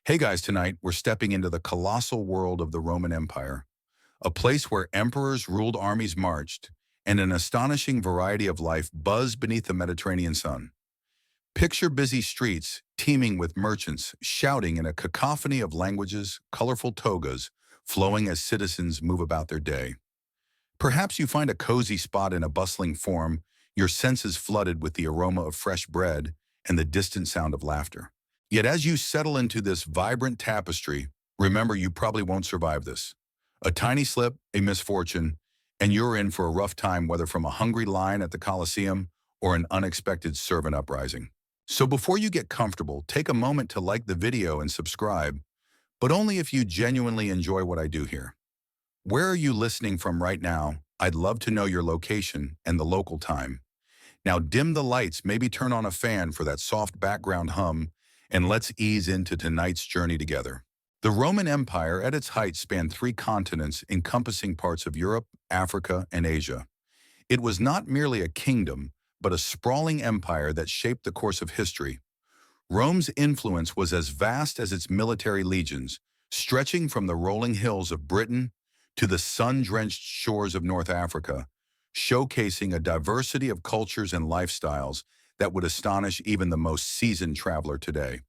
Hey guys, tonight we're stepping into the colossal world of the Roman Empire, a place where emperors ruled, armies marched, and an astonishing variety of life buzzed beneath the Mediterranean sun. Picture busy streets teeming with merchants shouting in a cacophony of languages, colorful togas flowing as citizens move about their day. Perhaps you find a cozy spot in a bustling forum, your senses flooded with the aroma of fresh bread and the distant sound of laughter. Yet as you settle into this vibrant tapestry, remember you probably won't survive this. A tiny slip, a misfortune, and you're in for a rough time, whether from a hungry line at the Colosseum or an unexpected servant uprising. So before you get comfortable, take a moment to like the video and subscribe, but only if you genuinely enjoy what I do here. Where are you listening from right now? I'd love to know your location and the local time. Now dim the lights, maybe turn on a fan for that soft background hum, and let's ease into tonight's journey together. The Roman Empire at its height spanned three continents encompassing parts of Europe, Africa, and Asia. It was not merely a kingdom, but a sprawling empire that shaped the course of history. Rome's influence was as vast as its military legions, stretching from the rolling hills of Britain to the sun-drenched shores of North Africa, showcasing a diversity of cultures and lifestyles that would astonish even the most seasoned traveler today.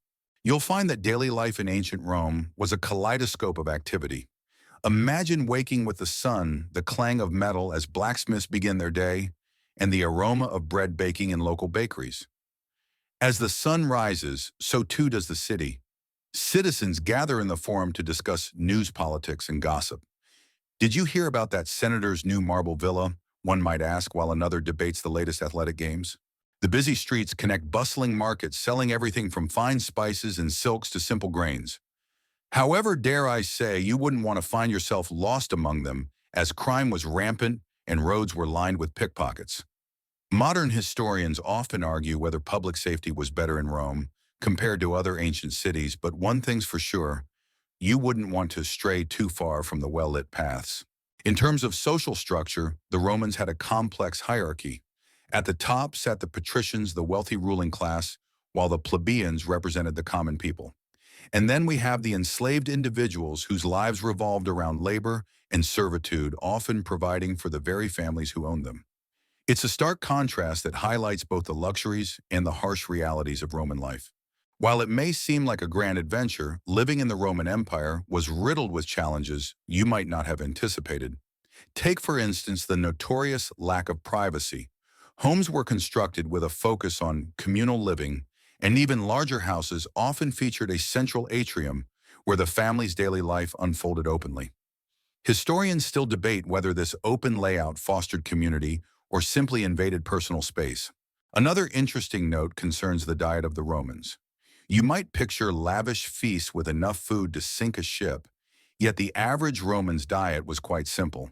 You'll find that daily life in ancient Rome was a kaleidoscope of activity. Imagine waking with the sun, the clang of metal as blacksmiths begin their day, and the aroma of bread baking in local bakeries. As the sun rises, so too does the city. Citizens gather in the forum to discuss news, politics, and gossip. Did you hear about that senator's new marble villa? One might ask, while another debates the latest athletic games. The busy streets connect bustling markets selling everything from fine spices and silks to simple grains. However, dare I say, you wouldn't want to find yourself lost among them, as crime was rampant and roads were lined with pickpockets. Modern historians often argue whether public safety was better in Rome compared to other ancient cities, but one thing's for sure: you wouldn't want to stray too far from the well-lit paths. In terms of social structure, the Romans had a complex hierarchy. At the top sat the patricians, the wealthy ruling class, while the plebeians represented the common people. And then we have the enslaved individuals whose lives revolved around labor and servitude, often providing for the very families who owned them. It's a stark contrast that highlights both the luxuries and the harsh realities of Roman life. While it may seem like a grand adventure, living in the Roman Empire was riddled with challenges you might not have anticipated. Take, for instance, the notorious lack of privacy. Homes were constructed with a focus on communal living, and even larger houses often featured a central atrium where the family's daily life unfolded openly. Historians still debate whether this open layout fostered community or simply invaded personal space. Another interesting note concerns the diet of the Romans. You might picture lavish feasts with enough food to sink a ship, yet the average Roman's diet was quite simple.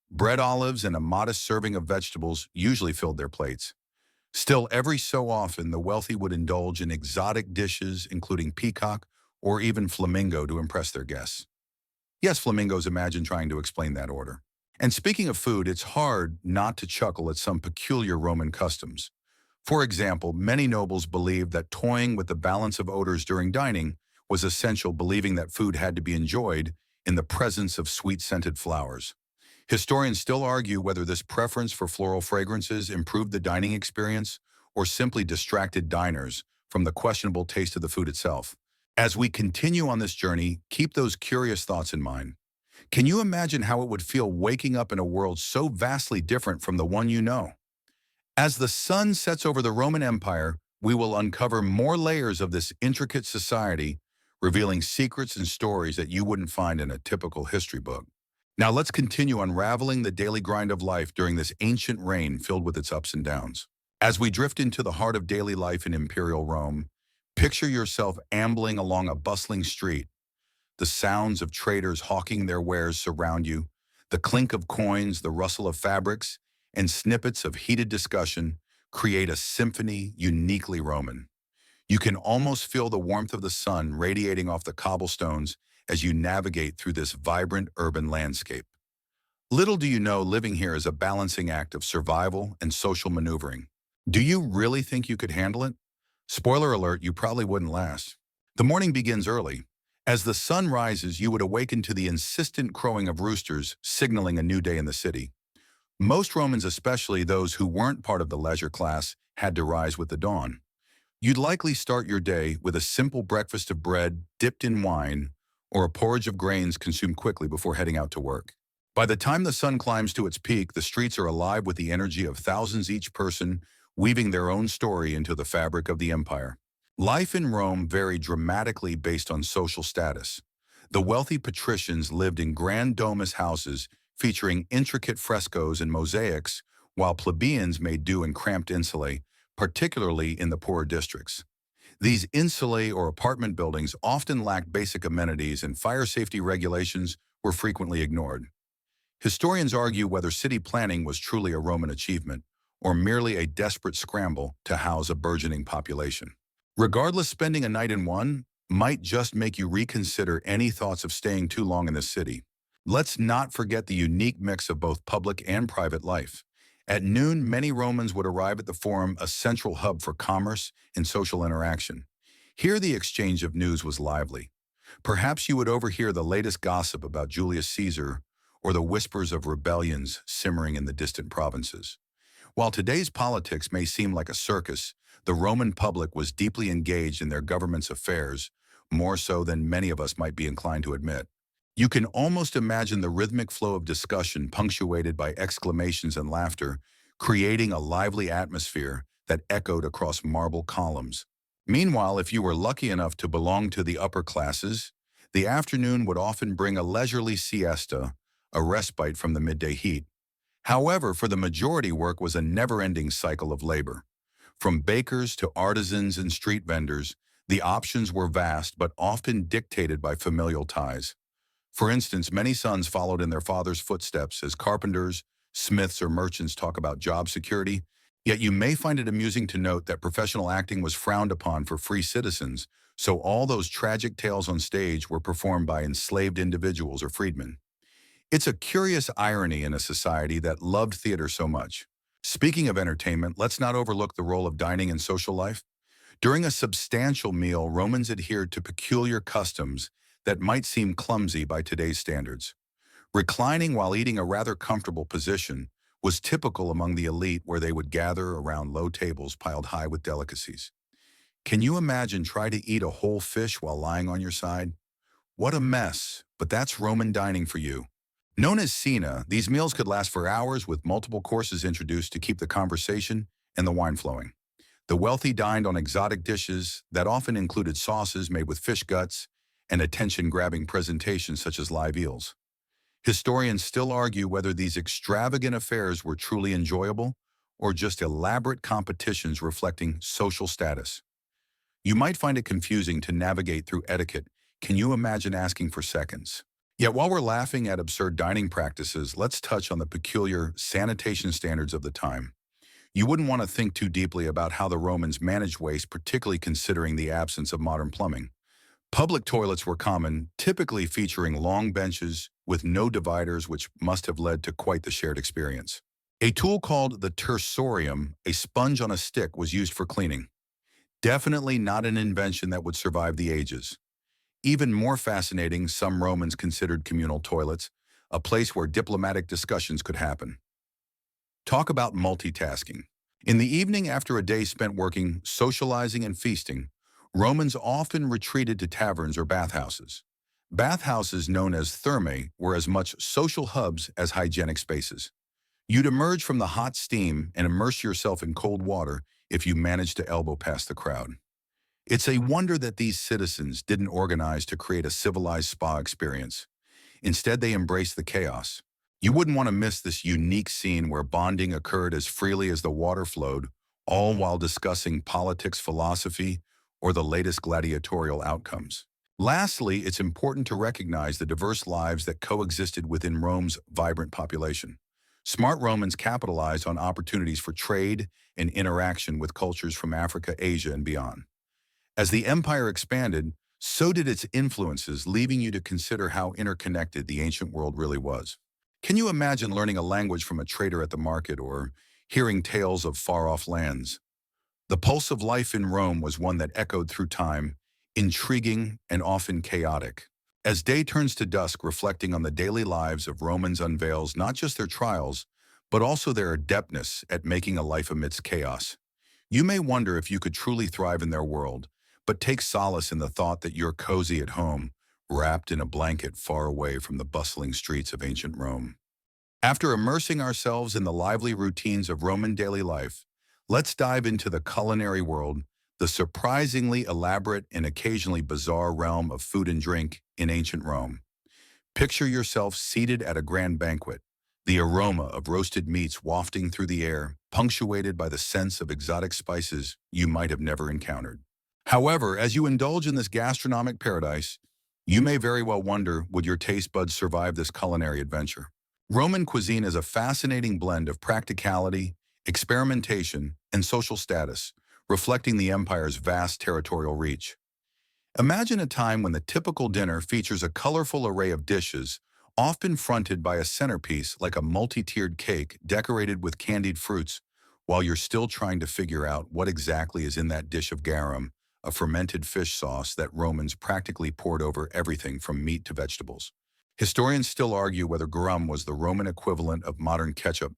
Bread, olives, and a modest serving of vegetables usually filled their plates. Still, every so often, the wealthy would indulge in exotic dishes, including peacock or even flamingo, to impress their guests. Yes, flamingos, imagine trying to explain that order. And speaking of food, it's hard not to chuckle at some peculiar Roman customs. For example, many nobles believed that toying with the balance of odors during dining was essential, believing that food had to be enjoyed in the presence of sweet-scented flowers. Historians still argue whether this preference for floral fragrances improved the dining experience or simply distracted diners from the questionable taste of the food itself. As we continue on this journey, keep those curious thoughts in mind. Can you imagine how it would feel waking up in a world so vastly different from the one you know? As the sun sets over the Roman Empire, we will uncover more layers of this intricate society, revealing secrets and stories that you wouldn't find in a typical history book. Now let's continue unraveling the daily grind of life during this ancient reign filled with its ups and downs. As we drift into the heart of daily life in Imperial Rome, picture yourself ambling along a bustling street. The sounds of traders hawking their wares surround you, the clink of coins, the rustle of fabrics, and snippets of heated discussion create a symphony uniquely Roman. You can almost feel the warmth of the sun radiating off the cobblestones as you navigate through this vibrant urban landscape. Little do you know, living here is a balancing act of survival and social maneuvering. Do you really think you could handle it? Spoiler alert, you probably wouldn't last. The morning begins early. As the sun rises, you would awaken to the insistent crowing of roosters, signaling a new day in the city. Most Romans, especially those who weren't part of the leisure class, had to rise with the dawn. You'd likely start your day with a simple breakfast of bread dipped in wine or a porridge of grains consumed quickly before heading out to work. By the time the sun climbs to its peak, the streets are alive with the energy of thousands each person weaving their own story into the fabric of the empire. Life in Rome varied dramatically based on social status. The wealthy patricians lived in grand domus houses featuring intricate frescoes and mosaics, while plebeians made do in cramped insulae, particularly in the poorer districts. These insulae or apartment buildings often lacked basic amenities and fire safety regulations were frequently ignored. Historians argue whether city planning was truly a Roman achievement or merely a desperate scramble to house a burgeoning population. Regardless, spending a night in one might just make you reconsider any thoughts of staying too long in the city. Let's not forget the unique mix of both public and private life. At noon, many Romans would arrive at the Forum, a central hub for commerce and social interaction. Here, the exchange of news was lively. Perhaps you would overhear the latest gossip about Julius Caesar or the whispers of rebellions simmering in the distant provinces. While today's politics may seem like a circus, the Roman public was deeply engaged in their government's affairs, more so than many of us might be inclined to admit. You can almost imagine the rhythmic flow of discussion punctuated by exclamations and laughter, creating a lively atmosphere that echoed across marble columns. Meanwhile, if you were lucky enough to belong to the upper classes, the afternoon would often bring a leisurely siesta, a respite from the midday heat. However, for the majority, work was a never-ending cycle of labor. From bakers to artisans and street vendors, the options were vast but often dictated by familial ties. For instance, many sons followed in their father's footsteps as carpenters, smiths, or merchants talk about job security, yet you may find it amusing to note that professional acting was frowned upon for free citizens, so all those tragic tales on stage were performed by enslaved individuals or freedmen. It's a curious irony in a society that loved theater so much. Speaking of entertainment, let's not overlook the role of dining in social life. During a substantial meal, Romans adhered to peculiar customs that might seem clumsy by today's standards. Reclining while eating a rather comfortable position was typical among the elite, where they would gather around low tables piled high with delicacies. Can you imagine trying to eat a whole fish while lying on your side? What a mess, but that's Roman dining for you. Known as cena, these meals could last for hours with multiple courses introduced to keep the conversation and the wine flowing. The wealthy dined on exotic dishes that often included sauces made with fish guts and attention-grabbing presentations such as live eels. Historians still argue whether these extravagant affairs were truly enjoyable or just elaborate competitions reflecting social status. You might find it confusing to navigate through etiquette. Can you imagine asking for seconds? Yet while we're laughing at absurd dining practices, let's touch on the peculiar sanitation standards of the time. You wouldn't want to think too deeply about how the Romans managed waste, particularly considering the absence of modern plumbing. Public toilets were common, typically featuring long benches with no dividers, which must have led to quite the shared experience. A tool called the tersorium, a sponge on a stick, was used for cleaning. Definitely not an invention that would survive the ages. Even more fascinating, some Romans considered communal toilets a place where diplomatic discussions could happen. Talk about multitasking. In the evening, after a day spent working, socializing, and feasting, Romans often retreated to taverns or bathhouses. Bathhouses, known as thermae, were as much social hubs as hygienic spaces. You'd emerge from the hot steam and immerse yourself in cold water if you managed to elbow past the crowd. It's a wonder that these citizens didn't organize to create a civilized spa experience. Instead, they embraced the chaos. You wouldn't want to miss this unique scene where bonding occurred as freely as the water flowed, all while discussing politics, philosophy, or the latest gladiatorial outcomes. Lastly, it's important to recognize the diverse lives that coexisted within Rome's vibrant population. Smart Romans capitalized on opportunities for trade and interaction with cultures from Africa, Asia, and beyond. As the empire expanded, so did its influences, leaving you to consider how interconnected the ancient world really was. Can you imagine learning a language from a trader at the market or hearing tales of far-off lands? The pulse of life in Rome was one that echoed through time, intriguing, and often chaotic. As day turns to dusk, reflecting on the daily lives of Romans unveils not just their trials, but also their adeptness at making a life amidst chaos. You may wonder if you could truly thrive in their world, but take solace in the thought that you're cozy at home, wrapped in a blanket far away from the bustling streets of ancient Rome. After immersing ourselves in the lively routines of Roman daily life, let's dive into the culinary world, the surprisingly elaborate and occasionally bizarre realm of food and drink in ancient Rome. Picture yourself seated at a grand banquet, the aroma of roasted meats wafting through the air, punctuated by the sense of exotic spices you might have never encountered. However, as you indulge in this gastronomic paradise, you may very well wonder, would your taste buds survive this culinary adventure? Roman cuisine is a fascinating blend of practicality, experimentation, and social status, reflecting the empire's vast territorial reach. Imagine a time when the typical dinner features a colorful array of dishes, often fronted by a centerpiece like a multi-tiered cake decorated with candied fruits, while you're still trying to figure out what exactly is in that dish of garum, a fermented fish sauce that Romans practically poured over everything from meat to vegetables. Historians still argue whether garum was the Roman equivalent of modern ketchup,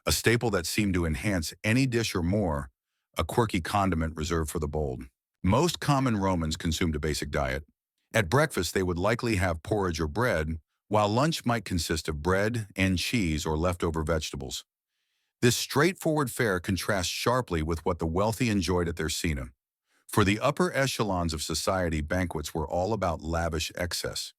a staple that seemed to enhance any dish or more, a quirky condiment reserved for the bold. Most common Romans consumed a basic diet. At breakfast, they would likely have porridge or bread, while lunch might consist of bread and cheese or leftover vegetables. This straightforward fare contrasts sharply with what the wealthy enjoyed at their cena. For the upper echelons of society, banquets were all about lavish excess.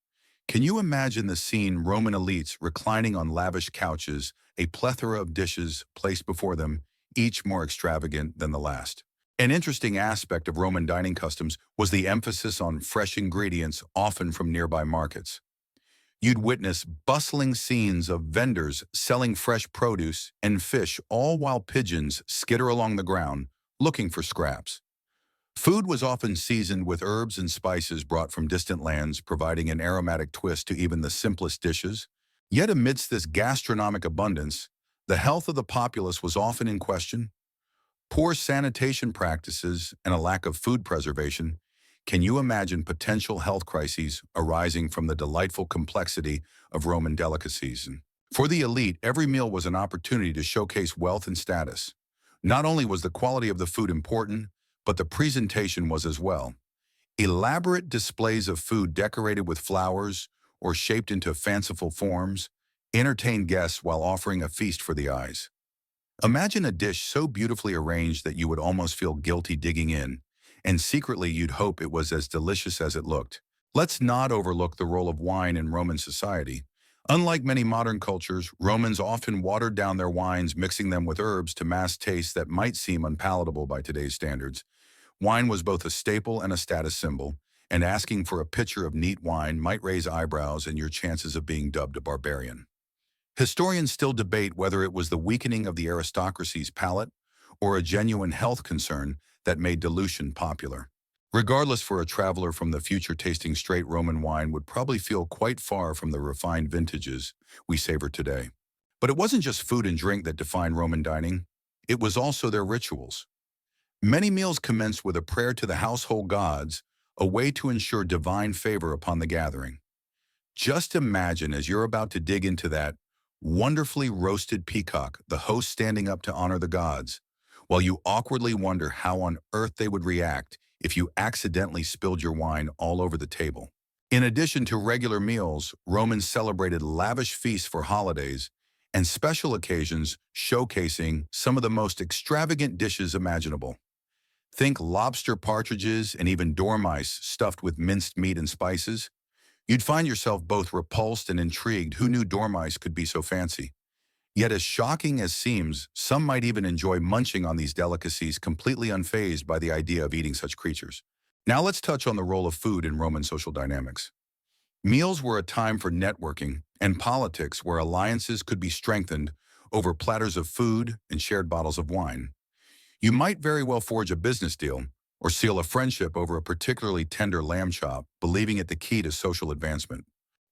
Can you imagine the scene: Roman elites reclining on lavish couches, a plethora of dishes placed before them, each more extravagant than the last? An interesting aspect of Roman dining customs was the emphasis on fresh ingredients, often from nearby markets. You'd witness bustling scenes of vendors selling fresh produce and fish, all while pigeons skitter along the ground, looking for scraps. Food was often seasoned with herbs and spices brought from distant lands, providing an aromatic twist to even the simplest dishes. Yet amidst this gastronomic abundance, the health of the populace was often in question. Poor sanitation practices and a lack of food preservation. Can you imagine potential health crises arising from the delightful complexity of Roman delicacies? And for the elite, every meal was an opportunity to showcase wealth and status. Not only was the quality of the food important, but the presentation was as well. Elaborate displays of food decorated with flowers or shaped into fanciful forms entertained guests while offering a feast for the eyes. Imagine a dish so beautifully arranged that you would almost feel guilty digging in, and secretly you'd hope it was as delicious as it looked. Let's not overlook the role of wine in Roman society. Unlike many modern cultures, Romans often watered down their wines, mixing them with herbs to mask tastes that might seem unpalatable by today's standards. Wine was both a staple and a status symbol, and asking for a pitcher of neat wine might raise eyebrows and your chances of being dubbed a barbarian. Historians still debate whether it was the weakening of the aristocracy's palate or a genuine health concern that made dilution popular. Regardless, for a traveler from the future, tasting straight Roman wine would probably feel quite far from the refined vintages we savor today. But it wasn't just food and drink that defined Roman dining. It was also their rituals. Many meals commenced with a prayer to the household gods, a way to ensure divine favor upon the gathering. Just imagine, as you're about to dig into that wonderfully roasted peacock, the host standing up to honor the gods, while you awkwardly wonder how on earth they would react if you accidentally spilled your wine all over the table. In addition to regular meals, Romans celebrated lavish feasts for holidays and special occasions, showcasing some of the most extravagant dishes imaginable. Think lobster partridges and even dormice stuffed with minced meat and spices. You'd find yourself both repulsed and intrigued. Who knew dormice could be so fancy? Yet as shocking as seems, some might even enjoy munching on these delicacies, completely unfazed by the idea of eating such creatures. Now let's touch on the role of food in Roman social dynamics. Meals were a time for networking and politics, where alliances could be strengthened over platters of food and shared bottles of wine. You might very well forge a business deal or seal a friendship over a particularly tender lamb chop, believing it the key to social advancement.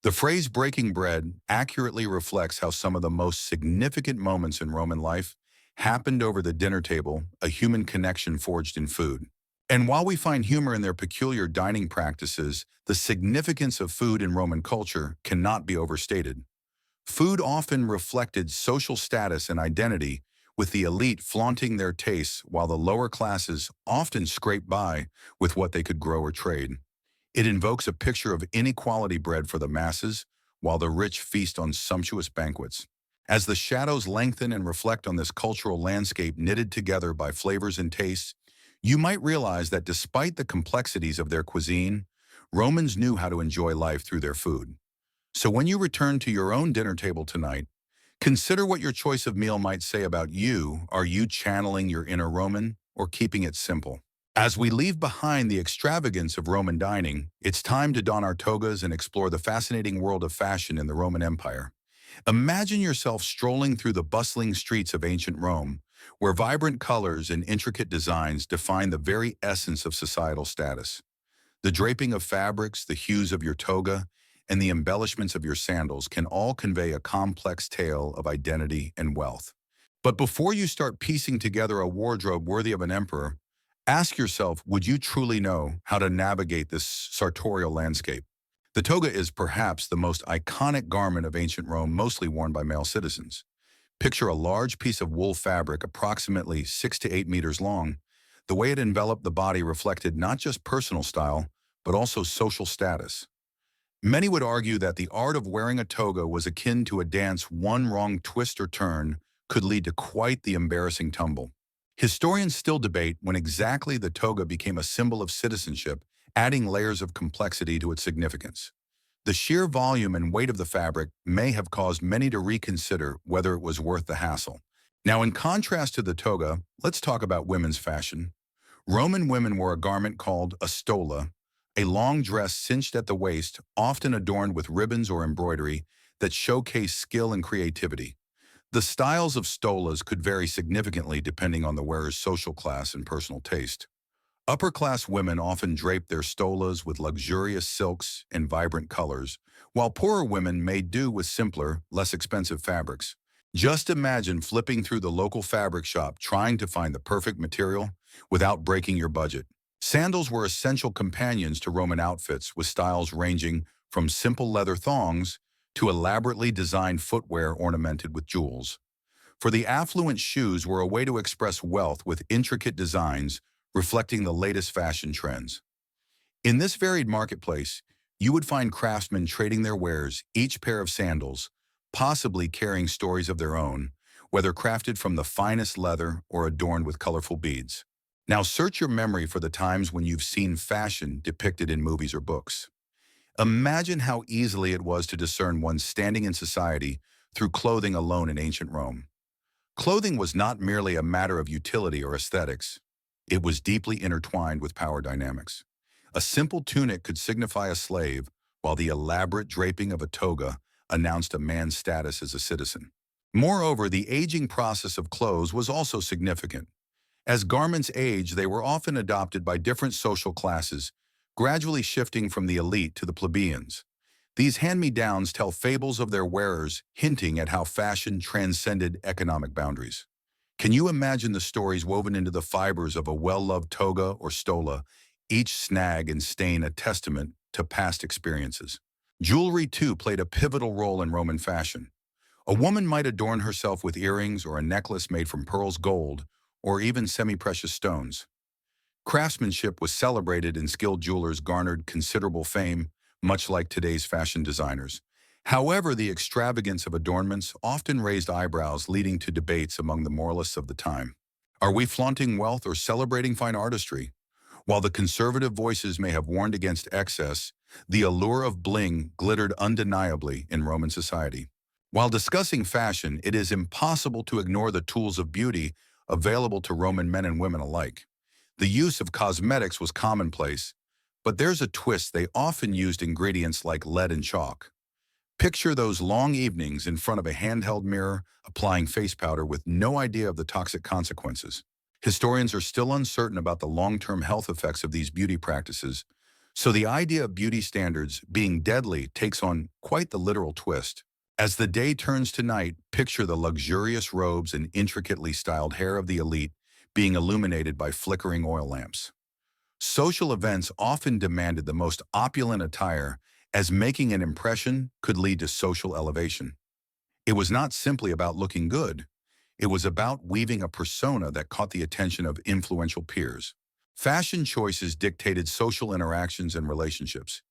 The phrase breaking bread accurately reflects how some of the most significant moments in Roman life happened over the dinner table, a human connection forged in food. And while we find humor in their peculiar dining practices, the significance of food in Roman culture cannot be overstated. Food often reflected social status and identity, with the elite flaunting their tastes while the lower classes often scraped by with what they could grow or trade. It invokes a picture of inequality bred for the masses, while the rich feast on sumptuous banquets. As the shadows lengthen and reflect on this cultural landscape knitted together by flavors and tastes, you might realize that despite the complexities of their cuisine, Romans knew how to enjoy life through their food. So when you return to your own dinner table tonight, consider what your choice of meal might say about you. Are you channeling your inner Roman or keeping it simple? As we leave behind the extravagance of Roman dining, it's time to don our togas and explore the fascinating world of fashion in the Roman Empire. Imagine yourself strolling through the bustling streets of ancient Rome, where vibrant colors and intricate designs define the very essence of societal status. The draping of fabrics, the hues of your toga, and the embellishments of your sandals can all convey a complex tale of identity and wealth. But before you start piecing together a wardrobe worthy of an emperor, ask yourself, would you truly know how to navigate this sartorial landscape? The toga is perhaps the most iconic garment of ancient Rome, mostly worn by male citizens. Picture a large piece of wool fabric approximately 6 to 8 meters long. The way it enveloped the body reflected not just personal style, but also social status. Many would argue that the art of wearing a toga was akin to a dance. One wrong twist or turn could lead to quite the embarrassing tumble. Historians still debate when exactly the toga became a symbol of citizenship, adding layers of complexity to its significance. The sheer volume and weight of the fabric may have caused many to reconsider whether it was worth the hassle. Now, in contrast to the toga, let's talk about women's fashion. Roman women wore a garment called a stola, a long dress cinched at the waist, often adorned with ribbons or embroidery that showcased skill and creativity. The styles of stolas could vary significantly depending on the wearer's social class and personal taste. Upper-class women often draped their stolas with luxurious silks and vibrant colors, while poorer women made do with simpler, less expensive fabrics. Just imagine flipping through the local fabric shop trying to find the perfect material without breaking your budget. Sandals were essential companions to Roman outfits, with styles ranging from simple leather thongs to elaborately designed footwear ornamented with jewels. For the affluent, shoes were a way to express wealth with intricate designs reflecting the latest fashion trends. In this varied marketplace, you would find craftsmen trading their wares, each pair of sandals, possibly carrying stories of their own, whether crafted from the finest leather or adorned with colorful beads. Now search your memory for the times when you've seen fashion depicted in movies or books. Imagine how easily it was to discern one's standing in society through clothing alone in ancient Rome. Clothing was not merely a matter of utility or aesthetics. It was deeply intertwined with power dynamics. A simple tunic could signify a slave, while the elaborate draping of a toga announced a man's status as a citizen. Moreover, the aging process of clothes was also significant. As garments age, they were often adopted by different social classes, gradually shifting from the elite to the plebeians. These hand-me-downs tell fables of their wearers, hinting at how fashion transcended economic boundaries. Can you imagine the stories woven into the fibers of a well-loved toga or stola, each snag and stain a testament to past experiences? Jewelry, too, played a pivotal role in Roman fashion. A woman might adorn herself with earrings or a necklace made from pearls, gold, or even semi-precious stones. Craftsmanship was celebrated and skilled jewelers garnered considerable fame, much like today's fashion designers. However, the extravagance of adornments often raised eyebrows, leading to debates among the moralists of the time. Are we flaunting wealth or celebrating fine artistry? While the conservative voices may have warned against excess, the allure of bling glittered undeniably in Roman society. While discussing fashion, it is impossible to ignore the tools of beauty available to Roman men and women alike. The use of cosmetics was commonplace, but there's a twist. They often used ingredients like lead and chalk. Picture those long evenings in front of a handheld mirror, applying face powder with no idea of the toxic consequences. Historians are still uncertain about the long-term health effects of these beauty practices, so the idea of beauty standards being deadly takes on quite the literal twist. As the day turns to night, picture the luxurious robes and intricately styled hair of the elite being illuminated by flickering oil lamps. Social events often demanded the most opulent attire, as making an impression could lead to social elevation. It was not simply about looking good. It was about weaving a persona that caught the attention of influential peers. Fashion choices dictated social interactions and relationships.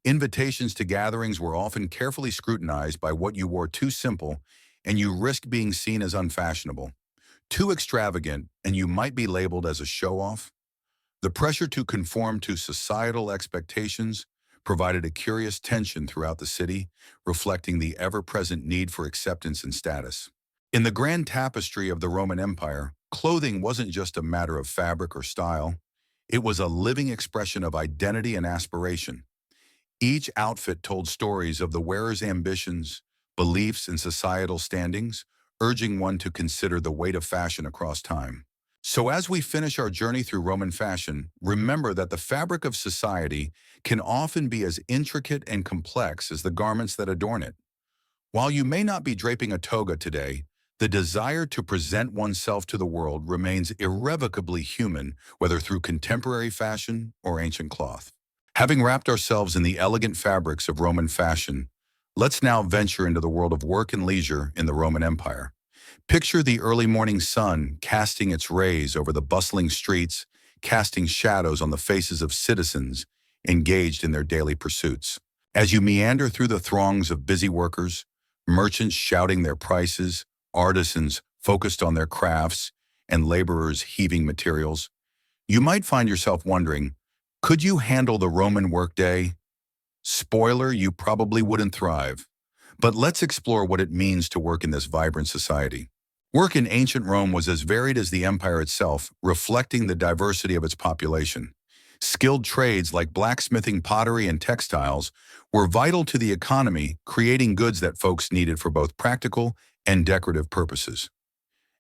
Invitations to gatherings were often carefully scrutinized by what you wore too simple, and you risked being seen as unfashionable. Too extravagant, and you might be labeled as a show-off. The pressure to conform to societal expectations provided a curious tension throughout the city, reflecting the ever-present need for acceptance and status. In the grand tapestry of the Roman Empire, clothing wasn't just a matter of fabric or style. It was a living expression of identity and aspiration. Each outfit told stories of the wearer's ambitions, beliefs, and societal standings, urging one to consider the weight of fashion across time. So as we finish our journey through Roman fashion, remember that the fabric of society can often be as intricate and complex as the garments that adorn it. While you may not be draping a toga today, the desire to present oneself to the world remains irrevocably human, whether through contemporary fashion or ancient cloth. Having wrapped ourselves in the elegant fabrics of Roman fashion, let's now venture into the world of work and leisure in the Roman Empire. Picture the early morning sun casting its rays over the bustling streets, casting shadows on the faces of citizens engaged in their daily pursuits. As you meander through the throngs of busy workers, merchants shouting their prices, artisans focused on their crafts, and laborers heaving materials, you might find yourself wondering, could you handle the Roman workday? Spoiler, you probably wouldn't thrive. But let's explore what it means to work in this vibrant society. Work in ancient Rome was as varied as the empire itself, reflecting the diversity of its population. Skilled trades like blacksmithing, pottery, and textiles were vital to the economy, creating goods that folks needed for both practical and decorative purposes.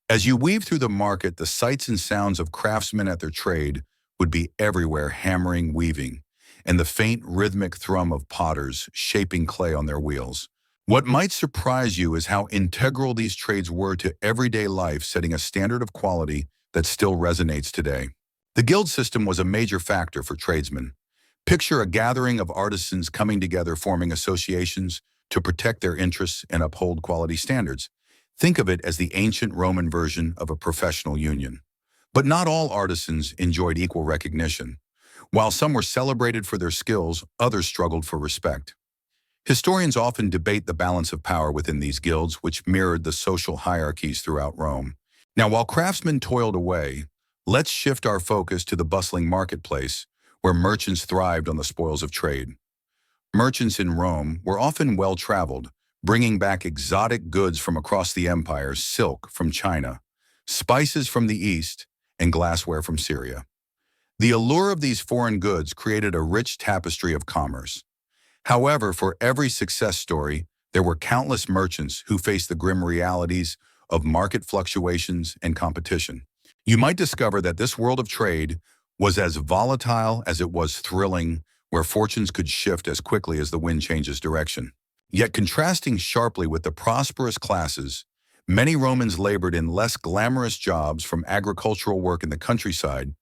As you weave through the market, the sights and sounds of craftsmen at their trade would be everywhere, hammering, weaving, and the faint rhythmic thrum of potters shaping clay on their wheels. What might surprise you is how integral these trades were to everyday life, setting a standard of quality that still resonates today. The guild system was a major factor for tradesmen. Picture a gathering of artisans coming together, forming associations to protect their interests and uphold quality standards. Think of it as the ancient Roman version of a professional union. But not all artisans enjoyed equal recognition. While some were celebrated for their skills, others struggled for respect. Historians often debate the balance of power within these guilds, which mirrored the social hierarchies throughout Rome. Now, while craftsmen toiled away, let's shift our focus to the bustling marketplace, where merchants thrived on the spoils of trade. Merchants in Rome were often well-traveled, bringing back exotic goods from across the empire, silk from China, spices from the East, and glassware from Syria. The allure of these foreign goods created a rich tapestry of commerce. However, for every success story, there were countless merchants who faced the grim realities of market fluctuations and competition. You might discover that this world of trade was as volatile as it was thrilling, where fortunes could shift as quickly as the wind changes direction. Yet contrasting sharply with the prosperous classes, many Romans labored in less glamorous jobs, from agricultural work in the countryside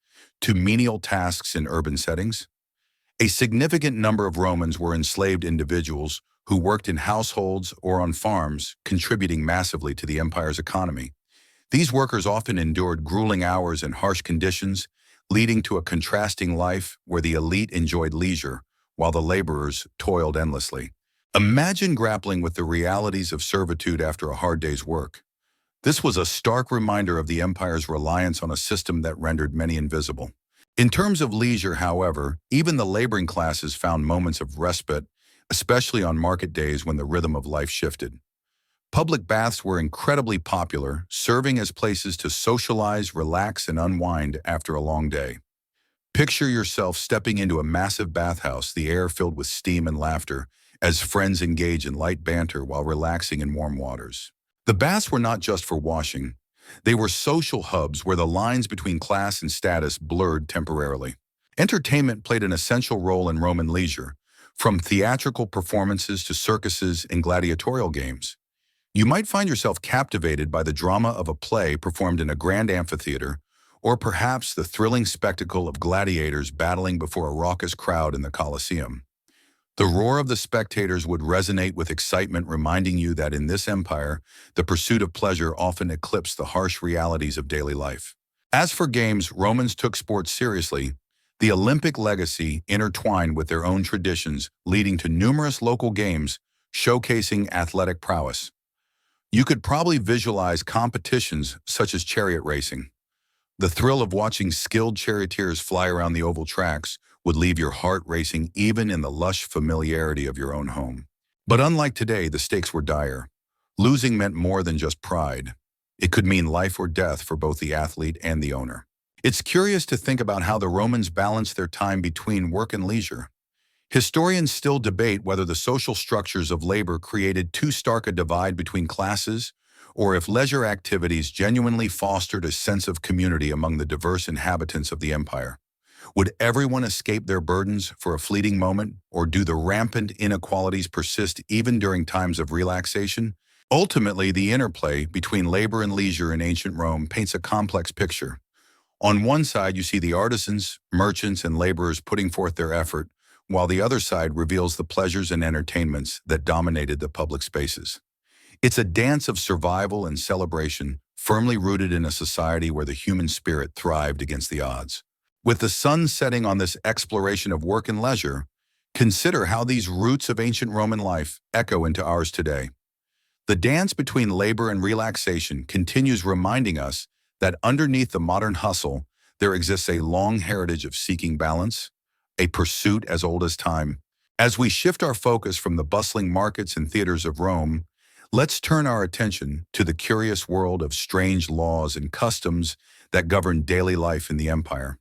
to menial tasks in urban settings. A significant number of Romans were enslaved individuals who worked in households or on farms, contributing massively to the empire's economy. These workers often endured grueling hours and harsh conditions, leading to a contrasting life where the elite enjoyed leisure while the laborers toiled endlessly. Imagine grappling with the realities of servitude after a hard day's work. This was a stark reminder of the empire's reliance on a system that rendered many invisible. In terms of leisure, however, even the laboring classes found moments of respite, especially on market days when the rhythm of life shifted. Public baths were incredibly popular, serving as places to socialize, relax, and unwind after a long day. Picture yourself stepping into a massive bathhouse, the air filled with steam and laughter, as friends engage in light banter while relaxing in warm waters. The baths were not just for washing. They were social hubs where the lines between class and status blurred temporarily. Entertainment played an essential role in Roman leisure, from theatrical performances to circuses and gladiatorial games. You might find yourself captivated by the drama of a play performed in a grand amphitheater, Or perhaps the thrilling spectacle of gladiators battling before a raucous crowd in the Colosseum. The roar of the spectators would resonate with excitement, reminding you that in this empire, the pursuit of pleasure often eclipsed the harsh realities of daily life. As for games, Romans took sports seriously. The Olympic legacy intertwined with their own traditions, leading to numerous local games showcasing athletic prowess. You could probably visualize competitions such as chariot racing. The thrill of watching skilled charioteers fly around the oval tracks would leave your heart racing even in the lush familiarity of your own home. But unlike today, the stakes were dire. Losing meant more than just pride. It could mean life or death for both the athlete and the owner. It's curious to think about how the Romans balanced their time between work and leisure. Historians still debate whether the social structures of labor created too stark a divide between classes, or if leisure activities genuinely fostered a sense of community among the diverse inhabitants of the empire. Would everyone escape their burdens for a fleeting moment, or do the rampant inequalities persist even during times of relaxation? Ultimately, the interplay between labor and leisure in ancient Rome paints a complex picture. On one side, you see the artisans, merchants, and laborers putting forth their effort, while the other side reveals the pleasures and entertainments that dominated the public spaces. It's a dance of survival and celebration, firmly rooted in a society where the human spirit thrived against the odds. With the sun setting on this exploration of work and leisure, consider how these roots of ancient Roman life echo into ours today. The dance between labor and relaxation continues reminding us that underneath the modern hustle, there exists a long heritage of seeking balance, a pursuit as old as time. As we shift our focus from the bustling markets and theaters of Rome, let's turn our attention to the curious world of strange laws and customs that govern daily life in the empire.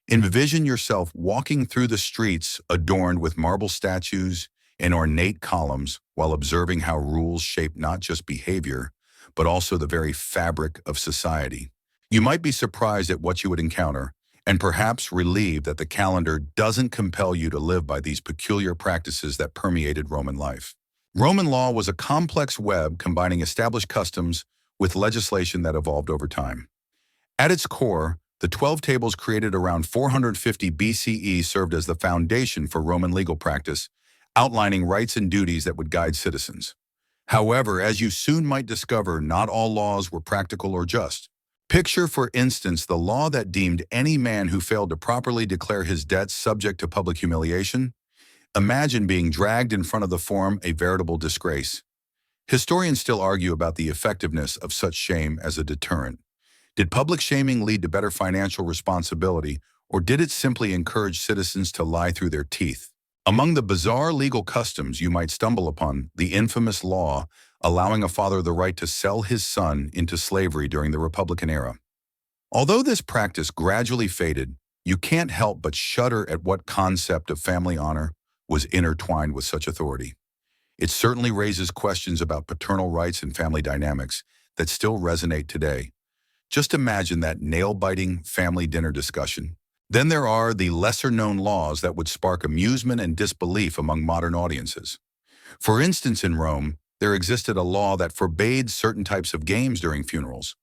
Envision yourself walking through the streets adorned with marble statues and ornate columns while observing how rules shape not just behavior, but also the very fabric of society. You might be surprised at what you would encounter, and perhaps relieved that the calendar doesn't compel you to live by these peculiar practices that permeated Roman life. Roman law was a complex web combining established customs with legislation that evolved over time. At its core, the 12 tables created around 450 BCE served as the foundation for Roman legal practice, outlining rights and duties that would guide citizens. However, as you soon might discover, not all laws were practical or just. Picture, for instance, the law that deemed any man who failed to properly declare his debts subject to public humiliation. Imagine being dragged in front of the forum, a veritable disgrace. Historians still argue about the effectiveness of such shame as a deterrent. Did public shaming lead to better financial responsibility, or did it simply encourage citizens to lie through their teeth? Among the bizarre legal customs you might stumble upon, the infamous law allowing a father the right to sell his son into slavery during the Republican era. Although this practice gradually faded, you can't help but shudder at what concept of family honor was intertwined with such authority. It certainly raises questions about paternal rights and family dynamics that still resonate today. Just imagine that nail-biting family dinner discussion. Then there are the lesser-known laws that would spark amusement and disbelief among modern audiences. For instance, in Rome, there existed a law that forbade certain types of games during funerals.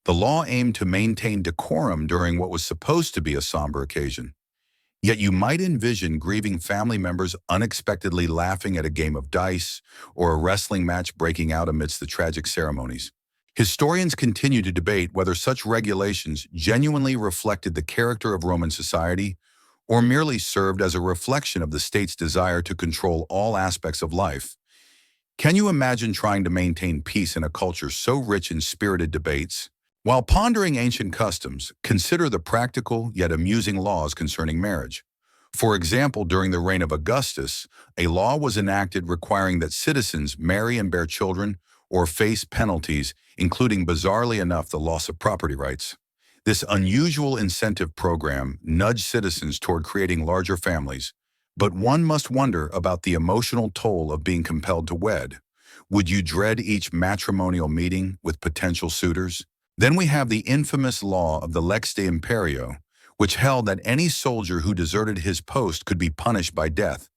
The law aimed to maintain decorum during what was supposed to be a somber occasion. Yet you might envision grieving family members unexpectedly laughing at a game of dice or a wrestling match breaking out amidst the tragic ceremonies. Historians continue to debate whether such regulations genuinely reflected the character of Roman society or merely served as a reflection of the state's desire to control all aspects of life. Can you imagine trying to maintain peace in a culture so rich in spirited debates? While pondering ancient customs, consider the practical yet amusing laws concerning marriage. For example, during the reign of Augustus, a law was enacted requiring that citizens marry and bear children or face penalties, including, bizarrely enough, the loss of property rights. This unusual incentive program nudged citizens toward creating larger families, but one must wonder about the emotional toll of being compelled to wed. Would you dread each matrimonial meeting with potential suitors? Then we have the infamous law of the Lex de Imperio, which held that any soldier who deserted his post could be punished by death,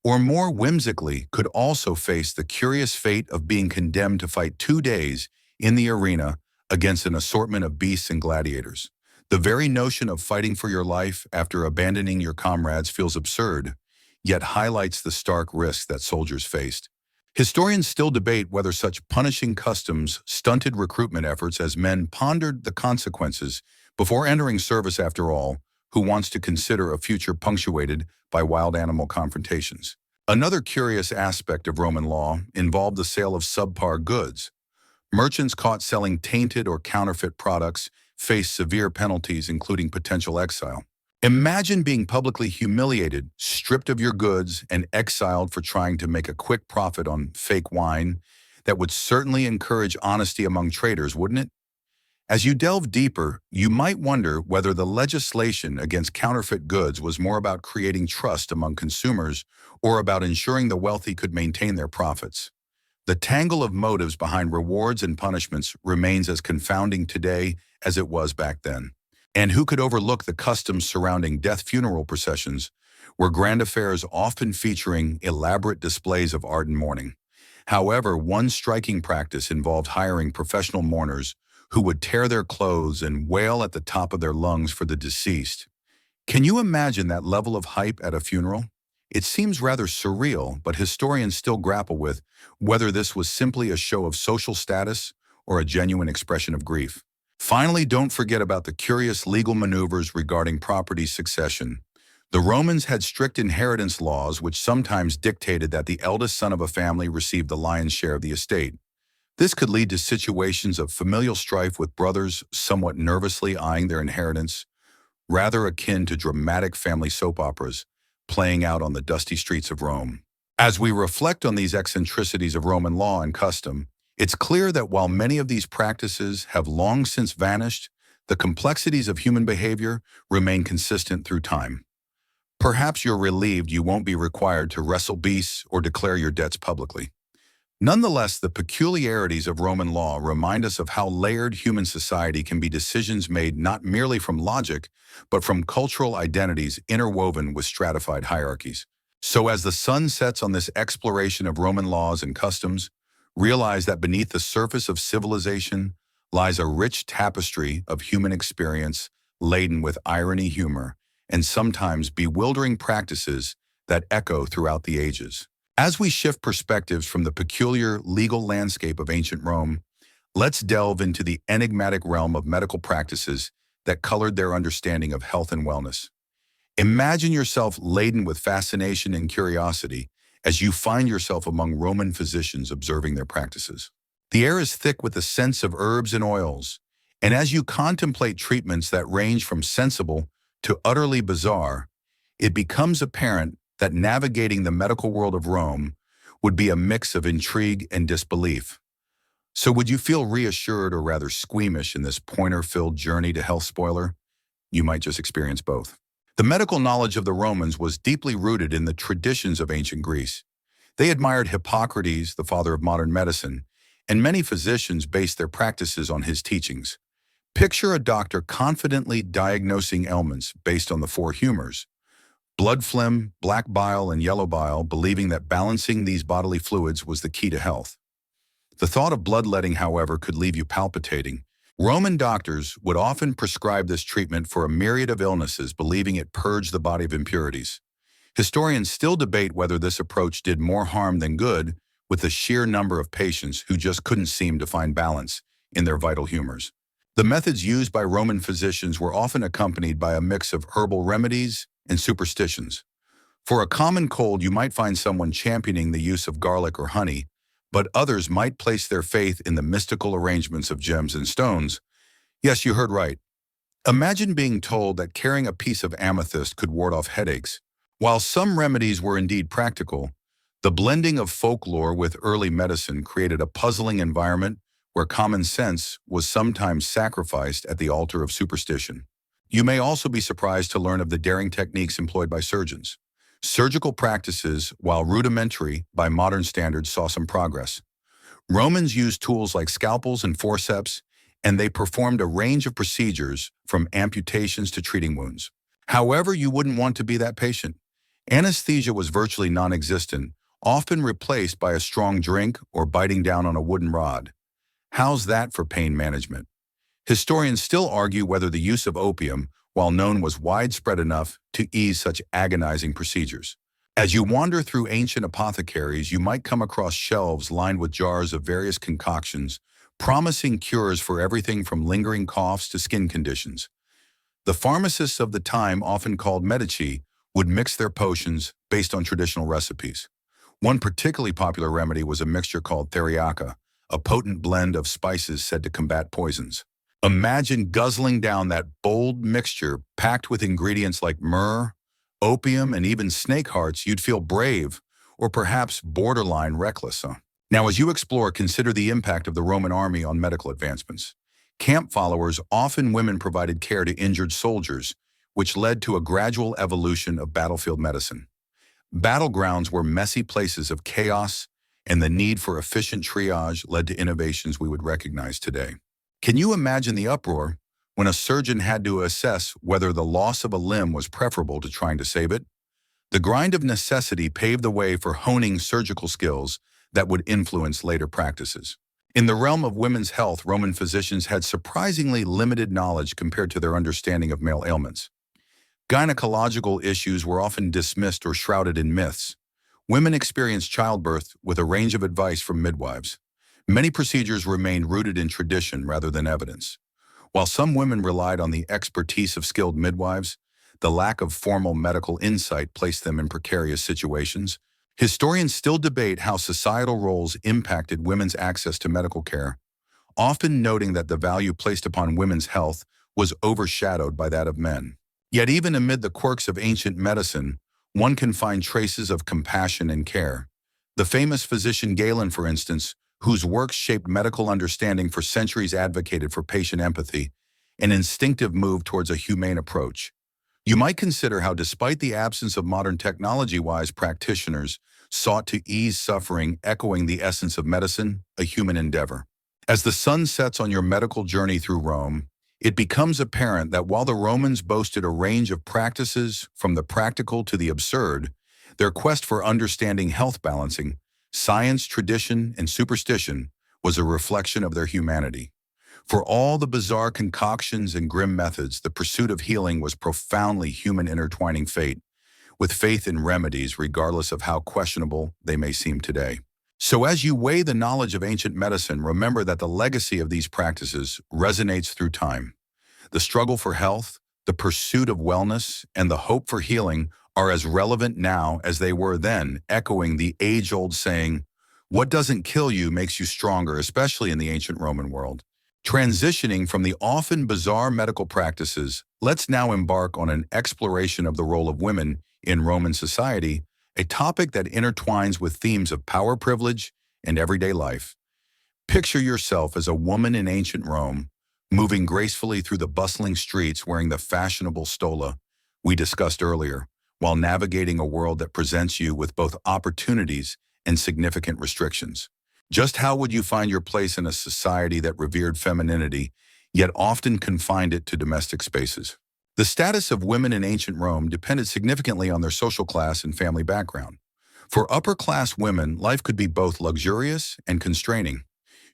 or more whimsically, could also face the curious fate of being condemned to fight 2 days in the arena against an assortment of beasts and gladiators. The very notion of fighting for your life after abandoning your comrades feels absurd, yet highlights the stark risks that soldiers faced. Historians still debate whether such punishing customs stunted recruitment efforts as men pondered the consequences before entering service. After all, who wants to consider a future punctuated by wild animal confrontations? Another curious aspect of Roman law involved the sale of subpar goods. Merchants caught selling tainted or counterfeit products faced severe penalties, including potential exile. Imagine being publicly humiliated, stripped of your goods, and exiled for trying to make a quick profit on fake wine. That would certainly encourage honesty among traders, wouldn't it? As you delve deeper, you might wonder whether the legislation against counterfeit goods was more about creating trust among consumers or about ensuring the wealthy could maintain their profits. The tangle of motives behind rewards and punishments remains as confounding today as it was back then. And who could overlook the customs surrounding death funeral processions, where grand affairs often featuring elaborate displays of art and mourning? However, one striking practice involved hiring professional mourners who would tear their clothes and wail at the top of their lungs for the deceased. Can you imagine that level of hype at a funeral? It seems rather surreal, but historians still grapple with whether this was simply a show of social status or a genuine expression of grief. Finally, don't forget about the curious legal maneuvers regarding property succession. The Romans had strict inheritance laws which sometimes dictated that the eldest son of a family received the lion's share of the estate. This could lead to situations of familial strife with brothers somewhat nervously eyeing their inheritance, rather akin to dramatic family soap operas playing out on the dusty streets of Rome. As we reflect on these eccentricities of Roman law and custom, it's clear that while many of these practices have long since vanished, the complexities of human behavior remain consistent through time. Perhaps you're relieved you won't be required to wrestle beasts or declare your debts publicly. Nonetheless, the peculiarities of Roman law remind us of how layered human society can be, decisions made not merely from logic, but from cultural identities interwoven with stratified hierarchies. So as the sun sets on this exploration of Roman laws and customs, realize that beneath the surface of civilization lies a rich tapestry of human experience laden with irony, humor, and sometimes bewildering practices that echo throughout the ages. As we shift perspectives from the peculiar legal landscape of ancient Rome, let's delve into the enigmatic realm of medical practices that colored their understanding of health and wellness. Imagine yourself laden with fascination and curiosity as you find yourself among Roman physicians observing their practices. The air is thick with the scents of herbs and oils, and as you contemplate treatments that range from sensible to utterly bizarre, it becomes apparent that navigating the medical world of Rome would be a mix of intrigue and disbelief. So would you feel reassured or rather squeamish in this pointer-filled journey to health? Spoiler, you might just experience both. The medical knowledge of the Romans was deeply rooted in the traditions of ancient Greece. They admired Hippocrates, the father of modern medicine, and many physicians based their practices on his teachings. Picture a doctor confidently diagnosing ailments based on the four humors: blood phlegm, black bile, and yellow bile, believing that balancing these bodily fluids was the key to health. The thought of bloodletting, however, could leave you palpitating. Roman doctors would often prescribe this treatment for a myriad of illnesses, believing it purged the body of impurities. Historians still debate whether this approach did more harm than good, with the sheer number of patients who just couldn't seem to find balance in their vital humors. The methods used by Roman physicians were often accompanied by a mix of herbal remedies and superstitions. For a common cold, you might find someone championing the use of garlic or honey, but others might place their faith in the mystical arrangements of gems and stones. Yes, you heard right. Imagine being told that carrying a piece of amethyst could ward off headaches. While some remedies were indeed practical, the blending of folklore with early medicine created a puzzling environment where common sense was sometimes sacrificed at the altar of superstition. You may also be surprised to learn of the daring techniques employed by surgeons. Surgical practices, while rudimentary by modern standards, saw some progress. Romans used tools like scalpels and forceps, and they performed a range of procedures from amputations to treating wounds. However, you wouldn't want to be that patient. Anesthesia was virtually non-existent, often replaced by a strong drink or biting down on a wooden rod. How's that for pain management? Historians still argue whether the use of opium, while known, was widespread enough to ease such agonizing procedures. As you wander through ancient apothecaries, you might come across shelves lined with jars of various concoctions, promising cures for everything from lingering coughs to skin conditions. The pharmacists of the time, often called medici, would mix their potions based on traditional recipes. One particularly popular remedy was a mixture called theriaca, a potent blend of spices said to combat poisons. Imagine guzzling down that bold mixture packed with ingredients like myrrh, opium, and even snake hearts. You'd feel brave, or perhaps borderline reckless. Now, as you explore, consider the impact of the Roman army on medical advancements. Camp followers, often women, provided care to injured soldiers, which led to a gradual evolution of battlefield medicine. Battlegrounds were messy places of chaos, and the need for efficient triage led to innovations we would recognize today. Can you imagine the uproar when a surgeon had to assess whether the loss of a limb was preferable to trying to save it? The grind of necessity paved the way for honing surgical skills that would influence later practices. In the realm of women's health, Roman physicians had surprisingly limited knowledge compared to their understanding of male ailments. Gynecological issues were often dismissed or shrouded in myths. Women experienced childbirth with a range of advice from midwives. Many procedures remained rooted in tradition rather than evidence. While some women relied on the expertise of skilled midwives, the lack of formal medical insight placed them in precarious situations. Historians still debate how societal roles impacted women's access to medical care, often noting that the value placed upon women's health was overshadowed by that of men. Yet even amid the quirks of ancient medicine, one can find traces of compassion and care. The famous physician Galen, for instance, whose works shaped medical understanding for centuries, advocated for patient empathy, an instinctive move towards a humane approach. You might consider how, despite the absence of modern technology, wise practitioners sought to ease suffering, echoing the essence of medicine, a human endeavor. As the sun sets on your medical journey through Rome, it becomes apparent that while the Romans boasted a range of practices, from the practical to the absurd, their quest for understanding health, balancing science, tradition, and superstition was a reflection of their humanity. For all the bizarre concoctions and grim methods, the pursuit of healing was profoundly human, intertwining fate with faith in remedies, regardless of how questionable they may seem today. So as you weigh the knowledge of ancient medicine, remember that the legacy of these practices resonates through time. The struggle for health, the pursuit of wellness, and the hope for healing are as relevant now as they were then, echoing the age-old saying, "What doesn't kill you makes you stronger," especially in the ancient Roman world. Transitioning from the often bizarre medical practices, let's now embark on an exploration of the role of women in Roman society, a topic that intertwines with themes of power, privilege, and everyday life. Picture yourself as a woman in ancient Rome, moving gracefully through the bustling streets wearing the fashionable stola we discussed earlier, while navigating a world that presents you with both opportunities and significant restrictions. Just how would you find your place in a society that revered femininity, yet often confined it to domestic spaces? The status of women in ancient Rome depended significantly on their social class and family background. For upper-class women, life could be both luxurious and constraining.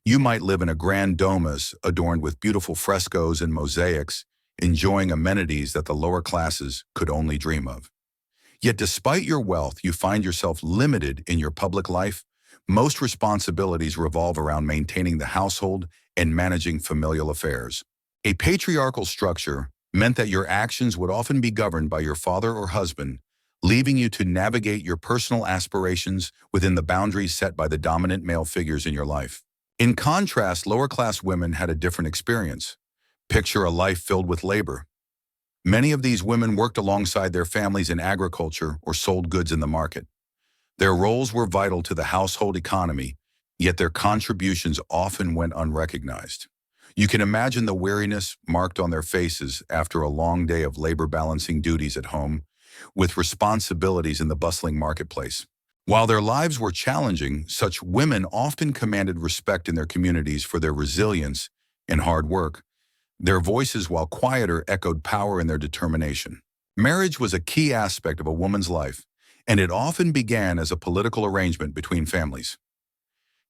You might live in a grand domus adorned with beautiful frescoes and mosaics, enjoying amenities that the lower classes could only dream of. Yet despite your wealth, you find yourself limited in your public life. Most responsibilities revolve around maintaining the household and managing familial affairs. A patriarchal structure meant that your actions would often be governed by your father or husband, leaving you to navigate your personal aspirations within the boundaries set by the dominant male figures in your life. In contrast, lower-class women had a different experience. Picture a life filled with labor. Many of these women worked alongside their families in agriculture or sold goods in the market. Their roles were vital to the household economy, yet their contributions often went unrecognized. You can imagine the weariness marked on their faces after a long day of labor, balancing duties at home with responsibilities in the bustling marketplace. While their lives were challenging, such women often commanded respect in their communities for their resilience and hard work. Their voices, while quieter, echoed power in their determination. Marriage was a key aspect of a woman's life, and it often began as a political arrangement between families.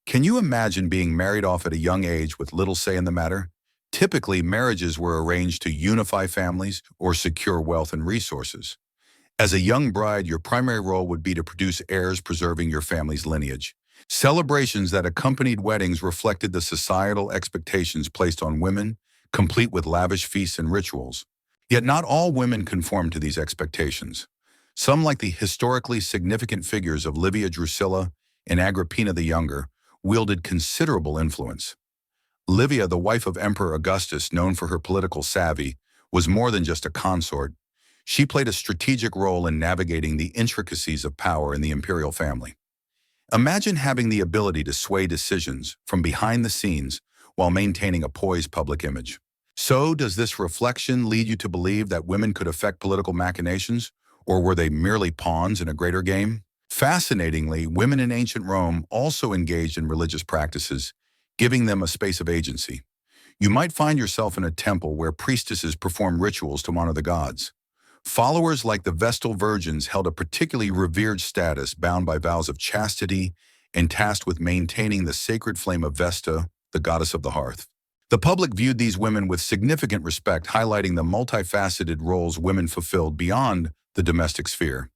Can you imagine being married off at a young age with little say in the matter? Typically, marriages were arranged to unify families or secure wealth and resources. As a young bride, your primary role would be to produce heirs preserving your family's lineage. Celebrations that accompanied weddings reflected the societal expectations placed on women, complete with lavish feasts and rituals. Yet not all women conformed to these expectations. Some, like the historically significant figures of Livia Drusilla and Agrippina the Younger, wielded considerable influence. Livia, the wife of Emperor Augustus, known for her political savvy, was more than just a consort. She played a strategic role in navigating the intricacies of power in the imperial family. Imagine having the ability to sway decisions from behind the scenes while maintaining a poised public image. So, does this reflection lead you to believe that women could affect political machinations, or were they merely pawns in a greater game? Fascinatingly, women in ancient Rome also engaged in religious practices, giving them a space of agency. You might find yourself in a temple where priestesses performed rituals to honor the gods. Followers like the Vestal Virgins held a particularly revered status, bound by vows of chastity and tasked with maintaining the sacred flame of Vesta, the goddess of the hearth. The public viewed these women with significant respect, highlighting the multifaceted roles women fulfilled beyond the domestic sphere.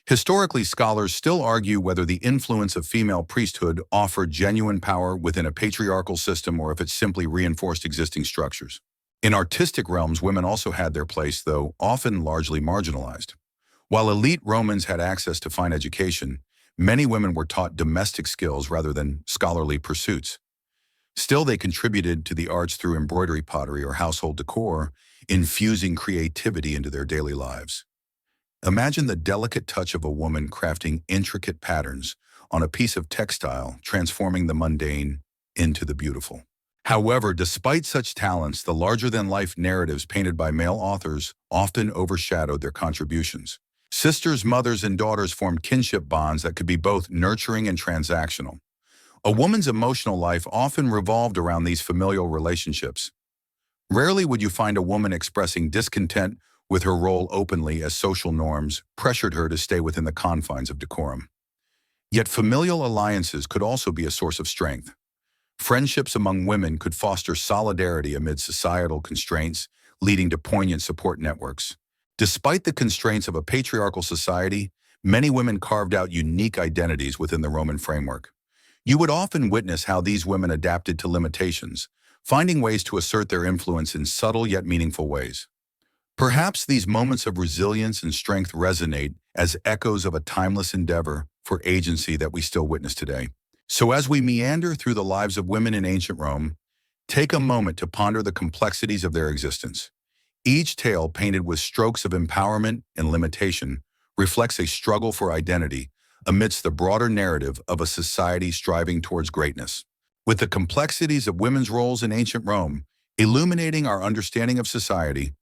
Historically, scholars still argue whether the influence of female priesthood offered genuine power within a patriarchal system or if it simply reinforced existing structures. In artistic realms, women also had their place, though often largely marginalized. While elite Romans had access to fine education, many women were taught domestic skills rather than scholarly pursuits. Still, they contributed to the arts through embroidery, pottery, or household decor, infusing creativity into their daily lives. Imagine the delicate touch of a woman crafting intricate patterns on a piece of textile, transforming the mundane into the beautiful. However, despite such talents, the larger-than-life narratives painted by male authors often overshadowed their contributions. Sisters, mothers, and daughters formed kinship bonds that could be both nurturing and transactional. A woman's emotional life often revolved around these familial relationships. Rarely would you find a woman expressing discontent with her role openly, as social norms pressured her to stay within the confines of decorum. Yet familial alliances could also be a source of strength. Friendships among women could foster solidarity amid societal constraints, leading to poignant support networks. Despite the constraints of a patriarchal society, many women carved out unique identities within the Roman framework. You would often witness how these women adapted to limitations, finding ways to assert their influence in subtle yet meaningful ways. Perhaps these moments of resilience and strength resonate as echoes of a timeless endeavor for agency that we still witness today. So as we meander through the lives of women in ancient Rome, take a moment to ponder the complexities of their existence. Each tale, painted with strokes of empowerment and limitation, reflects a struggle for identity amidst the broader narrative of a society striving towards greatness. With the complexities of women's roles in ancient Rome illuminating our understanding of society,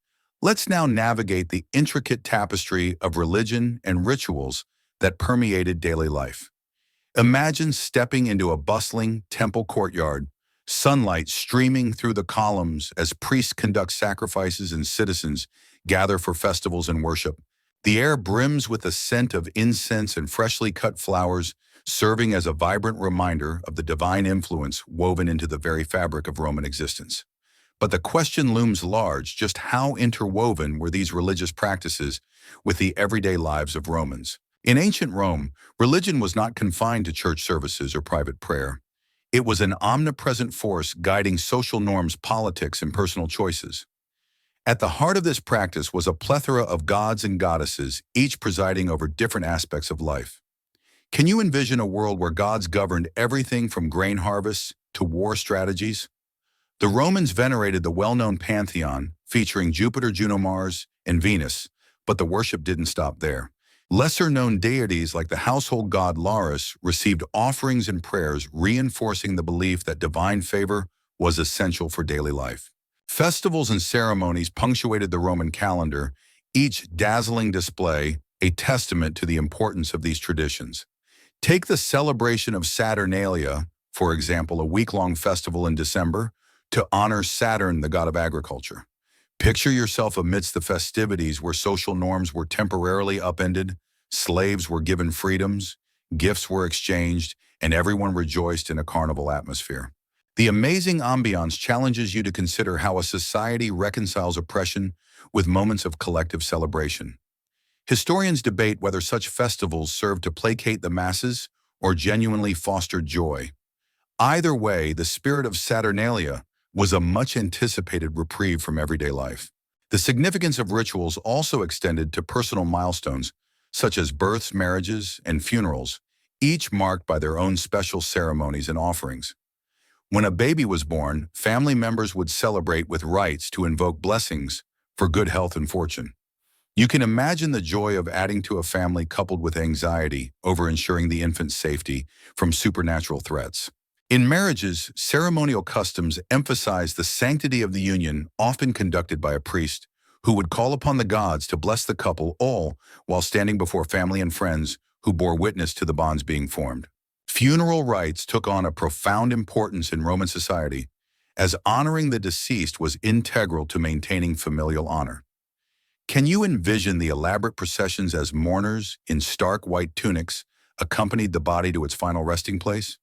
let's now navigate the intricate tapestry of religion and rituals that permeated daily life. Imagine stepping into a bustling temple courtyard, sunlight streaming through the columns as priests conduct sacrifices and citizens gather for festivals and worship. The air brims with the scent of incense and freshly cut flowers, serving as a vibrant reminder of the divine influence woven into the very fabric of Roman existence. But the question looms large: just how interwoven were these religious practices with the everyday lives of Romans? In ancient Rome, religion was not confined to church services or private prayer. It was an omnipresent force guiding social norms, politics, and personal choices. At the heart of this practice was a plethora of gods and goddesses, each presiding over different aspects of life. Can you envision a world where gods governed everything from grain harvests to war strategies? The Romans venerated the well-known pantheon, featuring Jupiter, Juno, Mars, and Venus, but the worship didn't stop there. Lesser-known deities like the household god Lares received offerings and prayers, reinforcing the belief that divine favor was essential for daily life. Festivals and ceremonies punctuated the Roman calendar, each dazzling display a testament to the importance of these traditions. Take the celebration of Saturnalia, for example, a week-long festival in December, to honor Saturn, the god of agriculture. Picture yourself amidst the festivities where social norms were temporarily upended, slaves were given freedoms, gifts were exchanged, and everyone rejoiced in a carnival atmosphere. The amazing ambiance challenges you to consider how a society reconciles oppression with moments of collective celebration. Historians debate whether such festivals serve to placate the masses or genuinely foster joy. Either way, the spirit of Saturnalia was a much-anticipated reprieve from everyday life. The significance of rituals also extended to personal milestones, such as births, marriages, and funerals, each marked by their own special ceremonies and offerings. When a baby was born, family members would celebrate with rites to invoke blessings for good health and fortune. You can imagine the joy of adding to a family coupled with anxiety over ensuring the infant's safety from supernatural threats. In marriages, ceremonial customs emphasize the sanctity of the union, often conducted by a priest, who would call upon the gods to bless the couple, all while standing before family and friends who bore witness to the bonds being formed. Funeral rites took on a profound importance in Roman society, as honoring the deceased was integral to maintaining familial honor. Can you envision the elaborate processions as mourners in stark white tunics accompanied the body to its final resting place?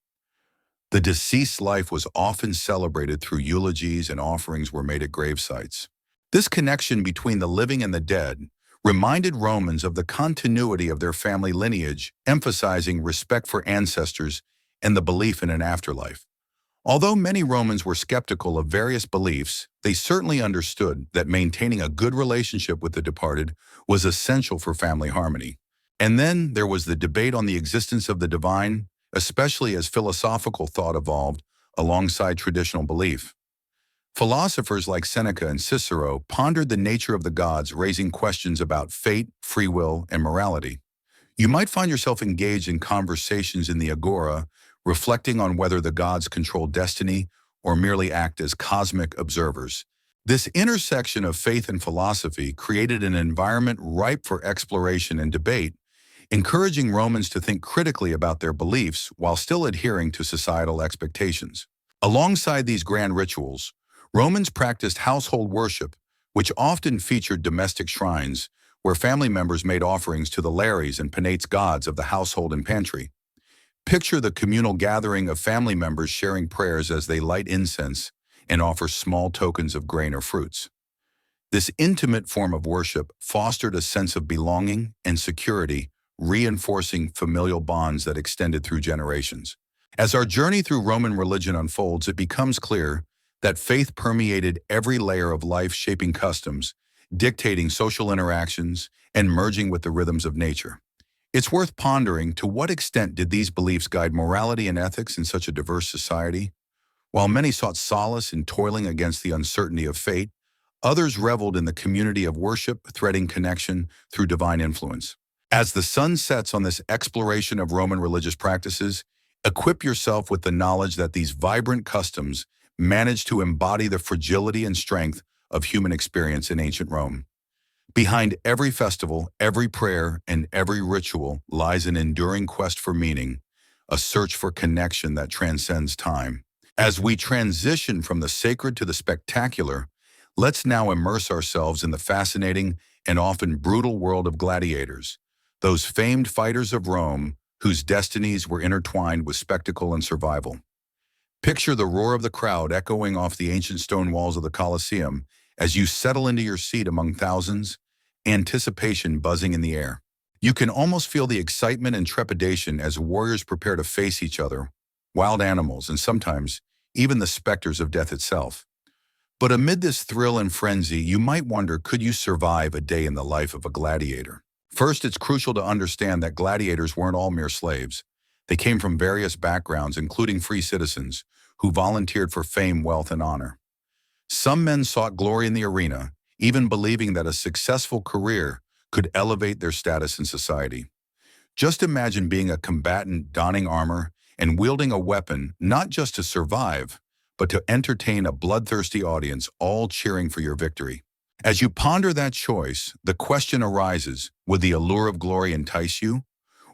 The deceased's life was often celebrated through eulogies and offerings were made at grave sites. This connection between the living and the dead reminded Romans of the continuity of their family lineage, emphasizing respect for ancestors and the belief in an afterlife. Although many Romans were skeptical of various beliefs, they certainly understood that maintaining a good relationship with the departed was essential for family harmony. And then there was the debate on the existence of the divine, especially as philosophical thought evolved alongside traditional belief. Philosophers like Seneca and Cicero pondered the nature of the gods, raising questions about fate, free will, and morality. You might find yourself engaged in conversations in the agora, reflecting on whether the gods control destiny or merely act as cosmic observers. This intersection of faith and philosophy created an environment ripe for exploration and debate, encouraging Romans to think critically about their beliefs while still adhering to societal expectations. Alongside these grand rituals, Romans practiced household worship, which often featured domestic shrines, where family members made offerings to the Lares and Penates gods of the household and pantry. Picture the communal gathering of family members sharing prayers as they light incense and offer small tokens of grain or fruits. This intimate form of worship fostered a sense of belonging and security, reinforcing familial bonds that extended through generations. As our journey through Roman religion unfolds, it becomes clear that faith permeated every layer of life, shaping customs, dictating social interactions, and merging with the rhythms of nature. It's worth pondering, to what extent did these beliefs guide morality and ethics in such a diverse society? While many sought solace in toiling against the uncertainty of fate, others reveled in the community of worship, threading connection through divine influence. As the sun sets on this exploration of Roman religious practices, equip yourself with the knowledge that these vibrant customs managed to embody the fragility and strength of human experience in ancient Rome. Behind every festival, every prayer, and every ritual lies an enduring quest for meaning, a search for connection that transcends time. As we transition from the sacred to the spectacular, let's now immerse ourselves in the fascinating and often brutal world of gladiators, those famed fighters of Rome whose destinies were intertwined with spectacle and survival. Picture the roar of the crowd echoing off the ancient stone walls of the Colosseum as you settle into your seat among thousands, anticipation buzzing in the air. You can almost feel the excitement and trepidation as warriors prepare to face each other, wild animals, and sometimes even the specters of death itself. But amid this thrill and frenzy, you might wonder, could you survive a day in the life of a gladiator? First, it's crucial to understand that gladiators weren't all mere slaves. They came from various backgrounds, including free citizens, who volunteered for fame, wealth, and honor. Some men sought glory in the arena, even believing that a successful career could elevate their status in society. Just imagine being a combatant, donning armor and wielding a weapon, not just to survive, but to entertain a bloodthirsty audience, all cheering for your victory. As you ponder that choice, the question arises, would the allure of glory entice you,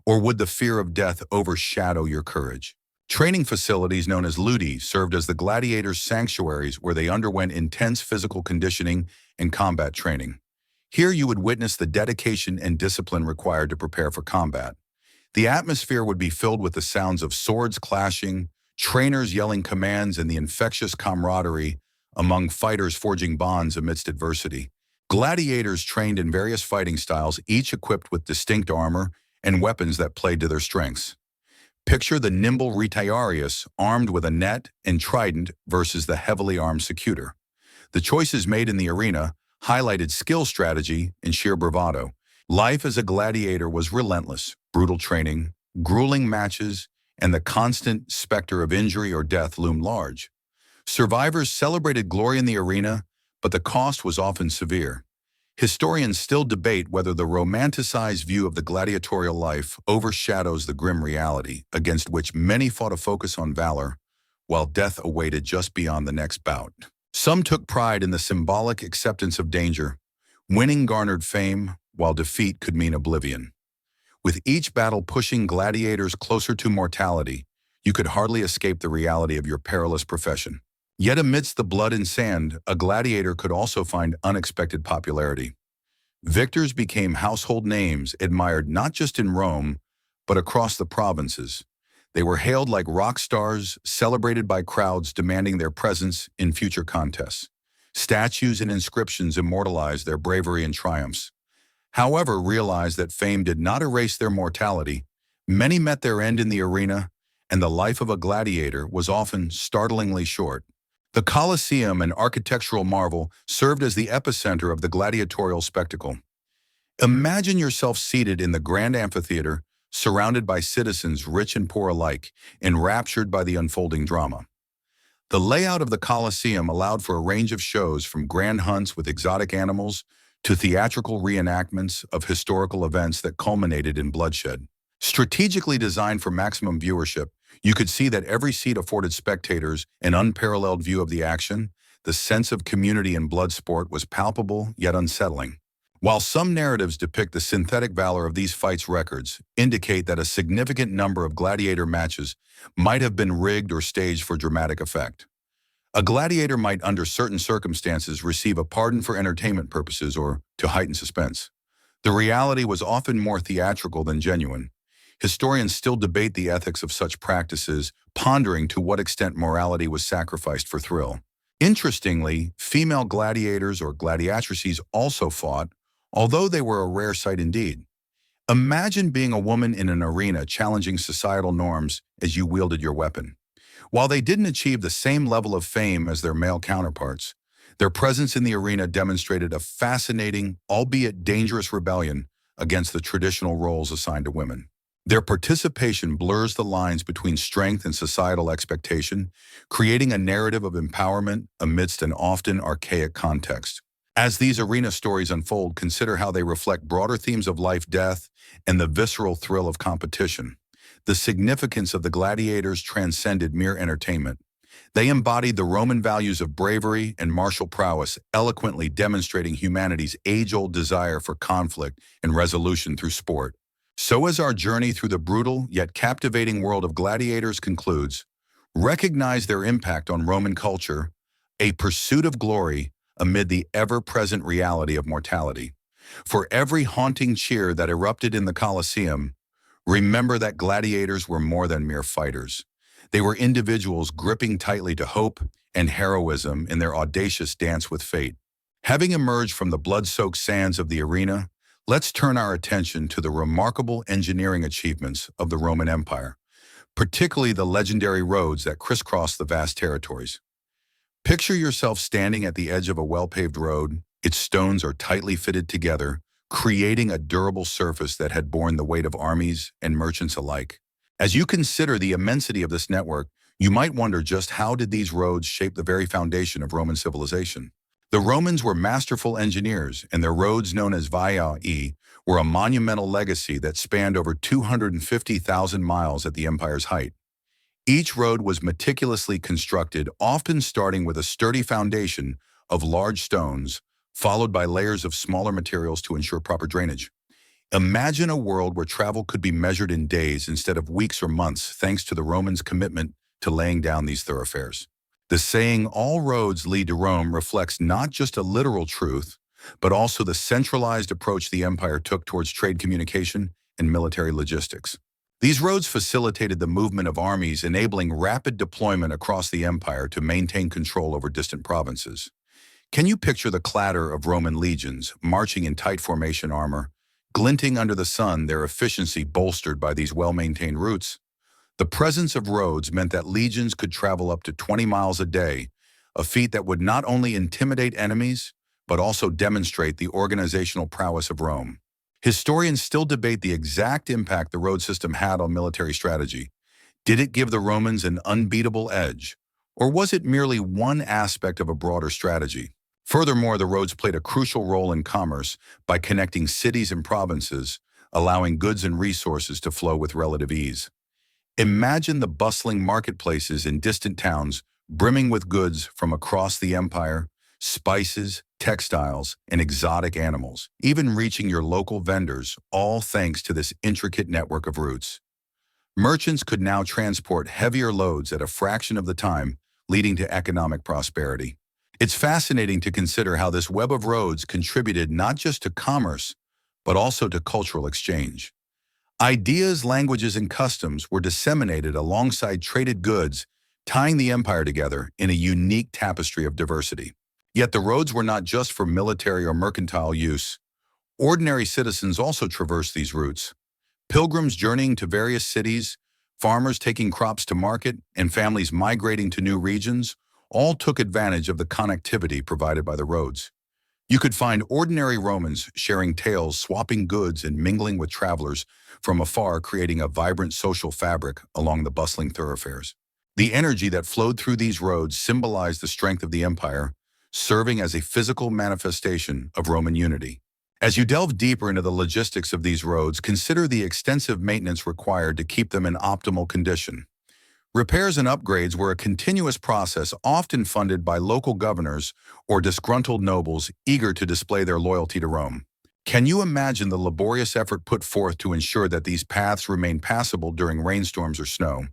or would the fear of death overshadow your courage? Training facilities known as ludi served as the gladiators' sanctuaries where they underwent intense physical conditioning and combat training. Here you would witness the dedication and discipline required to prepare for combat. The atmosphere would be filled with the sounds of swords clashing, trainers yelling commands and the infectious camaraderie among fighters forging bonds amidst adversity. Gladiators trained in various fighting styles, each equipped with distinct armor and weapons that played to their strengths. Picture the nimble retiarius armed with a net and trident versus the heavily armed secutor. The choices made in the arena highlighted skill, strategy, and sheer bravado. Life as a gladiator was relentless: brutal training, grueling matches, and the constant specter of injury or death loomed large. Survivors celebrated glory in the arena, but the cost was often severe. Historians still debate whether the romanticized view of the gladiatorial life overshadows the grim reality, against which many fought a focus on valor, while death awaited just beyond the next bout. Some took pride in the symbolic acceptance of danger. Winning garnered fame, while defeat could mean oblivion. With each battle pushing gladiators closer to mortality, you could hardly escape the reality of your perilous profession. Yet amidst the blood and sand, a gladiator could also find unexpected popularity. Victors became household names, admired not just in Rome, but across the provinces. They were hailed like rock stars, celebrated by crowds demanding their presence in future contests. Statues and inscriptions immortalized their bravery and triumphs. However, realize that fame did not erase their mortality. Many met their end in the arena, and the life of a gladiator was often startlingly short. The Colosseum, an architectural marvel, served as the epicenter of the gladiatorial spectacle. Imagine yourself seated in the grand amphitheater, surrounded by citizens rich and poor alike, enraptured by the unfolding drama. The layout of the Colosseum allowed for a range of shows, from grand hunts with exotic animals to theatrical reenactments of historical events that culminated in bloodshed. Strategically designed for maximum viewership, you could see that every seat afforded spectators an unparalleled view of the action. The sense of community in blood sport was palpable yet unsettling. While some narratives depict the synthetic valor of these fights, records indicate that a significant number of gladiator matches might have been rigged or staged for dramatic effect. A gladiator might, under certain circumstances, receive a pardon for entertainment purposes or to heighten suspense. The reality was often more theatrical than genuine. Historians still debate the ethics of such practices, pondering to what extent morality was sacrificed for thrill. Interestingly, female gladiators or gladiatrices also fought, although they were a rare sight indeed. Imagine being a woman in an arena challenging societal norms as you wielded your weapon. While they didn't achieve the same level of fame as their male counterparts, their presence in the arena demonstrated a fascinating, albeit dangerous, rebellion against the traditional roles assigned to women. Their participation blurs the lines between strength and societal expectation, creating a narrative of empowerment amidst an often archaic context. As these arena stories unfold, consider how they reflect broader themes of life, death, and the visceral thrill of competition. The significance of the gladiators transcended mere entertainment. They embodied the Roman values of bravery and martial prowess, eloquently demonstrating humanity's age-old desire for conflict and resolution through sport. So as our journey through the brutal yet captivating world of gladiators concludes, recognize their impact on Roman culture, a pursuit of glory amid the ever-present reality of mortality. For every haunting cheer that erupted in the Colosseum, remember that gladiators were more than mere fighters. They were individuals gripping tightly to hope and heroism in their audacious dance with fate. Having emerged from the blood-soaked sands of the arena, let's turn our attention to the remarkable engineering achievements of the Roman Empire, particularly the legendary roads that crisscross the vast territories. Picture yourself standing at the edge of a well-paved road. Its stones are tightly fitted together, creating a durable surface that had borne the weight of armies and merchants alike. As you consider the immensity of this network, you might wonder, just how did these roads shape the very foundation of Roman civilization? The Romans were masterful engineers, and their roads, known as viae, were a monumental legacy that spanned over 250,000 miles at the empire's height. Each road was meticulously constructed, often starting with a sturdy foundation of large stones, followed by layers of smaller materials to ensure proper drainage. Imagine a world where travel could be measured in days instead of weeks or months, thanks to the Romans' commitment to laying down these thoroughfares. The saying, "all roads lead to Rome," reflects not just a literal truth, but also the centralized approach the empire took towards trade, communication, and military logistics. These roads facilitated the movement of armies, enabling rapid deployment across the empire to maintain control over distant provinces. Can you picture the clatter of Roman legions marching in tight formation armor, glinting under the sun, their efficiency bolstered by these well-maintained routes? The presence of roads meant that legions could travel up to 20 miles a day, a feat that would not only intimidate enemies, but also demonstrate the organizational prowess of Rome. Historians still debate the exact impact the road system had on military strategy. Did it give the Romans an unbeatable edge, or was it merely one aspect of a broader strategy? Furthermore, the roads played a crucial role in commerce by connecting cities and provinces, allowing goods and resources to flow with relative ease. Imagine the bustling marketplaces in distant towns brimming with goods from across the empire, spices, textiles, and exotic animals, even reaching your local vendors, all thanks to this intricate network of routes. Merchants could now transport heavier loads at a fraction of the time, leading to economic prosperity. It's fascinating to consider how this web of roads contributed not just to commerce, but also to cultural exchange. Ideas, languages, and customs were disseminated alongside traded goods, tying the empire together in a unique tapestry of diversity. Yet the roads were not just for military or mercantile use. Ordinary citizens also traversed these routes. Pilgrims journeying to various cities, farmers taking crops to market, and families migrating to new regions all took advantage of the connectivity provided by the roads. You could find ordinary Romans sharing tales, swapping goods, and mingling with travelers from afar, creating a vibrant social fabric along the bustling thoroughfares. The energy that flowed through these roads symbolized the strength of the empire, serving as a physical manifestation of Roman unity. As you delve deeper into the logistics of these roads, consider the extensive maintenance required to keep them in optimal condition. Repairs and upgrades were a continuous process, often funded by local governors or disgruntled nobles eager to display their loyalty to Rome. Can you imagine the laborious effort put forth to ensure that these paths remain passable during rainstorms or snow?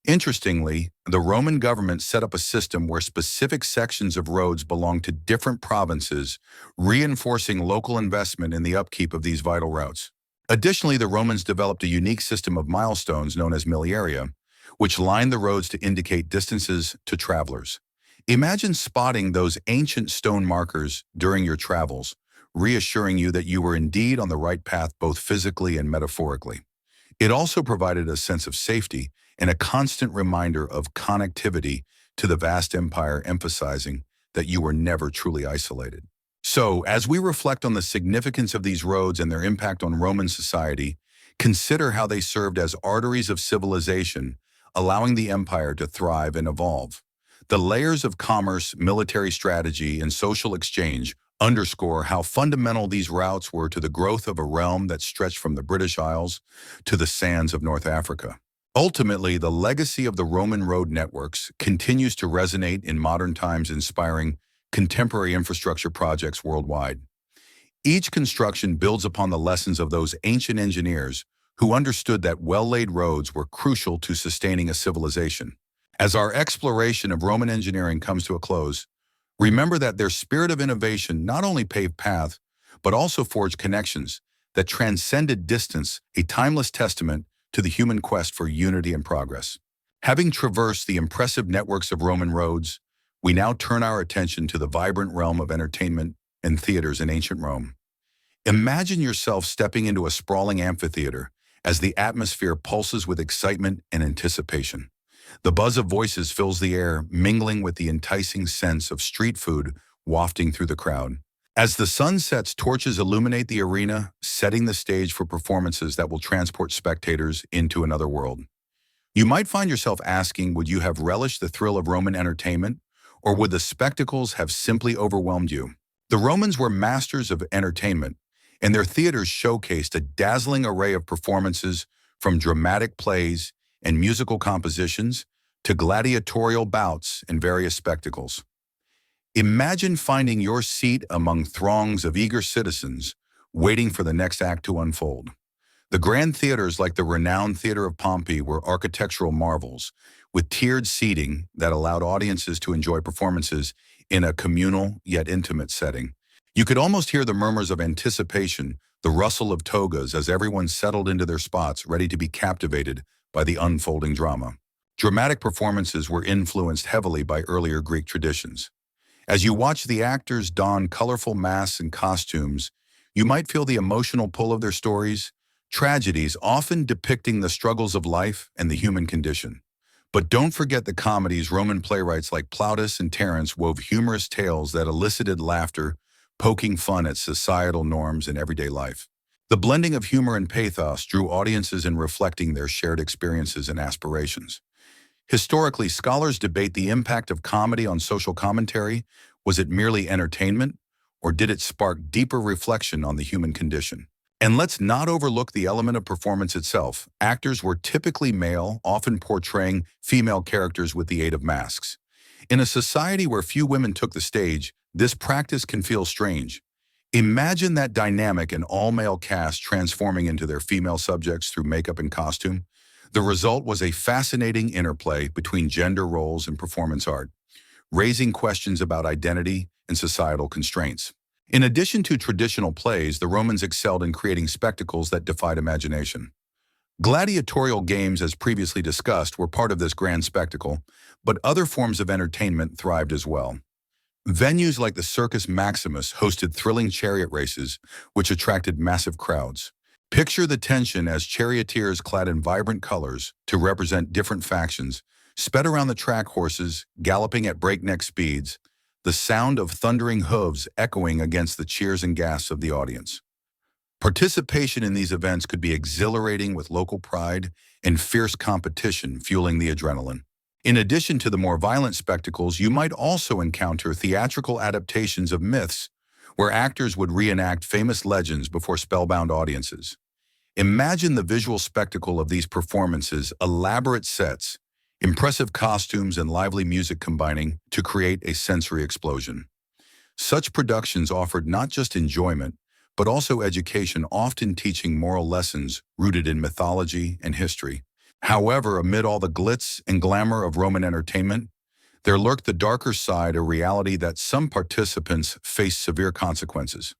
Interestingly, the Roman government set up a system where specific sections of roads belonged to different provinces, reinforcing local investment in the upkeep of these vital routes. Additionally, the Romans developed a unique system of milestones known as miliaria, which lined the roads to indicate distances to travelers. Imagine spotting those ancient stone markers during your travels, reassuring you that you were indeed on the right path both physically and metaphorically. It also provided a sense of safety and a constant reminder of connectivity to the vast empire, emphasizing that you were never truly isolated. So, as we reflect on the significance of these roads and their impact on Roman society, consider how they served as arteries of civilization, allowing the empire to thrive and evolve. The layers of commerce, military strategy, and social exchange underscore how fundamental these routes were to the growth of a realm that stretched from the British Isles to the sands of North Africa. Ultimately, the legacy of the Roman road networks continues to resonate in modern times, inspiring contemporary infrastructure projects worldwide. Each construction builds upon the lessons of those ancient engineers who understood that well-laid roads were crucial to sustaining a civilization. As our exploration of Roman engineering comes to a close, remember that their spirit of innovation not only paved paths, but also forged connections that transcended distance, a timeless testament to the human quest for unity and progress. Having traversed the impressive networks of Roman roads, we now turn our attention to the vibrant realm of entertainment and theaters in ancient Rome. Imagine yourself stepping into a sprawling amphitheater as the atmosphere pulses with excitement and anticipation. The buzz of voices fills the air, mingling with the enticing sense of street food wafting through the crowd. As the sun sets, torches illuminate the arena, setting the stage for performances that will transport spectators into another world. You might find yourself asking, would you have relished the thrill of Roman entertainment, or would the spectacles have simply overwhelmed you? The Romans were masters of entertainment, and their theaters showcased a dazzling array of performances, from dramatic plays and musical compositions to gladiatorial bouts and various spectacles. Imagine finding your seat among throngs of eager citizens waiting for the next act to unfold. The grand theaters like the renowned Theater of Pompey were architectural marvels, with tiered seating that allowed audiences to enjoy performances in a communal yet intimate setting. You could almost hear the murmurs of anticipation the rustle of togas as everyone settled into their spots ready to be captivated by the unfolding drama. Dramatic performances were influenced heavily by earlier Greek traditions. As you watch the actors don colorful masks and costumes, you might feel the emotional pull of their stories, tragedies often depicting the struggles of life and the human condition. But don't forget the comedies. Roman playwrights like Plautus and Terence wove humorous tales that elicited laughter, poking fun at societal norms and everyday life. The blending of humor and pathos drew audiences in reflecting their shared experiences and aspirations. Historically, scholars debate the impact of comedy on social commentary. Was it merely entertainment, or did it spark deeper reflection on the human condition? And let's not overlook the element of performance itself. Actors were typically male, often portraying female characters with the aid of masks. In a society where few women took the stage, this practice can feel strange. Imagine that dynamic, an all-male cast transforming into their female subjects through makeup and costume. The result was a fascinating interplay between gender roles and performance art, raising questions about identity and societal constraints. In addition to traditional plays, the Romans excelled in creating spectacles that defied imagination. Gladiatorial games, as previously discussed, were part of this grand spectacle, but other forms of entertainment thrived as well. Venues like the Circus Maximus hosted thrilling chariot races, which attracted massive crowds. Picture the tension as charioteers clad in vibrant colors to represent different factions sped around the track, horses galloping at breakneck speeds, the sound of thundering hooves echoing against the cheers and gasps of the audience. Participation in these events could be exhilarating, with local pride and fierce competition fueling the adrenaline. In addition to the more violent spectacles, you might also encounter theatrical adaptations of myths, where actors would reenact famous legends before spellbound audiences. Imagine the visual spectacle of these performances: elaborate sets, impressive costumes, and lively music combining to create a sensory explosion. Such productions offered not just enjoyment, but also education, often teaching moral lessons rooted in mythology and history. However, amid all the glitz and glamour of Roman entertainment, there lurked the darker side, a reality that some participants faced severe consequences.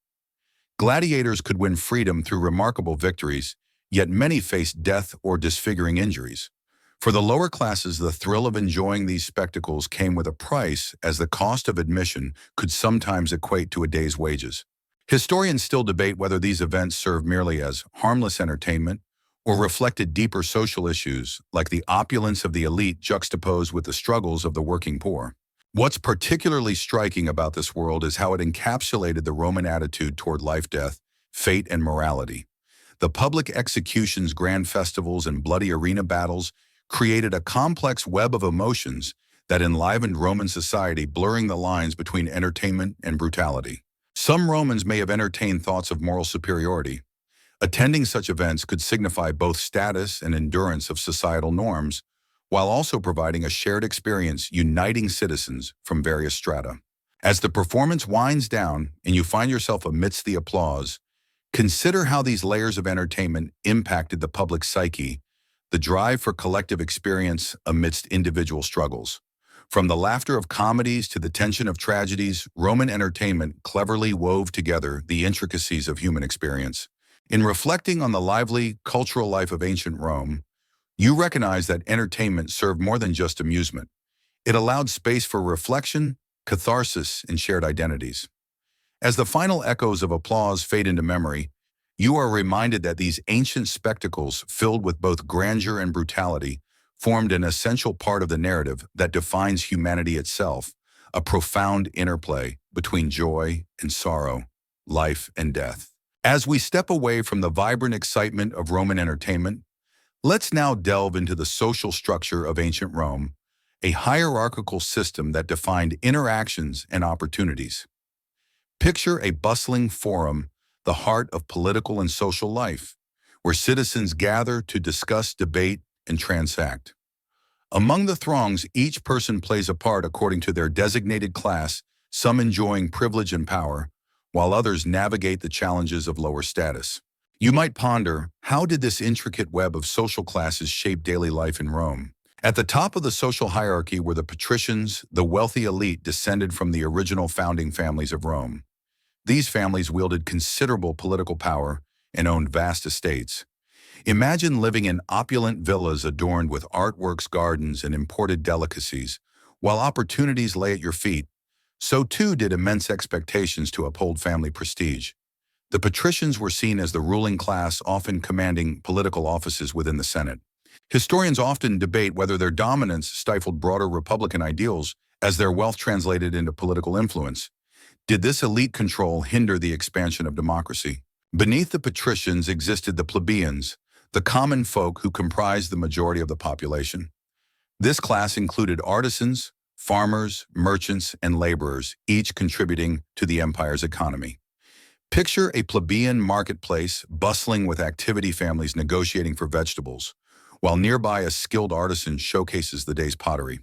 Gladiators could win freedom through remarkable victories, yet many faced death or disfiguring injuries. For the lower classes, the thrill of enjoying these spectacles came with a price, as the cost of admission could sometimes equate to a day's wages. Historians still debate whether these events served merely as harmless entertainment or reflected deeper social issues, like the opulence of the elite juxtaposed with the struggles of the working poor. What's particularly striking about this world is how it encapsulated the Roman attitude toward life, death, fate, and morality. The public executions, grand festivals, and bloody arena battles created a complex web of emotions that enlivened Roman society, blurring the lines between entertainment and brutality. Some Romans may have entertained thoughts of moral superiority. Attending such events could signify both status and endurance of societal norms, while also providing a shared experience uniting citizens from various strata. As the performance winds down and you find yourself amidst the applause, consider how these layers of entertainment impacted the public psyche, the drive for collective experience amidst individual struggles. From the laughter of comedies to the tension of tragedies, Roman entertainment cleverly wove together the intricacies of human experience. In reflecting on the lively cultural life of ancient Rome, you recognize that entertainment served more than just amusement. It allowed space for reflection, catharsis, and shared identities. As the final echoes of applause fade into memory, you are reminded that these ancient spectacles, filled with both grandeur and brutality, formed an essential part of the narrative that defines humanity itself, a profound interplay between joy and sorrow, life and death. As we step away from the vibrant excitement of Roman entertainment, let's now delve into the social structure of ancient Rome, a hierarchical system that defined interactions and opportunities. Picture a bustling forum, the heart of political and social life, where citizens gather to discuss, debate, and transact. Among the throngs, each person plays a part according to their designated class, some enjoying privilege and power, while others navigate the challenges of lower status. You might ponder, how did this intricate web of social classes shape daily life in Rome? At the top of the social hierarchy were the patricians, the wealthy elite descended from the original founding families of Rome. These families wielded considerable political power, and owned vast estates. Imagine living in opulent villas adorned with artworks, gardens, and imported delicacies, while opportunities lay at your feet. So too did immense expectations to uphold family prestige. The patricians were seen as the ruling class, often commanding political offices within the Senate. Historians often debate whether their dominance stifled broader Republican ideals as their wealth translated into political influence. Did this elite control hinder the expansion of democracy? Beneath the patricians existed the plebeians, the common folk who comprised the majority of the population. This class included artisans, farmers, merchants, and laborers, each contributing to the empire's economy. Picture a plebeian marketplace bustling with activity, families negotiating for vegetables, while nearby a skilled artisan showcases the day's pottery.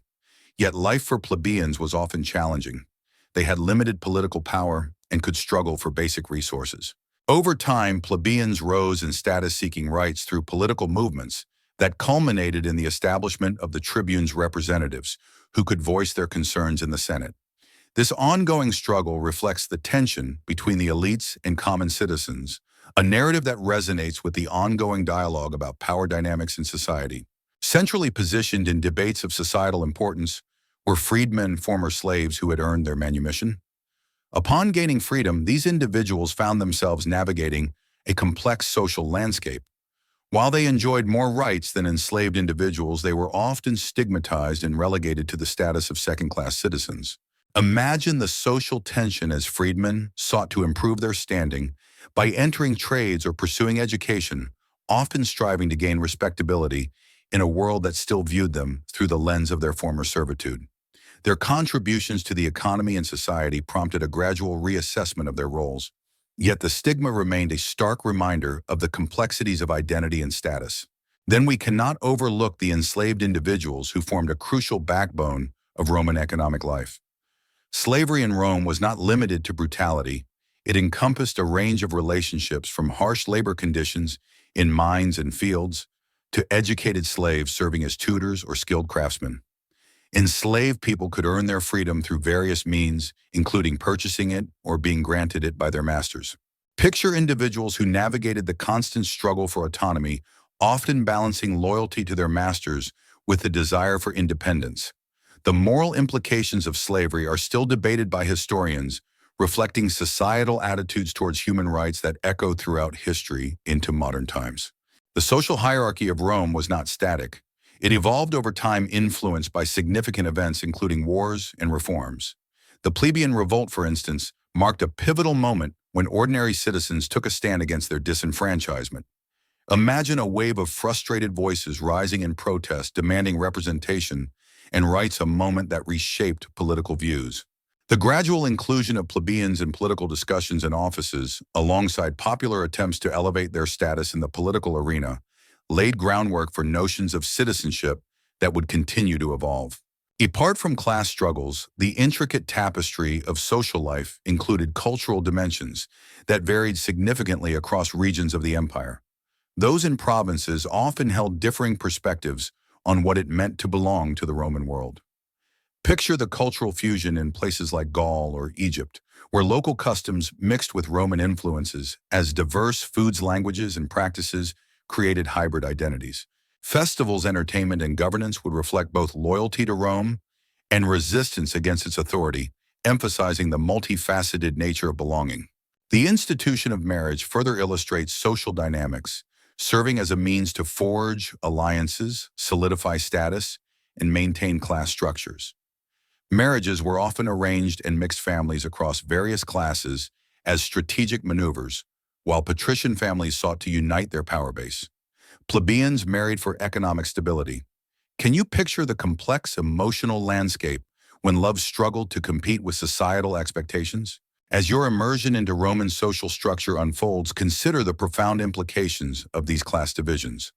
Yet life for plebeians was often challenging. They had limited political power and could struggle for basic resources. Over time, plebeians rose in status, seeking rights through political movements that culminated in the establishment of the tribunes' representatives, who could voice their concerns in the Senate. This ongoing struggle reflects the tension between the elites and common citizens, a narrative that resonates with the ongoing dialogue about power dynamics in society. Centrally positioned in debates of societal importance were freedmen, former slaves who had earned their manumission. Upon gaining freedom, these individuals found themselves navigating a complex social landscape. While they enjoyed more rights than enslaved individuals, they were often stigmatized and relegated to the status of second-class citizens. Imagine the social tension as freedmen sought to improve their standing by entering trades or pursuing education, often striving to gain respectability in a world that still viewed them through the lens of their former servitude. Their contributions to the economy and society prompted a gradual reassessment of their roles. Yet the stigma remained a stark reminder of the complexities of identity and status. Then we cannot overlook the enslaved individuals who formed a crucial backbone of Roman economic life. Slavery in Rome was not limited to brutality. It encompassed a range of relationships, from harsh labor conditions in mines and fields to educated slaves serving as tutors or skilled craftsmen. Enslaved people could earn their freedom through various means, including purchasing it or being granted it by their masters. Picture individuals who navigated the constant struggle for autonomy, often balancing loyalty to their masters with the desire for independence. The moral implications of slavery are still debated by historians, reflecting societal attitudes towards human rights that echo throughout history into modern times. The social hierarchy of Rome was not static. It evolved over time, influenced by significant events including wars and reforms. The plebeian revolt, for instance, marked a pivotal moment when ordinary citizens took a stand against their disenfranchisement. Imagine a wave of frustrated voices rising in protest, demanding representation and rights, a moment that reshaped political views. The gradual inclusion of plebeians in political discussions and offices, alongside popular attempts to elevate their status in the political arena, laid groundwork for notions of citizenship that would continue to evolve. Apart from class struggles, the intricate tapestry of social life included cultural dimensions that varied significantly across regions of the empire. Those in provinces often held differing perspectives on what it meant to belong to the Roman world. Picture the cultural fusion in places like Gaul or Egypt, where local customs mixed with Roman influences as diverse foods, languages, and practices created hybrid identities. Festivals, entertainment, and governance would reflect both loyalty to Rome and resistance against its authority, emphasizing the multifaceted nature of belonging. The institution of marriage further illustrates social dynamics, serving as a means to forge alliances, solidify status, and maintain class structures. Marriages were often arranged in mixed families across various classes as strategic maneuvers, while patrician families sought to unite their power base. Plebeians married for economic stability. Can you picture the complex emotional landscape when love struggled to compete with societal expectations? As your immersion into Roman social structure unfolds, consider the profound implications of these class divisions.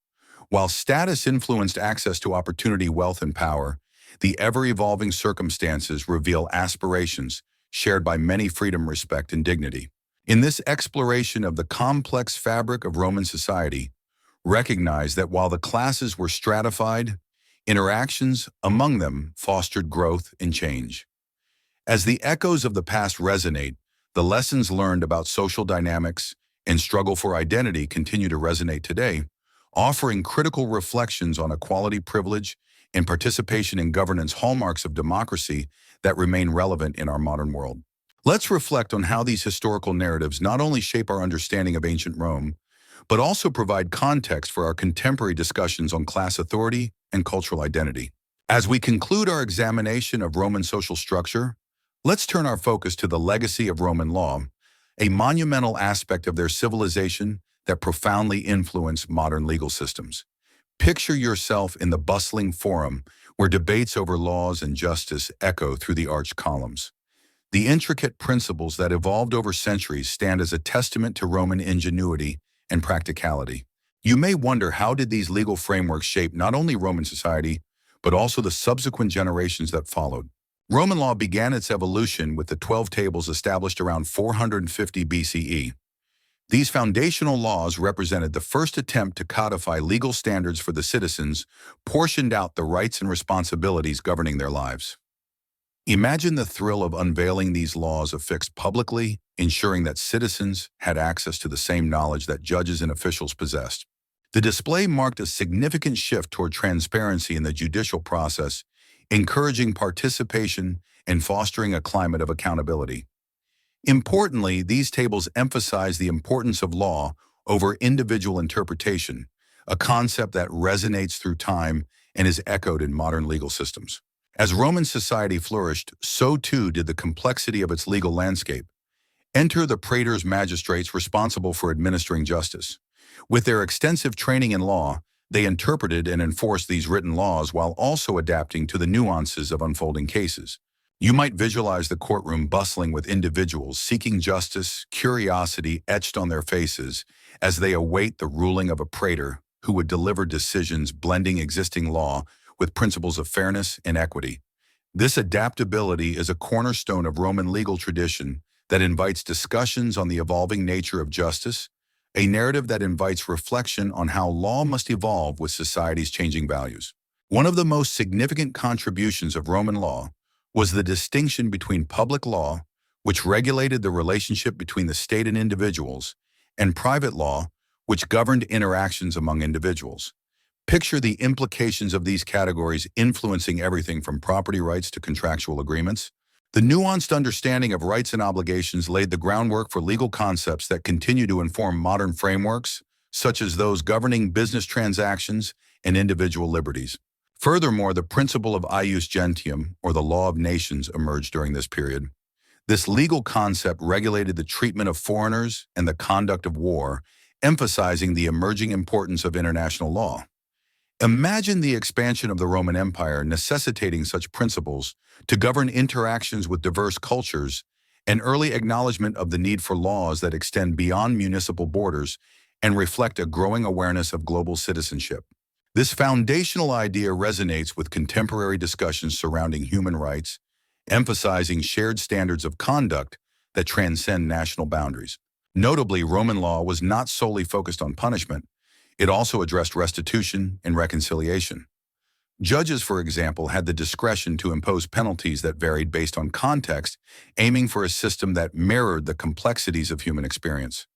While status influenced access to opportunity, wealth, and power, the ever-evolving circumstances reveal aspirations shared by many: freedom, respect, and dignity. In this exploration of the complex fabric of Roman society, recognize that while the classes were stratified, interactions among them fostered growth and change. As the echoes of the past resonate, the lessons learned about social dynamics and struggle for identity continue to resonate today, offering critical reflections on equality, privilege, and participation in governance, hallmarks of democracy that remain relevant in our modern world. Let's reflect on how these historical narratives not only shape our understanding of ancient Rome, but also provide context for our contemporary discussions on class authority and cultural identity. As we conclude our examination of Roman social structure, let's turn our focus to the legacy of Roman law, a monumental aspect of their civilization that profoundly influenced modern legal systems. Picture yourself in the bustling forum where debates over laws and justice echo through the arched columns. The intricate principles that evolved over centuries stand as a testament to Roman ingenuity and practicality. You may wonder, how did these legal frameworks shape not only Roman society, but also the subsequent generations that followed? Roman law began its evolution with the 12 tables established around 450 BCE. These foundational laws represented the first attempt to codify legal standards for the citizens, portioned out the rights and responsibilities governing their lives. Imagine the thrill of unveiling these laws affixed publicly, ensuring that citizens had access to the same knowledge that judges and officials possessed. The display marked a significant shift toward transparency in the judicial process, encouraging participation and fostering a climate of accountability. Importantly, these tables emphasize the importance of law over individual interpretation, a concept that resonates through time and is echoed in modern legal systems. As Roman society flourished, so too did the complexity of its legal landscape. Enter the praetors magistrates responsible for administering justice. With their extensive training in law, they interpreted and enforced these written laws while also adapting to the nuances of unfolding cases. You might visualize the courtroom bustling with individuals seeking justice, curiosity etched on their faces as they await the ruling of a praetor who would deliver decisions blending existing law with principles of fairness and equity. This adaptability is a cornerstone of Roman legal tradition that invites discussions on the evolving nature of justice, a narrative that invites reflection on how law must evolve with society's changing values. One of the most significant contributions of Roman law was the distinction between public law, which regulated the relationship between the state and individuals, and private law, which governed interactions among individuals. Picture the implications of these categories influencing everything from property rights to contractual agreements. The nuanced understanding of rights and obligations laid the groundwork for legal concepts that continue to inform modern frameworks, such as those governing business transactions and individual liberties. Furthermore, the principle of ius gentium, or the law of nations, emerged during this period. This legal concept regulated the treatment of foreigners and the conduct of war, emphasizing the emerging importance of international law. Imagine the expansion of the Roman Empire necessitating such principles to govern interactions with diverse cultures, an early acknowledgement of the need for laws that extend beyond municipal borders and reflect a growing awareness of global citizenship. This foundational idea resonates with contemporary discussions surrounding human rights, emphasizing shared standards of conduct that transcend national boundaries. Notably, Roman law was not solely focused on punishment. It also addressed restitution and reconciliation. Judges, for example, had the discretion to impose penalties that varied based on context, aiming for a system that mirrored the complexities of human experience.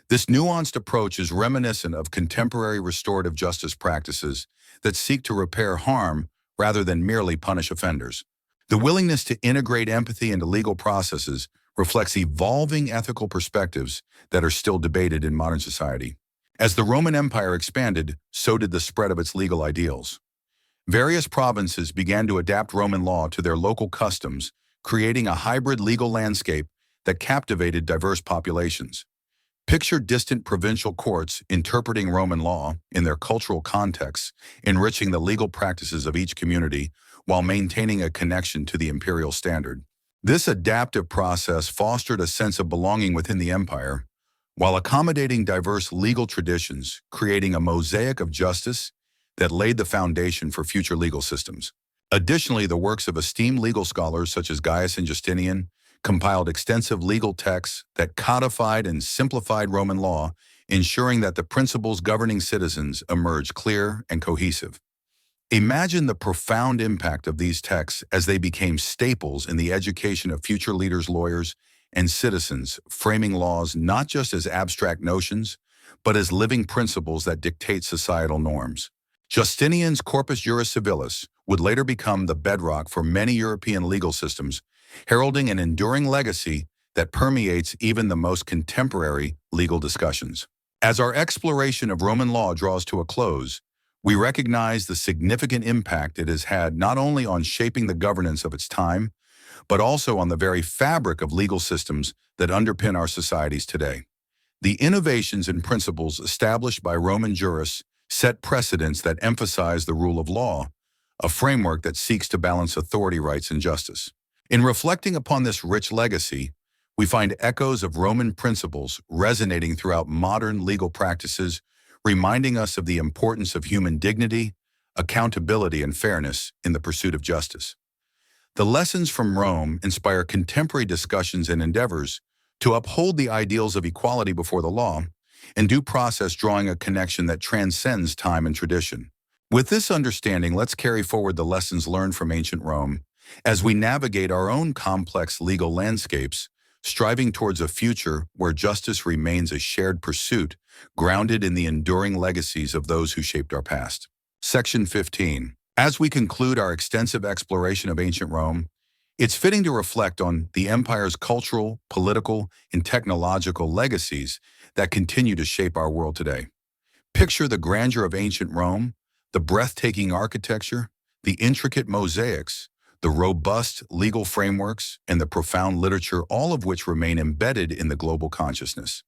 This nuanced approach is reminiscent of contemporary restorative justice practices that seek to repair harm rather than merely punish offenders. The willingness to integrate empathy into legal processes reflects evolving ethical perspectives that are still debated in modern society. As the Roman Empire expanded, so did the spread of its legal ideals. Various provinces began to adapt Roman law to their local customs, creating a hybrid legal landscape that captivated diverse populations. Picture distant provincial courts interpreting Roman law in their cultural contexts, enriching the legal practices of each community while maintaining a connection to the imperial standard. This adaptive process fostered a sense of belonging within the empire, while accommodating diverse legal traditions, creating a mosaic of justice that laid the foundation for future legal systems. Additionally, the works of esteemed legal scholars such as Gaius and Justinian compiled extensive legal texts that codified and simplified Roman law, ensuring that the principles governing citizens emerged clear and cohesive. Imagine the profound impact of these texts as they became staples in the education of future leaders, lawyers, and citizens, framing laws not just as abstract notions, but as living principles that dictate societal norms. Justinian's Corpus Juris Civilis would later become the bedrock for many European legal systems, heralding an enduring legacy that permeates even the most contemporary legal discussions. As our exploration of Roman law draws to a close, we recognize the significant impact it has had not only on shaping the governance of its time, but also on the very fabric of legal systems that underpin our societies today. The innovations and principles established by Roman jurists set precedents that emphasize the rule of law, a framework that seeks to balance authority, rights, and justice. In reflecting upon this rich legacy, we find echoes of Roman principles resonating throughout modern legal practices, reminding us of the importance of human dignity, accountability, and fairness in the pursuit of justice. The lessons from Rome inspire contemporary discussions and endeavors to uphold the ideals of equality before the law and due process, drawing a connection that transcends time and tradition. With this understanding, let's carry forward the lessons learned from ancient Rome as we navigate our own complex legal landscapes, striving towards a future where justice remains a shared pursuit grounded in the enduring legacies of those who shaped our past. Section 15. As we conclude our extensive exploration of ancient Rome, it's fitting to reflect on the empire's cultural, political, and technological legacies that continue to shape our world today. Picture the grandeur of ancient Rome, the breathtaking architecture, the intricate mosaics, the robust legal frameworks, and the profound literature, all of which remain embedded in the global consciousness.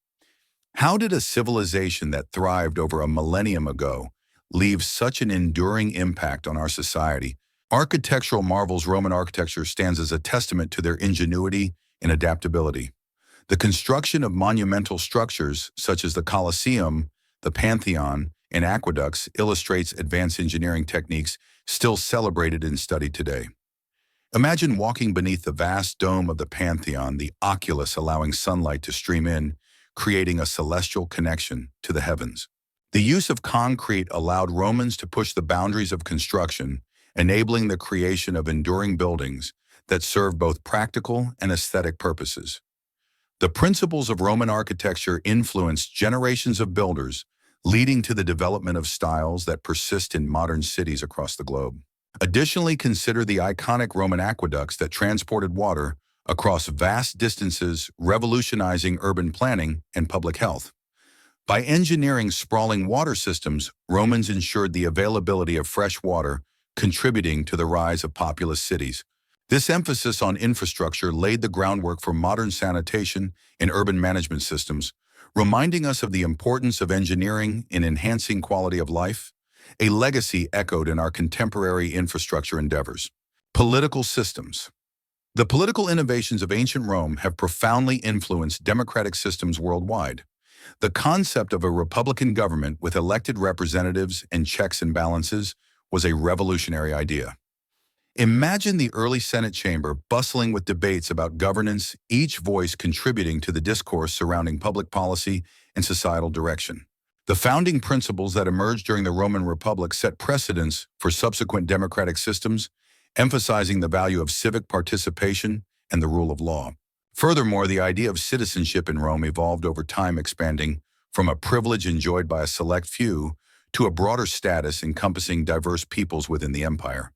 How did a civilization that thrived over a millennium ago leave such an enduring impact on our society? Architectural marvels. Roman architecture stands as a testament to their ingenuity and adaptability. The construction of monumental structures such as the Colosseum, the Pantheon, and aqueducts illustrates advanced engineering techniques still celebrated and studied today. Imagine walking beneath the vast dome of the Pantheon, the oculus allowing sunlight to stream in, creating a celestial connection to the heavens. The use of concrete allowed Romans to push the boundaries of construction, enabling the creation of enduring buildings that serve both practical and aesthetic purposes. The principles of Roman architecture influenced generations of builders, leading to the development of styles that persist in modern cities across the globe. Additionally, consider the iconic Roman aqueducts that transported water across vast distances, revolutionizing urban planning and public health. By engineering sprawling water systems, Romans ensured the availability of fresh water, contributing to the rise of populous cities. This emphasis on infrastructure laid the groundwork for modern sanitation and urban management systems, reminding us of the importance of engineering in enhancing quality of life, a legacy echoed in our contemporary infrastructure endeavors. Political systems. The political innovations of ancient Rome have profoundly influenced democratic systems worldwide. The concept of a republican government with elected representatives and checks and balances was a revolutionary idea. Imagine the early Senate chamber bustling with debates about governance, each voice contributing to the discourse surrounding public policy and societal direction. The founding principles that emerged during the Roman Republic set precedents for subsequent democratic systems, emphasizing the value of civic participation and the rule of law. Furthermore, the idea of citizenship in Rome evolved over time, expanding from a privilege enjoyed by a select few to a broader status encompassing diverse peoples within the empire.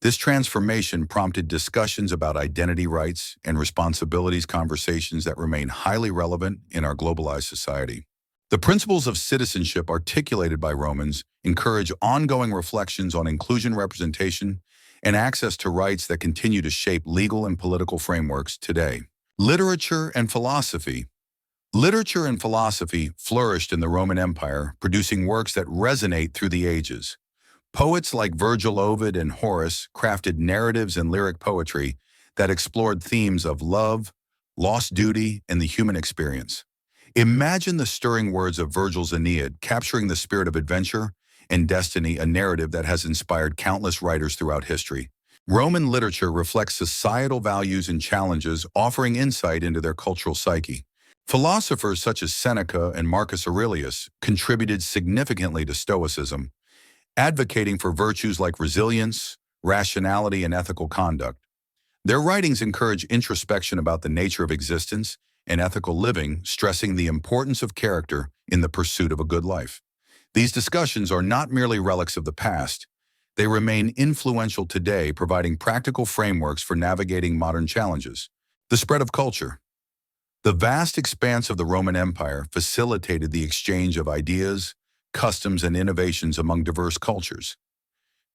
This transformation prompted discussions about identity, rights, and responsibilities, conversations that remain highly relevant in our globalized society. The principles of citizenship articulated by Romans encourage ongoing reflections on inclusion, representation, and access to rights that continue to shape legal and political frameworks today. Literature and philosophy. Literature and philosophy flourished in the Roman Empire, producing works that resonate through the ages. Poets like Virgil, Ovid, and Horace crafted narratives and lyric poetry that explored themes of love, lost duty, and the human experience. Imagine the stirring words of Virgil's Aeneid, capturing the spirit of adventure and destiny, a narrative that has inspired countless writers throughout history. Roman literature reflects societal values and challenges, offering insight into their cultural psyche. Philosophers such as Seneca and Marcus Aurelius contributed significantly to Stoicism, advocating for virtues like resilience, rationality, and ethical conduct. Their writings encourage introspection about the nature of existence and ethical living, stressing the importance of character in the pursuit of a good life. These discussions are not merely relics of the past. They remain influential today, providing practical frameworks for navigating modern challenges. The spread of culture. The vast expanse of the Roman Empire facilitated the exchange of ideas, customs, and innovations among diverse cultures.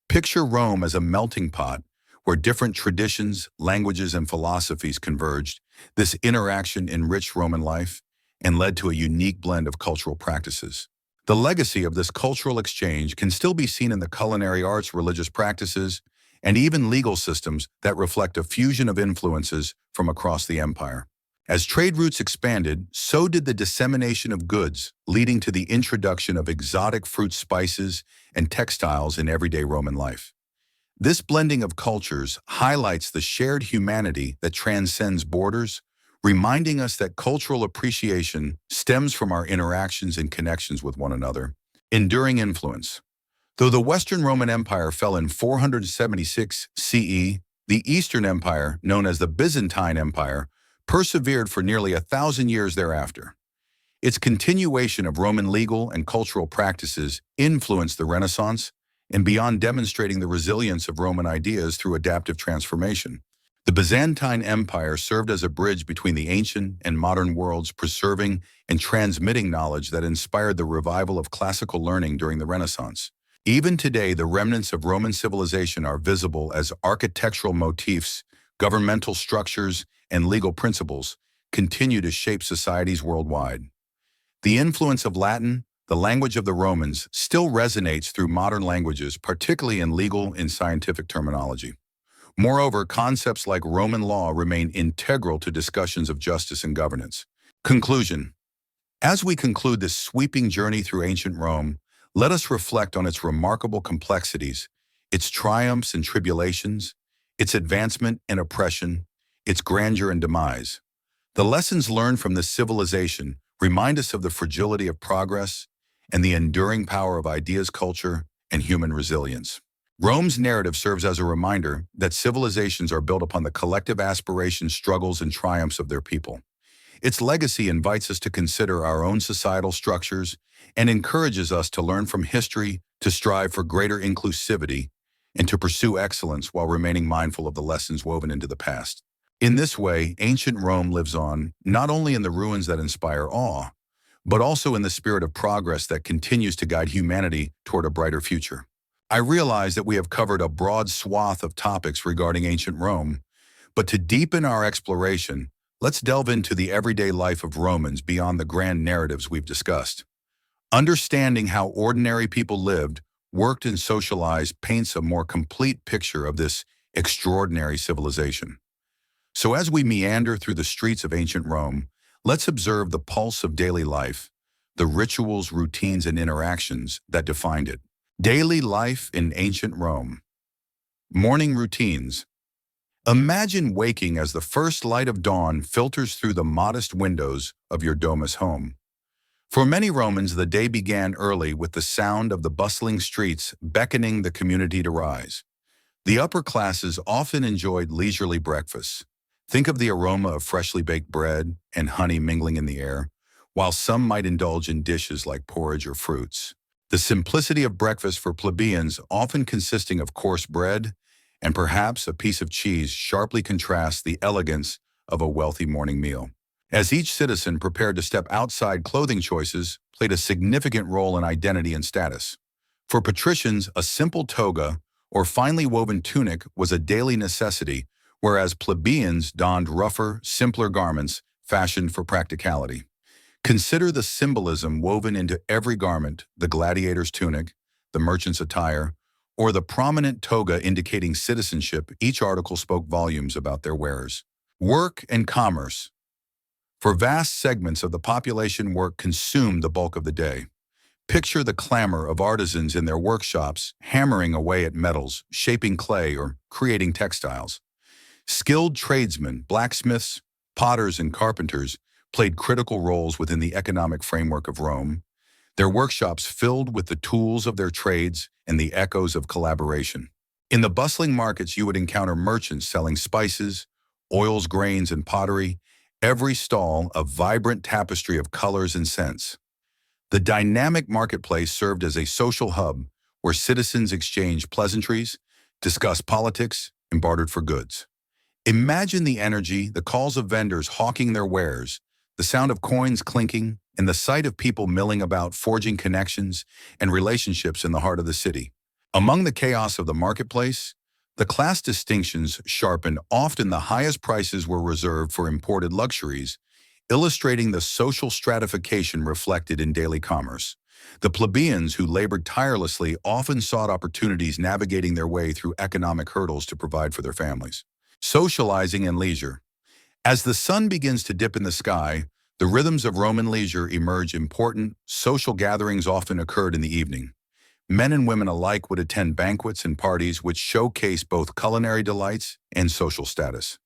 Picture Rome as a melting pot where different traditions, languages, and philosophies converged. This interaction enriched Roman life and led to a unique blend of cultural practices. The legacy of this cultural exchange can still be seen in the culinary arts, religious practices, and even legal systems that reflect a fusion of influences from across the empire. As trade routes expanded, so did the dissemination of goods, leading to the introduction of exotic fruits, spices, and textiles in everyday Roman life. This blending of cultures highlights the shared humanity that transcends borders, reminding us that cultural appreciation stems from our interactions and connections with one another. Enduring influence. Though the Western Roman Empire fell in 476 CE, the Eastern Empire, known as the Byzantine Empire, persevered for nearly 1,000 years thereafter. Its continuation of Roman legal and cultural practices influenced the Renaissance and beyond, demonstrating the resilience of Roman ideas through adaptive transformation. The Byzantine Empire served as a bridge between the ancient and modern worlds, preserving and transmitting knowledge that inspired the revival of classical learning during the Renaissance. Even today, the remnants of Roman civilization are visible as architectural motifs, governmental structures, and legal principles continue to shape societies worldwide. The influence of Latin, the language of the Romans, still resonates through modern languages, particularly in legal and scientific terminology. Moreover, concepts like Roman law remain integral to discussions of justice and governance. Conclusion. As we conclude this sweeping journey through ancient Rome, let us reflect on its remarkable complexities, its triumphs and tribulations, its advancement and oppression, its grandeur and demise. The lessons learned from this civilization remind us of the fragility of progress and the enduring power of ideas, culture, and human resilience. Rome's narrative serves as a reminder that civilizations are built upon the collective aspirations, struggles, and triumphs of their people. Its legacy invites us to consider our own societal structures and encourages us to learn from history, to strive for greater inclusivity, and to pursue excellence while remaining mindful of the lessons woven into the past. In this way, ancient Rome lives on, not only in the ruins that inspire awe, but also in the spirit of progress that continues to guide humanity toward a brighter future. I realize that we have covered a broad swath of topics regarding ancient Rome, but to deepen our exploration, let's delve into the everyday life of Romans beyond the grand narratives we've discussed. Understanding how ordinary people lived, worked, and socialized paints a more complete picture of this extraordinary civilization. So as we meander through the streets of ancient Rome, let's observe the pulse of daily life, the rituals, routines, and interactions that defined it. Daily life in ancient Rome. Morning routines. Imagine waking as the first light of dawn filters through the modest windows of your domus home. For many Romans, the day began early with the sound of the bustling streets beckoning the community to rise. The upper classes often enjoyed leisurely breakfasts. Think of the aroma of freshly baked bread and honey mingling in the air, while some might indulge in dishes like porridge or fruits. The simplicity of breakfast for plebeians, often consisting of coarse bread and perhaps a piece of cheese, sharply contrasts the elegance of a wealthy morning meal. As each citizen prepared to step outside, clothing choices played a significant role in identity and status. For patricians, a simple toga or finely woven tunic was a daily necessity, whereas plebeians donned rougher, simpler garments fashioned for practicality. Consider the symbolism woven into every garment: the gladiator's tunic, the merchant's attire, or the prominent toga indicating citizenship. Each article spoke volumes about their wearers. Work and commerce. For vast segments of the population, work consumed the bulk of the day. Picture the clamor of artisans in their workshops, hammering away at metals, shaping clay, or creating textiles. Skilled tradesmen, blacksmiths, potters, and carpenters played critical roles within the economic framework of Rome, their workshops filled with the tools of their trades and the echoes of collaboration. In the bustling markets, you would encounter merchants selling spices, oils, grains, and pottery, every stall a vibrant tapestry of colors and scents. The dynamic marketplace served as a social hub where citizens exchanged pleasantries, discussed politics, and bartered for goods. Imagine the energy, the calls of vendors hawking their wares, the sound of coins clinking, and the sight of people milling about, forging connections and relationships in the heart of the city. Among the chaos of the marketplace, the class distinctions sharpened. Often the highest prices were reserved for imported luxuries, illustrating the social stratification reflected in daily commerce. The plebeians who labored tirelessly often sought opportunities navigating their way through economic hurdles to provide for their families. Socializing and leisure. As the sun begins to dip in the sky, the rhythms of Roman leisure emerge. Important social gatherings often occurred in the evening. Men and women alike would attend banquets and parties which showcase both culinary delights and social status.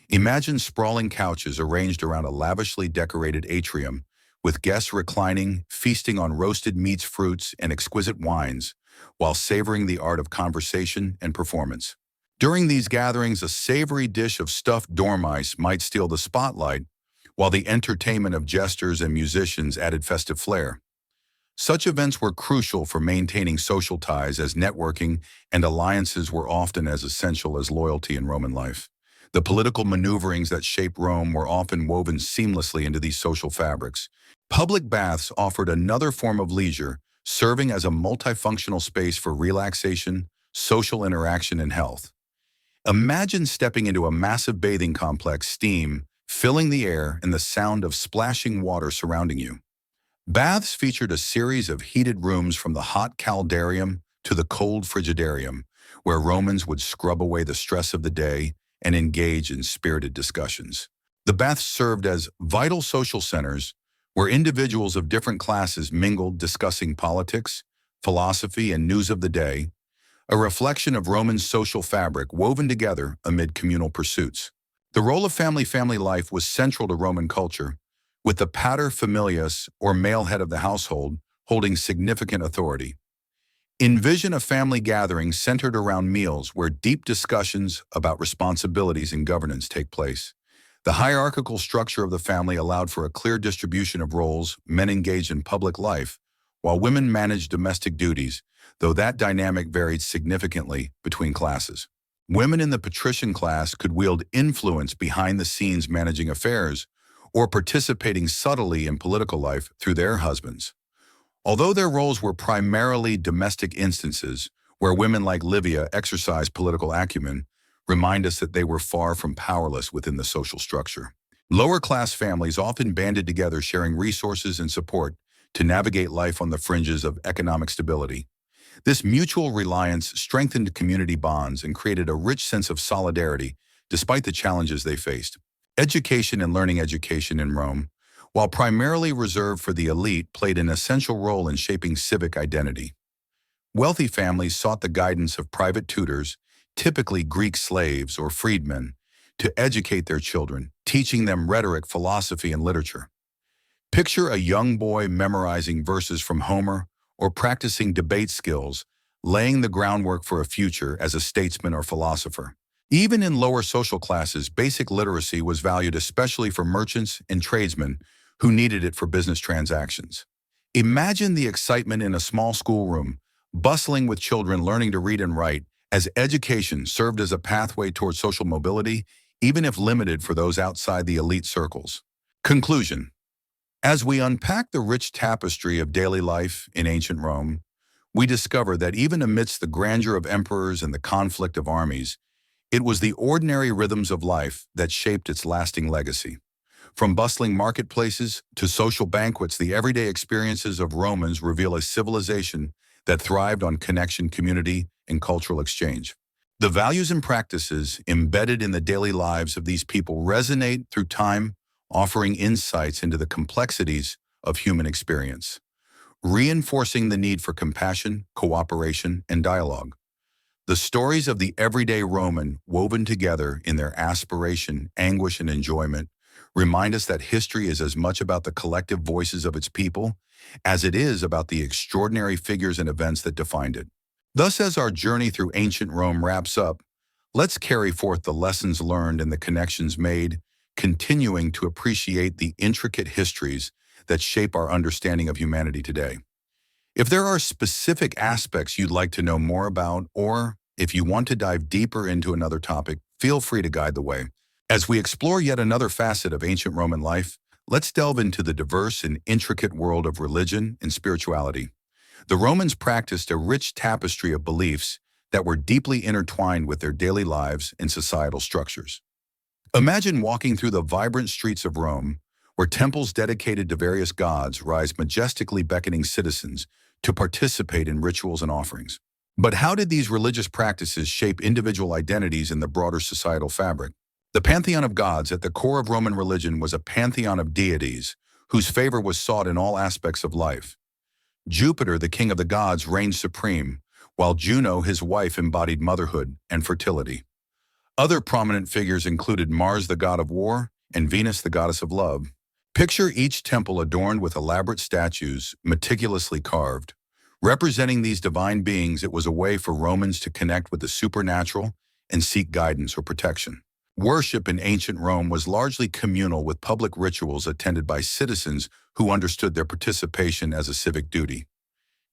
Imagine sprawling couches arranged around a lavishly decorated atrium, with guests reclining, feasting on roasted meats, fruits, and exquisite wines, while savoring the art of conversation and performance. During these gatherings, a savory dish of stuffed dormice might steal the spotlight, while the entertainment of jesters and musicians added festive flair. Such events were crucial for maintaining social ties, as networking and alliances were often as essential as loyalty in Roman life. The political maneuverings that shaped Rome were often woven seamlessly into these social fabrics. Public baths offered another form of leisure, serving as a multifunctional space for relaxation, social interaction, and health. Imagine stepping into a massive bathing complex, steam filling the air and the sound of splashing water surrounding you. Baths featured a series of heated rooms, from the hot caldarium to the cold frigidarium, where Romans would scrub away the stress of the day and engage in spirited discussions. The baths served as vital social centers where individuals of different classes mingled, discussing politics, philosophy, and news of the day, a reflection of Roman social fabric woven together amid communal pursuits. The role of family life was central to Roman culture, with the pater familias, or male head of the household, holding significant authority. Envision a family gathering centered around meals where deep discussions about responsibilities and governance take place. The hierarchical structure of the family allowed for a clear distribution of roles. Men engaged in public life, while women managed domestic duties, though that dynamic varied significantly between classes. Women in the patrician class could wield influence behind the scenes, managing affairs or participating subtly in political life through their husbands. Although their roles were primarily domestic, instances where women like Livia exercised political acumen remind us that they were far from powerless within the social structure. Lower-class families often banded together, sharing resources and support to navigate life on the fringes of economic stability. This mutual reliance strengthened community bonds and created a rich sense of solidarity despite the challenges they faced. Education and learning. Education in Rome, while primarily reserved for the elite, played an essential role in shaping civic identity. Wealthy families sought the guidance of private tutors, typically Greek slaves or freedmen, to educate their children, teaching them rhetoric, philosophy, and literature. Picture a young boy memorizing verses from Homer or practicing debate skills, laying the groundwork for a future as a statesman or philosopher. Even in lower social classes, basic literacy was valued, especially for merchants and tradesmen who needed it for business transactions. Imagine the excitement in a small schoolroom, bustling with children learning to read and write, as education served as a pathway toward social mobility, even if limited for those outside the elite circles. Conclusion. As we unpack the rich tapestry of daily life in ancient Rome, we discover that even amidst the grandeur of emperors and the conflict of armies, it was the ordinary rhythms of life that shaped its lasting legacy. From bustling marketplaces to social banquets, the everyday experiences of Romans reveal a civilization that thrived on connection, community, and cultural exchange. The values and practices embedded in the daily lives of these people resonate through time, offering insights into the complexities of human experience, reinforcing the need for compassion, cooperation, and dialogue. The stories of the everyday Roman, woven together in their aspiration, anguish, and enjoyment, remind us that history is as much about the collective voices of its people as it is about the extraordinary figures and events that defined it. Thus, as our journey through ancient Rome wraps up, let's carry forth the lessons learned and the connections made, continuing to appreciate the intricate histories that shape our understanding of humanity today. If there are specific aspects you'd like to know more about, or if you want to dive deeper into another topic, feel free to guide the way. As we explore yet another facet of ancient Roman life, let's delve into the diverse and intricate world of religion and spirituality. The Romans practiced a rich tapestry of beliefs that were deeply intertwined with their daily lives and societal structures. Imagine walking through the vibrant streets of Rome, where temples dedicated to various gods rise majestically beckoning citizens to participate in rituals and offerings. But how did these religious practices shape individual identities in the broader societal fabric? The pantheon of gods at the core of Roman religion was a pantheon of deities whose favor was sought in all aspects of life. Jupiter, the king of the gods, reigned supreme, while Juno, his wife, embodied motherhood and fertility. Other prominent figures included Mars, the god of war, and Venus, the goddess of love. Picture each temple adorned with elaborate statues, meticulously carved. Representing these divine beings, it was a way for Romans to connect with the supernatural and seek guidance or protection. Worship in ancient Rome was largely communal, with public rituals attended by citizens who understood their participation as a civic duty.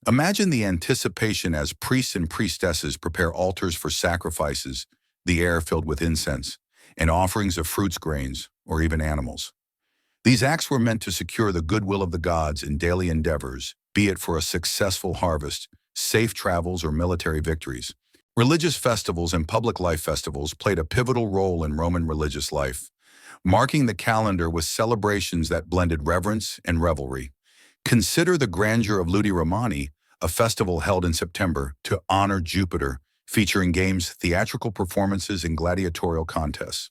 Imagine the anticipation as priests and priestesses prepare altars for sacrifices, the air filled with incense, and offerings of fruits, grains, or even animals. These acts were meant to secure the goodwill of the gods in daily endeavors, be it for a successful harvest, safe travels, or military victories. Religious festivals and public life festivals played a pivotal role in Roman religious life, marking the calendar with celebrations that blended reverence and revelry. Consider the grandeur of Ludi Romani, a festival held in September to honor Jupiter, featuring games, theatrical performances, and gladiatorial contests.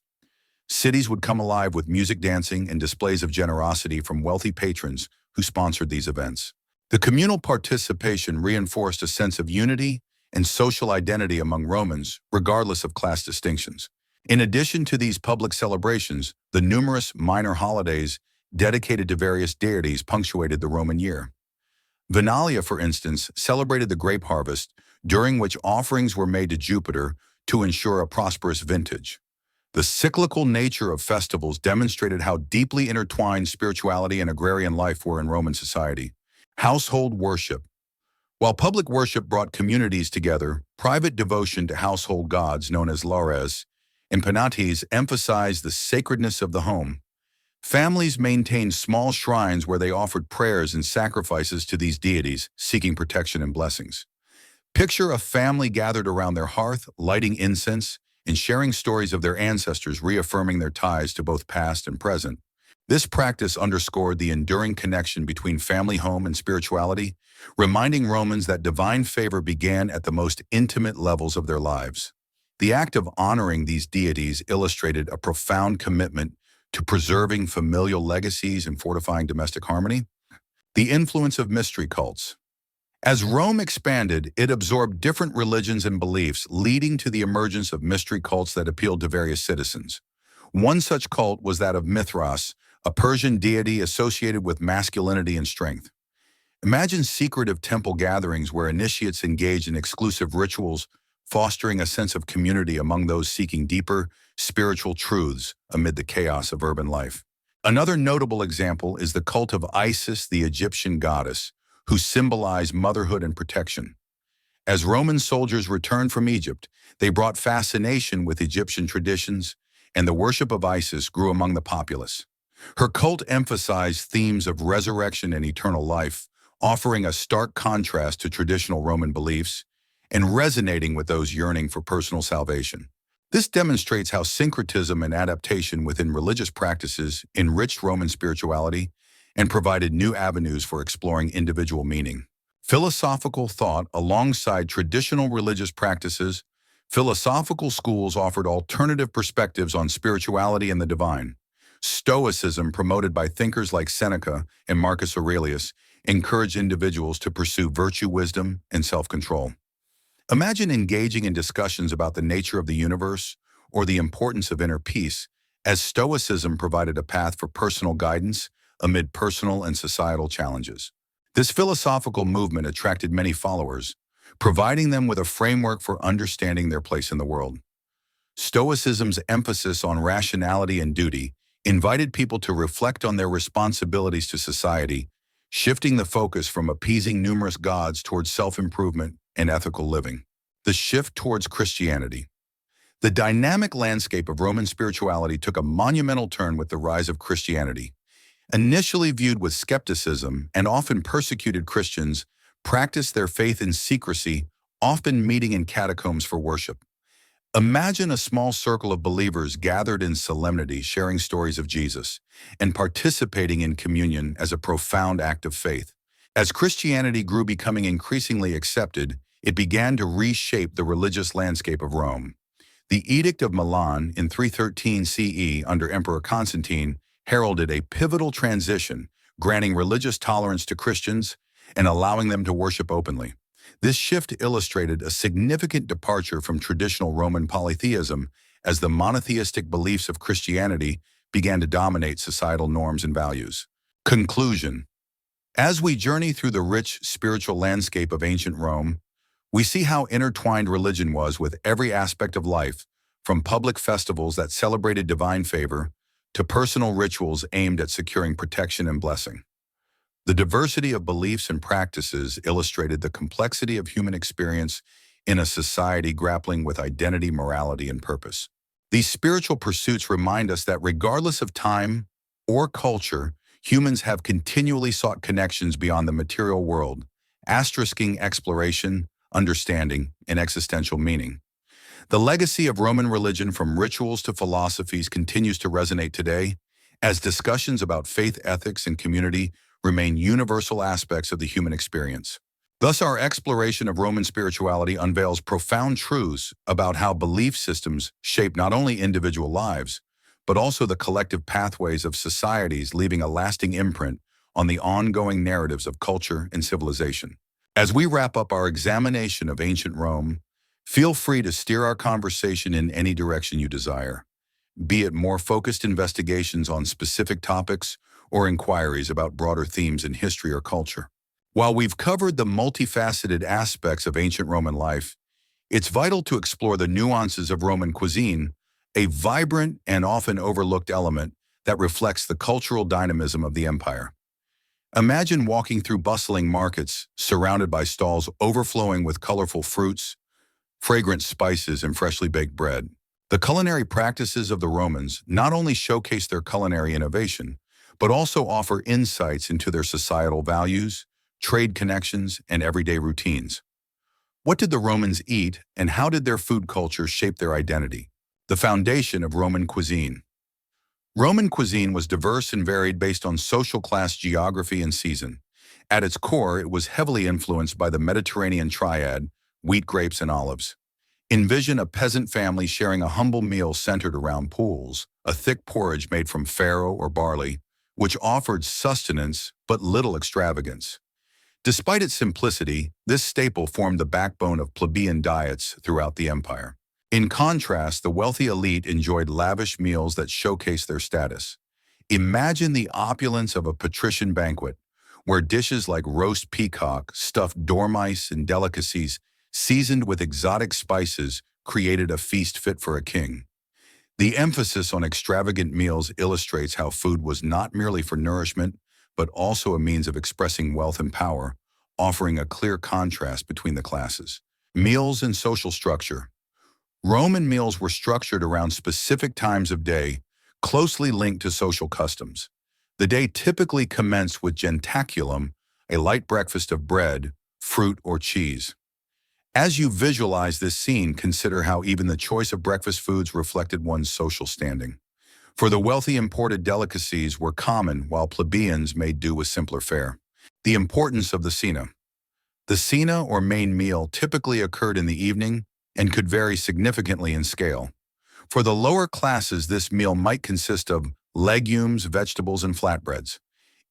Cities would come alive with music, dancing, and displays of generosity from wealthy patrons who sponsored these events. The communal participation reinforced a sense of unity and social identity among Romans, regardless of class distinctions. In addition to these public celebrations, the numerous minor holidays dedicated to various deities punctuated the Roman year. Venalia, for instance, celebrated the grape harvest, during which offerings were made to Jupiter to ensure a prosperous vintage. The cyclical nature of festivals demonstrated how deeply intertwined spirituality and agrarian life were in Roman society. Household worship. While public worship brought communities together, private devotion to household gods known as lares and penates emphasized the sacredness of the home. Families maintained small shrines where they offered prayers and sacrifices to these deities, seeking protection and blessings. Picture a family gathered around their hearth, lighting incense, and sharing stories of their ancestors, reaffirming their ties to both past and present. This practice underscored the enduring connection between family, home, and spirituality, reminding Romans that divine favor began at the most intimate levels of their lives. The act of honoring these deities illustrated a profound commitment to preserving familial legacies and fortifying domestic harmony. The influence of mystery cults. As Rome expanded, it absorbed different religions and beliefs, leading to the emergence of mystery cults that appealed to various citizens. One such cult was that of Mithras, a Persian deity associated with masculinity and strength. Imagine secretive temple gatherings where initiates engaged in exclusive rituals, fostering a sense of community among those seeking deeper spiritual truths amid the chaos of urban life. Another notable example is the cult of Isis, the Egyptian goddess, who symbolized motherhood and protection. As Roman soldiers returned from Egypt, they brought fascination with Egyptian traditions, and the worship of Isis grew among the populace. Her cult emphasized themes of resurrection and eternal life, offering a stark contrast to traditional Roman beliefs and resonating with those yearning for personal salvation. This demonstrates how syncretism and adaptation within religious practices enriched Roman spirituality and provided new avenues for exploring individual meaning. Philosophical thought. Alongside traditional religious practices, philosophical schools offered alternative perspectives on spirituality and the divine. Stoicism, promoted by thinkers like Seneca and Marcus Aurelius, encouraged individuals to pursue virtue, wisdom, and self-control. Imagine engaging in discussions about the nature of the universe or the importance of inner peace, as Stoicism provided a path for personal guidance amid personal and societal challenges. This philosophical movement attracted many followers, providing them with a framework for understanding their place in the world. Stoicism's emphasis on rationality and duty invited people to reflect on their responsibilities to society, shifting the focus from appeasing numerous gods towards self-improvement and ethical living. The shift towards Christianity. The dynamic landscape of Roman spirituality took a monumental turn with the rise of Christianity. Initially viewed with skepticism and often persecuted Christians practiced their faith in secrecy, often meeting in catacombs for worship. Imagine a small circle of believers gathered in solemnity, sharing stories of Jesus and participating in communion as a profound act of faith. As Christianity grew, becoming increasingly accepted, it began to reshape the religious landscape of Rome. The Edict of Milan in 313 CE under Emperor Constantine heralded a pivotal transition, granting religious tolerance to Christians and allowing them to worship openly. This shift illustrated a significant departure from traditional Roman polytheism as the monotheistic beliefs of Christianity began to dominate societal norms and values. Conclusion. As we journey through the rich spiritual landscape of ancient Rome, we see how intertwined religion was with every aspect of life, from public festivals that celebrated divine favor to personal rituals aimed at securing protection and blessing. The diversity of beliefs and practices illustrated the complexity of human experience in a society grappling with identity, morality, and purpose. These spiritual pursuits remind us that regardless of time or culture, humans have continually sought connections beyond the material world, asterisking exploration, understanding, and existential meaning. The legacy of Roman religion, from rituals to philosophies, continues to resonate today, as discussions about faith, ethics, and community remain universal aspects of the human experience. Thus, our exploration of Roman spirituality unveils profound truths about how belief systems shape not only individual lives, but also the collective pathways of societies, leaving a lasting imprint on the ongoing narratives of culture and civilization. As we wrap up our examination of ancient Rome, feel free to steer our conversation in any direction you desire, be it more focused investigations on specific topics or inquiries about broader themes in history or culture. While we've covered the multifaceted aspects of ancient Roman life, it's vital to explore the nuances of Roman cuisine, a vibrant and often overlooked element that reflects the cultural dynamism of the empire. Imagine walking through bustling markets, surrounded by stalls overflowing with colorful fruits, fragrant spices, and freshly baked bread. The culinary practices of the Romans not only showcase their culinary innovation, but also offer insights into their societal values, trade connections, and everyday routines. What did the Romans eat, and how did their food culture shape their identity? The foundation of Roman cuisine. Roman cuisine was diverse and varied based on social class, geography, and season. At its core, it was heavily influenced by the Mediterranean triad, wheat, grapes, and olives. Envision a peasant family sharing a humble meal centered around pools, a thick porridge made from farro or barley, which offered sustenance but little extravagance. Despite its simplicity, this staple formed the backbone of plebeian diets throughout the empire. In contrast, the wealthy elite enjoyed lavish meals that showcased their status. Imagine the opulence of a patrician banquet, where dishes like roast peacock, stuffed dormice, and delicacies seasoned with exotic spices created a feast fit for a king. The emphasis on extravagant meals illustrates how food was not merely for nourishment, but also a means of expressing wealth and power, offering a clear contrast between the classes. Meals and social structure. Roman meals were structured around specific times of day, closely linked to social customs. The day typically commenced with jentaculum, a light breakfast of bread, fruit, or cheese. As you visualize this scene, consider how even the choice of breakfast foods reflected one's social standing. For the wealthy, imported delicacies were common, while plebeians made do with simpler fare. The importance of the cena. The cena, or main meal, typically occurred in the evening and could vary significantly in scale. For the lower classes, this meal might consist of legumes, vegetables, and flatbreads.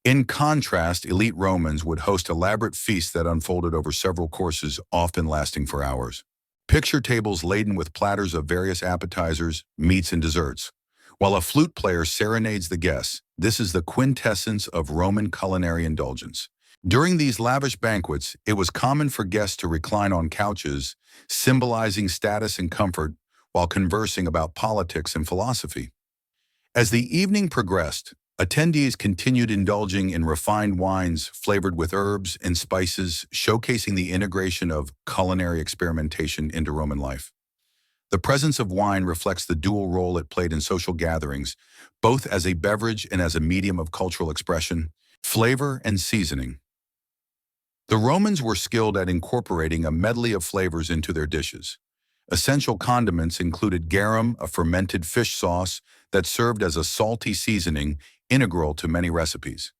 In contrast, elite Romans would host elaborate feasts that unfolded over several courses, often lasting for hours. Picture tables laden with platters of various appetizers, meats, and desserts. While a flute player serenades the guests, this is the quintessence of Roman culinary indulgence. During these lavish banquets, it was common for guests to recline on couches, symbolizing status and comfort, while conversing about politics and philosophy. As the evening progressed, attendees continued indulging in refined wines flavored with herbs and spices, showcasing the integration of culinary experimentation into Roman life. The presence of wine reflects the dual role it played in social gatherings, both as a beverage and as a medium of cultural expression, flavor, and seasoning. The Romans were skilled at incorporating a medley of flavors into their dishes. Essential condiments included garum, a fermented fish sauce that served as a salty seasoning integral to many recipes.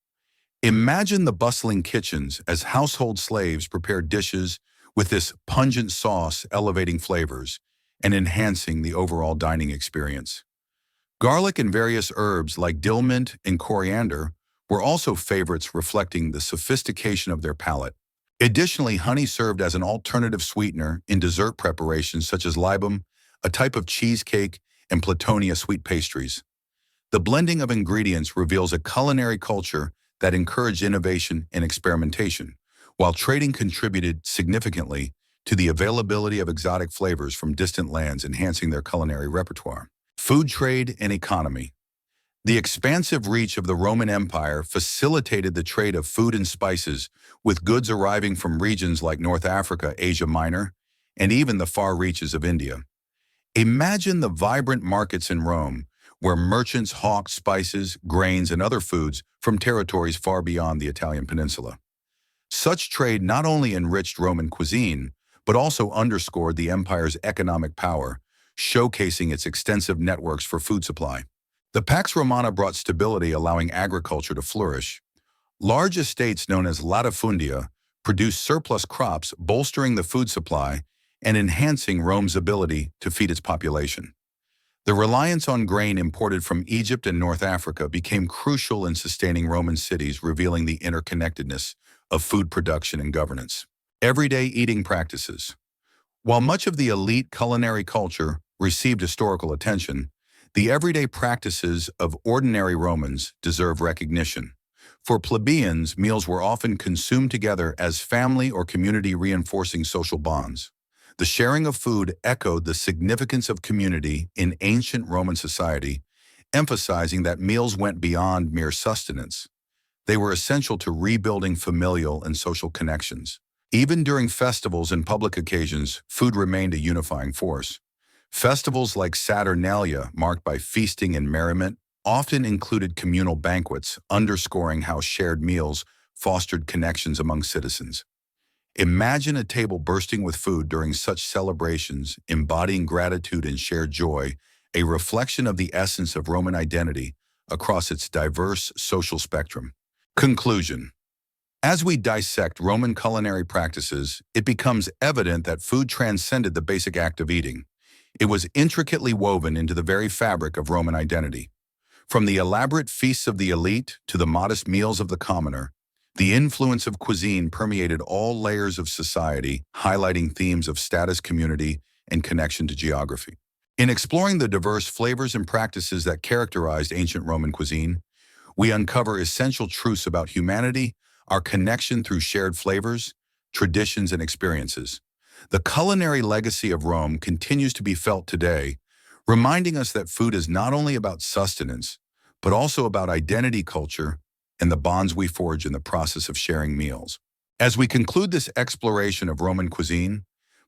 Imagine the bustling kitchens as household slaves prepared dishes with this pungent sauce elevating flavors and enhancing the overall dining experience. Garlic and various herbs like dill mint and coriander were also favorites reflecting the sophistication of their palate. Additionally, honey served as an alternative sweetener in dessert preparations such as libum, a type of cheesecake, and platonia sweet pastries. The blending of ingredients reveals a culinary culture that encouraged innovation and experimentation, while trading contributed significantly to the availability of exotic flavors from distant lands, enhancing their culinary repertoire. Food trade and economy. The expansive reach of the Roman Empire facilitated the trade of food and spices, with goods arriving from regions like North Africa, Asia Minor, and even the far reaches of India. Imagine the vibrant markets in Rome, where merchants hawked spices, grains, and other foods from territories far beyond the Italian peninsula. Such trade not only enriched Roman cuisine, but also underscored the empire's economic power, showcasing its extensive networks for food supply. The Pax Romana brought stability, allowing agriculture to flourish. Large estates known as latifundia produced surplus crops, bolstering the food supply and enhancing Rome's ability to feed its population. The reliance on grain imported from Egypt and North Africa became crucial in sustaining Roman cities, revealing the interconnectedness of food production and governance. Everyday eating practices. While much of the elite culinary culture received historical attention, the everyday practices of ordinary Romans deserve recognition. For plebeians, meals were often consumed together as family or community, reinforcing social bonds. The sharing of food echoed the significance of community in ancient Roman society, emphasizing that meals went beyond mere sustenance. They were essential to rebuilding familial and social connections. Even during festivals and public occasions, food remained a unifying force. Festivals like Saturnalia, marked by feasting and merriment, often included communal banquets, underscoring how shared meals fostered connections among citizens. Imagine a table bursting with food during such celebrations, embodying gratitude and shared joy, a reflection of the essence of Roman identity across its diverse social spectrum. Conclusion. As we dissect Roman culinary practices, it becomes evident that food transcended the basic act of eating. It was intricately woven into the very fabric of Roman identity. From the elaborate feasts of the elite to the modest meals of the commoner, the influence of cuisine permeated all layers of society, highlighting themes of status, community, and connection to geography. In exploring the diverse flavors and practices that characterized ancient Roman cuisine, we uncover essential truths about humanity, our connection through shared flavors, traditions, and experiences. The culinary legacy of Rome continues to be felt today, reminding us that food is not only about sustenance, but also about identity, culture, and the bonds we forge in the process of sharing meals. As we conclude this exploration of Roman cuisine,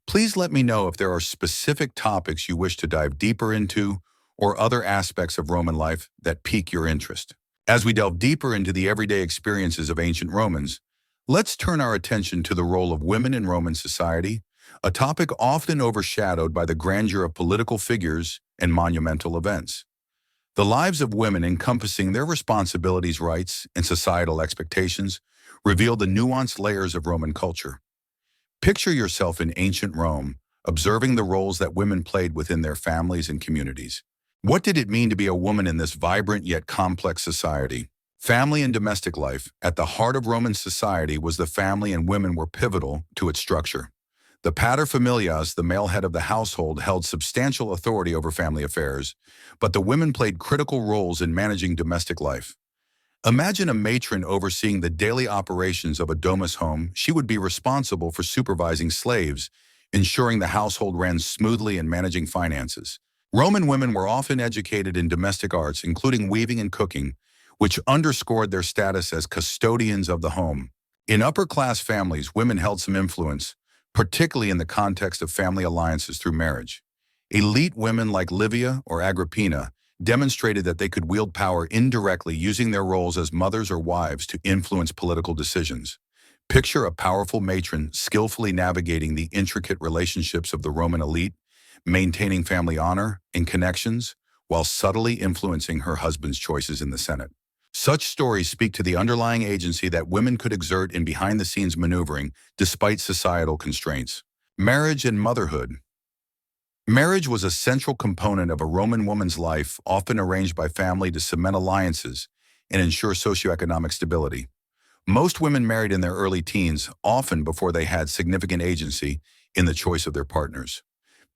please let me know if there are specific topics you wish to dive deeper into or other aspects of Roman life that pique your interest. As we delve deeper into the everyday experiences of ancient Romans, let's turn our attention to the role of women in Roman society, a topic often overshadowed by the grandeur of political figures and monumental events. The lives of women, encompassing their responsibilities, rights, and societal expectations, reveal the nuanced layers of Roman culture. Picture yourself in ancient Rome, observing the roles that women played within their families and communities. What did it mean to be a woman in this vibrant yet complex society? Family and domestic life. At the heart of Roman society was the family, and women were pivotal to its structure. The paterfamilias, the male head of the household, held substantial authority over family affairs, but the women played critical roles in managing domestic life. Imagine a matron overseeing the daily operations of a domus home. She would be responsible for supervising slaves, ensuring the household ran smoothly and managing finances. Roman women were often educated in domestic arts, including weaving and cooking, which underscored their status as custodians of the home. In upper-class families, women held some influence, particularly in the context of family alliances through marriage. Elite women like Livia or Agrippina demonstrated that they could wield power indirectly using their roles as mothers or wives to influence political decisions. Picture a powerful matron skillfully navigating the intricate relationships of the Roman elite, maintaining family honor and connections, while subtly influencing her husband's choices in the Senate. Such stories speak to the underlying agency that women could exert in behind-the-scenes maneuvering despite societal constraints. Marriage and motherhood. Marriage was a central component of a Roman woman's life, often arranged by family to cement alliances and ensure socioeconomic stability. Most women married in their early teens, often before they had significant agency in the choice of their partners.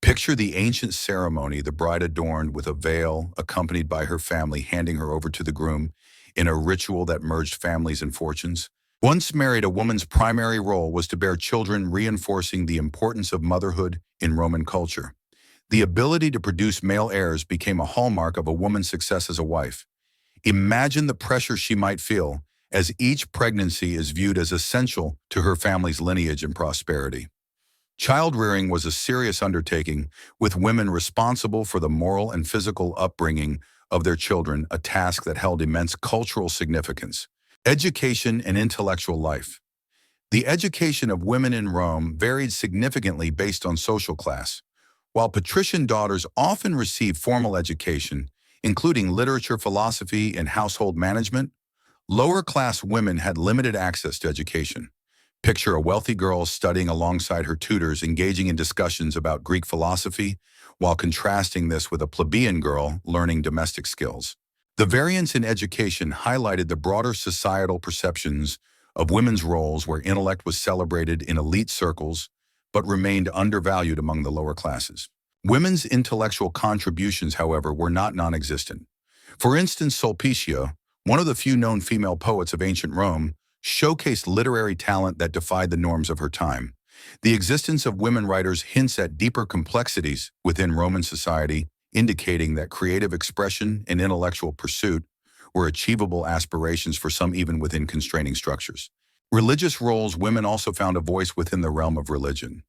Picture the ancient ceremony, the bride adorned with a veil, accompanied by her family handing her over to the groom in a ritual that merged families and fortunes. Once married, a woman's primary role was to bear children, reinforcing the importance of motherhood in Roman culture. The ability to produce male heirs became a hallmark of a woman's success as a wife. Imagine the pressure she might feel, as each pregnancy is viewed as essential to her family's lineage and prosperity. Child-rearing was a serious undertaking, with women responsible for the moral and physical upbringing of their children, a task that held immense cultural significance. Education and intellectual life. The education of women in Rome varied significantly based on social class. While patrician daughters often received formal education, including literature, philosophy, and household management, lower-class women had limited access to education. Picture a wealthy girl studying alongside her tutors, engaging in discussions about Greek philosophy, while contrasting this with a plebeian girl learning domestic skills. The variance in education highlighted the broader societal perceptions of women's roles, where intellect was celebrated in elite circles but remained undervalued among the lower classes. Women's intellectual contributions, however, were not non-existent. For instance, Sulpicia, one of the few known female poets of ancient Rome, showcased literary talent that defied the norms of her time. The existence of women writers hints at deeper complexities within Roman society, indicating that creative expression and intellectual pursuit were achievable aspirations for some even within constraining structures. Religious roles. Women also found a voice within the realm of religion.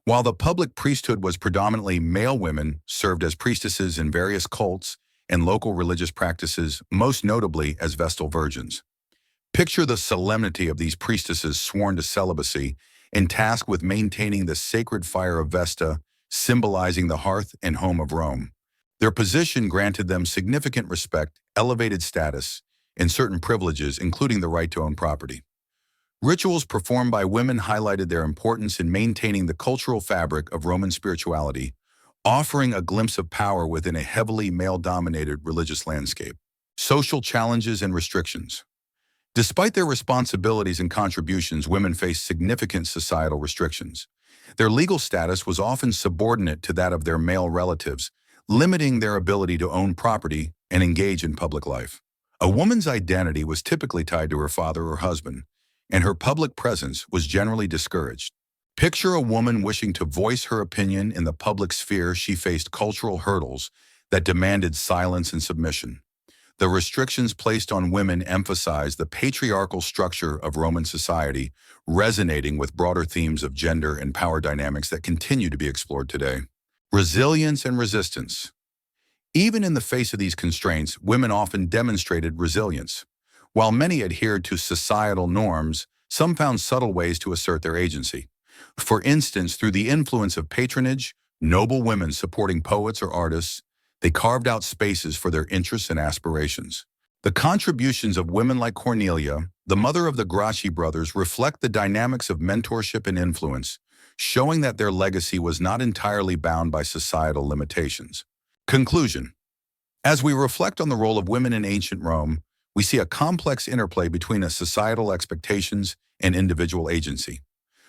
While the public priesthood was predominantly male, women served as priestesses in various cults and local religious practices, most notably as Vestal virgins. Picture the solemnity of these priestesses sworn to celibacy and tasked with maintaining the sacred fire of Vesta, symbolizing the hearth and home of Rome. Their position granted them significant respect, elevated status, and certain privileges, including the right to own property. Rituals performed by women highlighted their importance in maintaining the cultural fabric of Roman spirituality, offering a glimpse of power within a heavily male-dominated religious landscape. Social challenges and restrictions. Despite their responsibilities and contributions, women faced significant societal restrictions. Their legal status was often subordinate to that of their male relatives, limiting their ability to own property and engage in public life. A woman's identity was typically tied to her father or husband, and her public presence was generally discouraged. Picture a woman wishing to voice her opinion in the public sphere. She faced cultural hurdles that demanded silence and submission. The restrictions placed on women emphasized the patriarchal structure of Roman society, resonating with broader themes of gender and power dynamics that continue to be explored today. Resilience and resistance. Even in the face of these constraints, women often demonstrated resilience. While many adhered to societal norms, some found subtle ways to assert their agency. For instance, through the influence of patronage, noble women supporting poets or artists, they carved out spaces for their interests and aspirations. The contributions of women like Cornelia, the mother of the Gracchi brothers, reflect the dynamics of mentorship and influence, showing that their legacy was not entirely bound by societal limitations. Conclusion. As we reflect on the role of women in ancient Rome, we see a complex interplay between societal expectations and individual agency.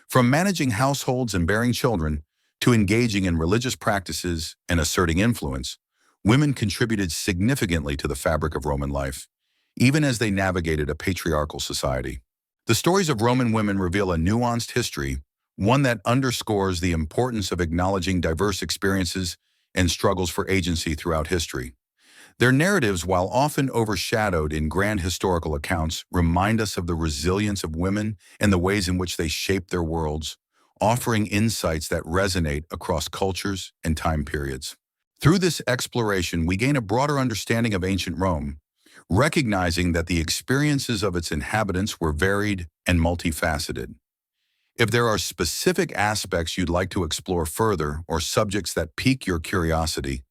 From managing households and bearing children to engaging in religious practices and asserting influence, women contributed significantly to the fabric of Roman life. even as they navigated a patriarchal society. The stories of Roman women reveal a nuanced history, one that underscores the importance of acknowledging diverse experiences and struggles for agency throughout history. Their narratives, while often overshadowed in grand historical accounts, remind us of the resilience of women and the ways in which they shape their worlds, offering insights that resonate across cultures and time periods. Through this exploration, we gain a broader understanding of ancient Rome, recognizing that the experiences of its inhabitants were varied and multifaceted. If there are specific aspects you'd like to explore further or subjects that pique your curiosity,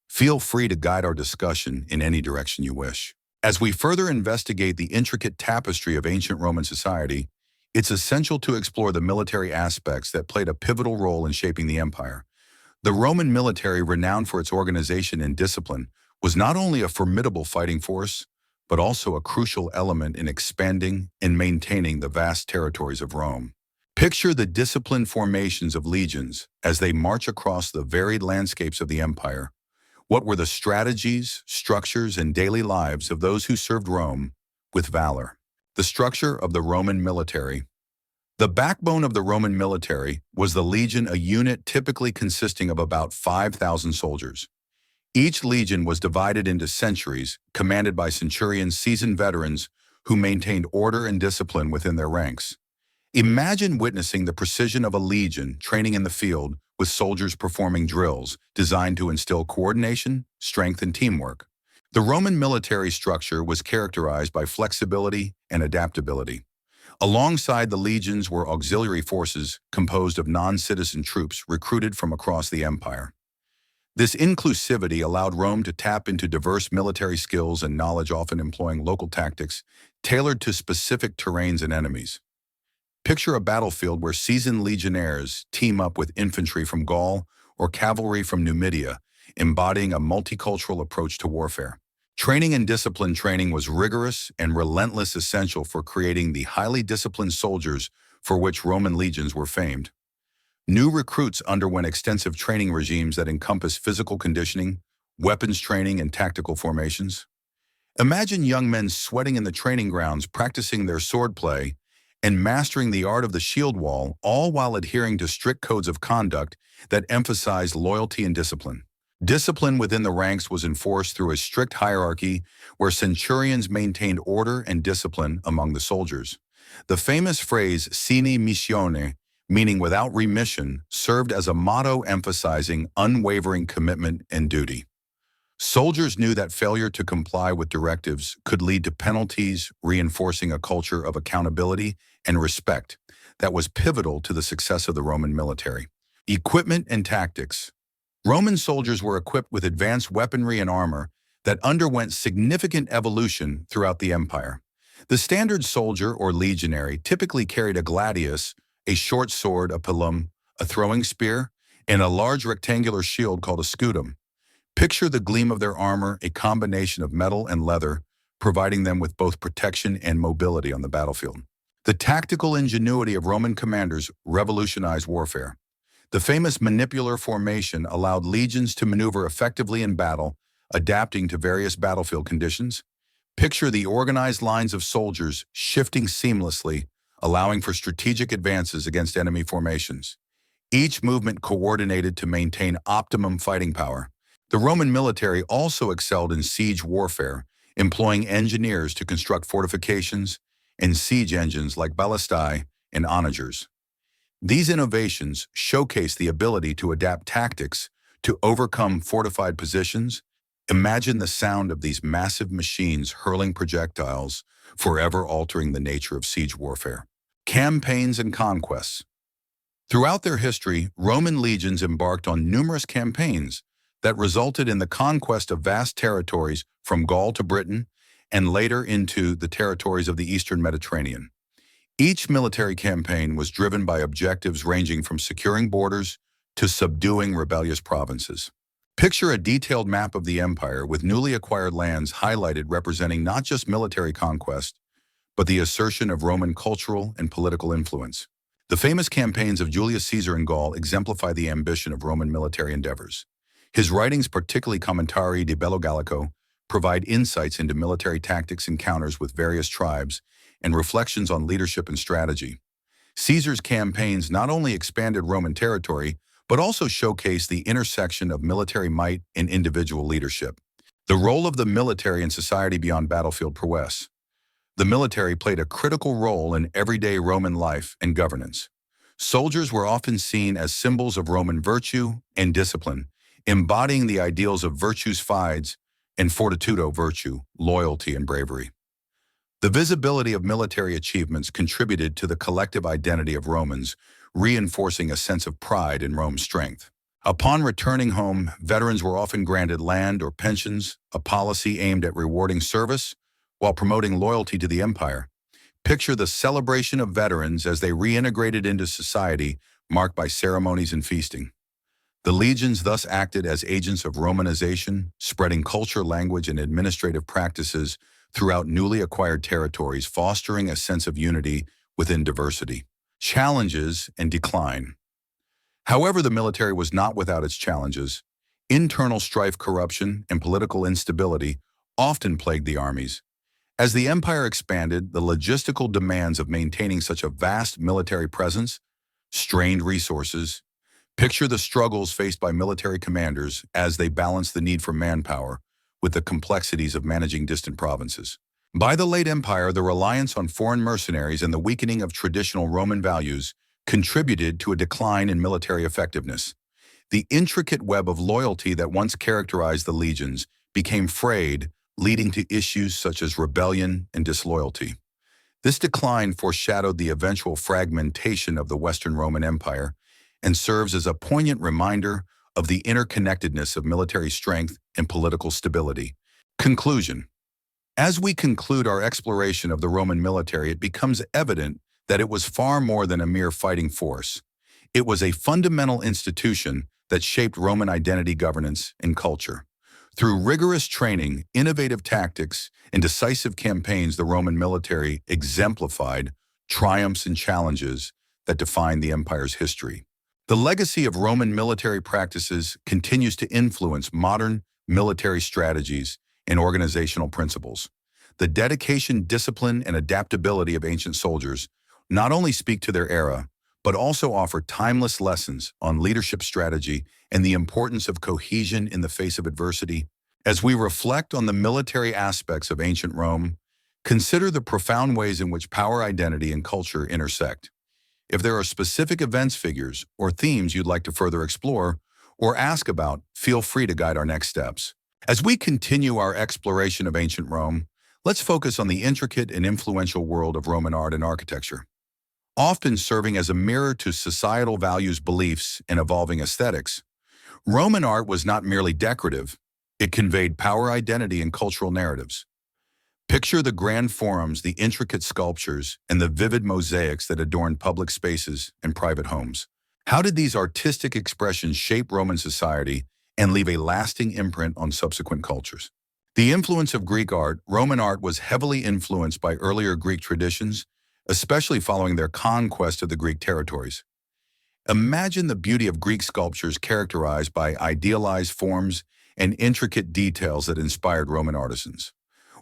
feel free to guide our discussion in any direction you wish. As we further investigate the intricate tapestry of ancient Roman society, it's essential to explore the military aspects that played a pivotal role in shaping the empire. The Roman military, renowned for its organization and discipline, was not only a formidable fighting force, but also a crucial element in expanding and maintaining the vast territories of Rome. Picture the disciplined formations of legions as they march across the varied landscapes of the empire. What were the strategies, structures, and daily lives of those who served Rome with valor? The structure of the Roman military. The backbone of the Roman military was the legion, a unit typically consisting of about 5,000 soldiers. Each legion was divided into centuries, commanded by centurions, seasoned veterans who maintained order and discipline within their ranks. Imagine witnessing the precision of a legion training in the field, with soldiers performing drills designed to instill coordination, strength, and teamwork. The Roman military structure was characterized by flexibility and adaptability. Alongside the legions were auxiliary forces composed of non-citizen troops recruited from across the empire. This inclusivity allowed Rome to tap into diverse military skills and knowledge, often employing local tactics tailored to specific terrains and enemies. Picture a battlefield where seasoned legionnaires team up with infantry from Gaul or cavalry from Numidia, embodying a multicultural approach to warfare. Training and discipline training was rigorous and relentless, essential for creating the highly disciplined soldiers for which Roman legions were famed. New recruits underwent extensive training regimes that encompass physical conditioning, weapons training, and tactical formations. Imagine young men sweating in the training grounds, practicing their swordplay and mastering the art of the shield wall, all while adhering to strict codes of conduct that emphasized loyalty and discipline. Discipline within the ranks was enforced through a strict hierarchy where centurions maintained order and discipline among the soldiers. The famous phrase sine missione, meaning without remission, served as a motto emphasizing unwavering commitment and duty. Soldiers knew that failure to comply with directives could lead to penalties, reinforcing a culture of accountability and respect that was pivotal to the success of the Roman military. Equipment and tactics. Roman soldiers were equipped with advanced weaponry and armor that underwent significant evolution throughout the empire. The standard soldier or legionary typically carried a gladius, a short sword, a pilum, a throwing spear, and a large rectangular shield called a scutum. Picture the gleam of their armor, a combination of metal and leather, providing them with both protection and mobility on the battlefield. The tactical ingenuity of Roman commanders revolutionized warfare. The famous manipular formation allowed legions to maneuver effectively in battle, adapting to various battlefield conditions. Picture the organized lines of soldiers shifting seamlessly, allowing for strategic advances against enemy formations. Each movement coordinated to maintain optimum fighting power. The Roman military also excelled in siege warfare, employing engineers to construct fortifications and siege engines like ballistae and onagers. These innovations showcase the ability to adapt tactics to overcome fortified positions. Imagine the sound of these massive machines hurling projectiles, forever altering the nature of siege warfare. Campaigns and conquests. Throughout their history, Roman legions embarked on numerous campaigns that resulted in the conquest of vast territories from Gaul to Britain and later into the territories of the Eastern Mediterranean. Each military campaign was driven by objectives ranging from securing borders to subduing rebellious provinces. Picture a detailed map of the empire with newly acquired lands highlighted, representing not just military conquest, but the assertion of Roman cultural and political influence. The famous campaigns of Julius Caesar in Gaul exemplify the ambition of Roman military endeavors. His writings, particularly Commentari de Bello Gallico, provide insights into military tactics, encounters with various tribes, and reflections on leadership and strategy. Caesar's campaigns not only expanded Roman territory, but also showcased the intersection of military might and individual leadership. The role of the military in society beyond battlefield prowess. The military played a critical role in everyday Roman life and governance. Soldiers were often seen as symbols of Roman virtue and discipline, embodying the ideals of virtus fides and fortitudo virtue, loyalty and bravery. The visibility of military achievements contributed to the collective identity of Romans, reinforcing a sense of pride in Rome's strength. Upon returning home, veterans were often granted land or pensions, a policy aimed at rewarding service while promoting loyalty to the empire. Picture the celebration of veterans as they reintegrated into society, marked by ceremonies and feasting. The legions thus acted as agents of Romanization, spreading culture, language, and administrative practices throughout newly acquired territories, fostering a sense of unity within diversity. Challenges and decline. However, the military was not without its challenges. Internal strife, corruption, and political instability often plagued the armies. As the empire expanded, the logistical demands of maintaining such a vast military presence strained resources. Picture the struggles faced by military commanders as they balanced the need for manpower with the complexities of managing distant provinces. By the late empire, the reliance on foreign mercenaries and the weakening of traditional Roman values contributed to a decline in military effectiveness. The intricate web of loyalty that once characterized the legions became frayed, leading to issues such as rebellion and disloyalty. This decline foreshadowed the eventual fragmentation of the Western Roman Empire and serves as a poignant reminder of the interconnectedness of military strength and political stability. Conclusion. As we conclude our exploration of the Roman military, it becomes evident that it was far more than a mere fighting force. It was a fundamental institution that shaped Roman identity, governance, and culture. Through rigorous training, innovative tactics, and decisive campaigns, the Roman military exemplified triumphs and challenges that defined the empire's history. The legacy of Roman military practices continues to influence modern military strategies and organizational principles. The dedication, discipline, and adaptability of ancient soldiers not only speak to their era, but also offer timeless lessons on leadership strategy and the importance of cohesion in the face of adversity. As we reflect on the military aspects of ancient Rome, consider the profound ways in which power, identity, and culture intersect. If there are specific events, figures, or themes you'd like to further explore or ask about, feel free to guide our next steps. As we continue our exploration of ancient Rome, let's focus on the intricate and influential world of Roman art and architecture. Often serving as a mirror to societal values, beliefs, and evolving aesthetics, Roman art was not merely decorative. It conveyed power, identity, and cultural narratives. Picture the grand forums, the intricate sculptures, and the vivid mosaics that adorned public spaces and private homes. How did these artistic expressions shape Roman society and leave a lasting imprint on subsequent cultures? The influence of Greek art. Roman art was heavily influenced by earlier Greek traditions, especially following their conquest of the Greek territories. Imagine the beauty of Greek sculptures characterized by idealized forms and intricate details that inspired Roman artisans.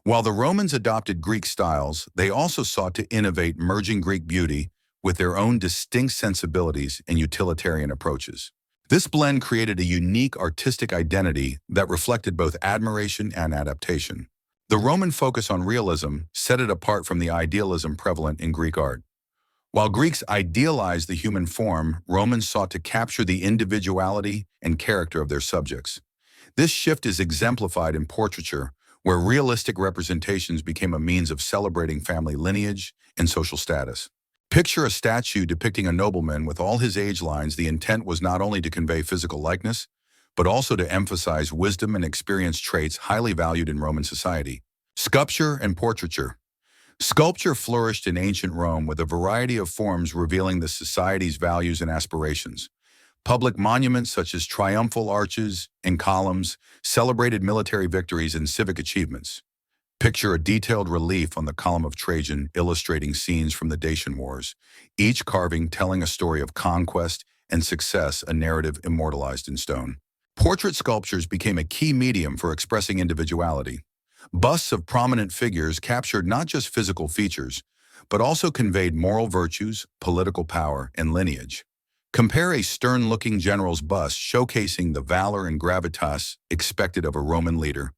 While the Romans adopted Greek styles, they also sought to innovate, merging Greek beauty with their own distinct sensibilities and utilitarian approaches. This blend created a unique artistic identity that reflected both admiration and adaptation. The Roman focus on realism set it apart from the idealism prevalent in Greek art. While Greeks idealized the human form, Romans sought to capture the individuality and character of their subjects. This shift is exemplified in portraiture, where realistic representations became a means of celebrating family lineage and social status. Picture a statue depicting a nobleman with all his age lines. The intent was not only to convey physical likeness, but also to emphasize wisdom and experience, traits highly valued in Roman society. Sculpture and portraiture. Sculpture flourished in ancient Rome with a variety of forms revealing the society's values and aspirations. Public monuments such as triumphal arches and columns celebrated military victories and civic achievements. Picture a detailed relief on the column of Trajan illustrating scenes from the Dacian Wars, each carving telling a story of conquest and success, a narrative immortalized in stone. Portrait sculptures became a key medium for expressing individuality. Busts of prominent figures captured not just physical features, but also conveyed moral virtues, political power, and lineage. Compare a stern-looking general's bust showcasing the valor and gravitas expected of a Roman leader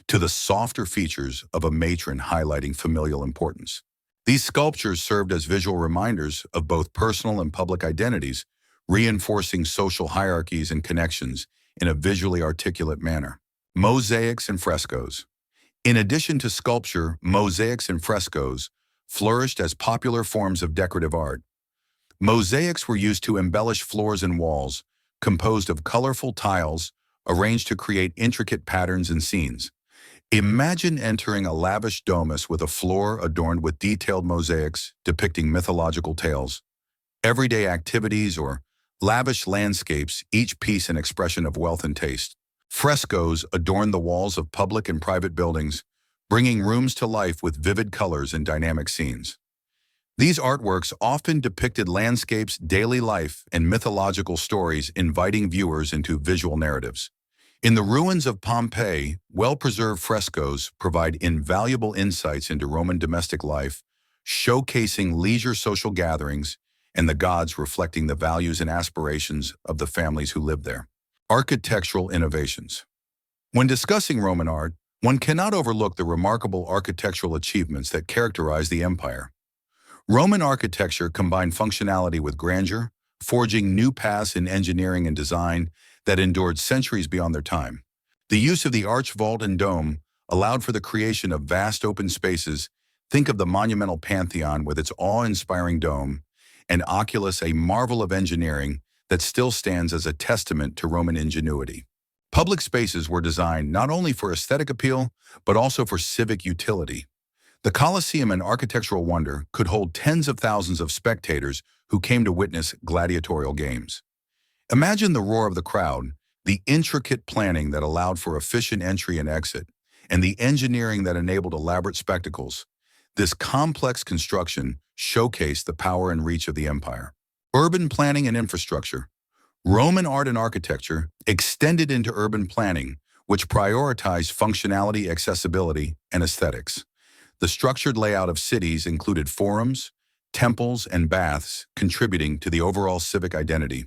to the softer features of a matron highlighting familial importance. These sculptures served as visual reminders of both personal and public identities, reinforcing social hierarchies and connections in a visually articulate manner. Mosaics and frescoes. In addition to sculpture, mosaics and frescoes flourished as popular forms of decorative art. Mosaics were used to embellish floors and walls, composed of colorful tiles arranged to create intricate patterns and scenes. Imagine entering a lavish domus with a floor adorned with detailed mosaics depicting mythological tales, everyday activities, or lavish landscapes, each piece an expression of wealth and taste. Frescoes adorn the walls of public and private buildings, bringing rooms to life with vivid colors and dynamic scenes. These artworks often depicted landscapes, daily life, and mythological stories, inviting viewers into visual narratives. In the ruins of Pompeii, well-preserved frescoes provide invaluable insights into Roman domestic life, showcasing leisure social gatherings and the gods reflecting the values and aspirations of the families who lived there. Architectural innovations. When discussing Roman art, one cannot overlook the remarkable architectural achievements that characterize the empire. Roman architecture combined functionality with grandeur, forging new paths in engineering and design that endured centuries beyond their time. The use of the arch vault and dome allowed for the creation of vast open spaces. Think of the monumental Pantheon with its awe-inspiring dome, and Oculus, a marvel of engineering that still stands as a testament to Roman ingenuity. Public spaces were designed not only for aesthetic appeal, but also for civic utility. The Colosseum, an architectural wonder, could hold tens of thousands of spectators who came to witness gladiatorial games. Imagine the roar of the crowd, the intricate planning that allowed for efficient entry and exit, and the engineering that enabled elaborate spectacles. This complex construction showcased the power and reach of the empire. Urban planning and infrastructure. Roman art and architecture extended into urban planning, which prioritized functionality, accessibility, and aesthetics. The structured layout of cities included forums, temples, and baths, contributing to the overall civic identity.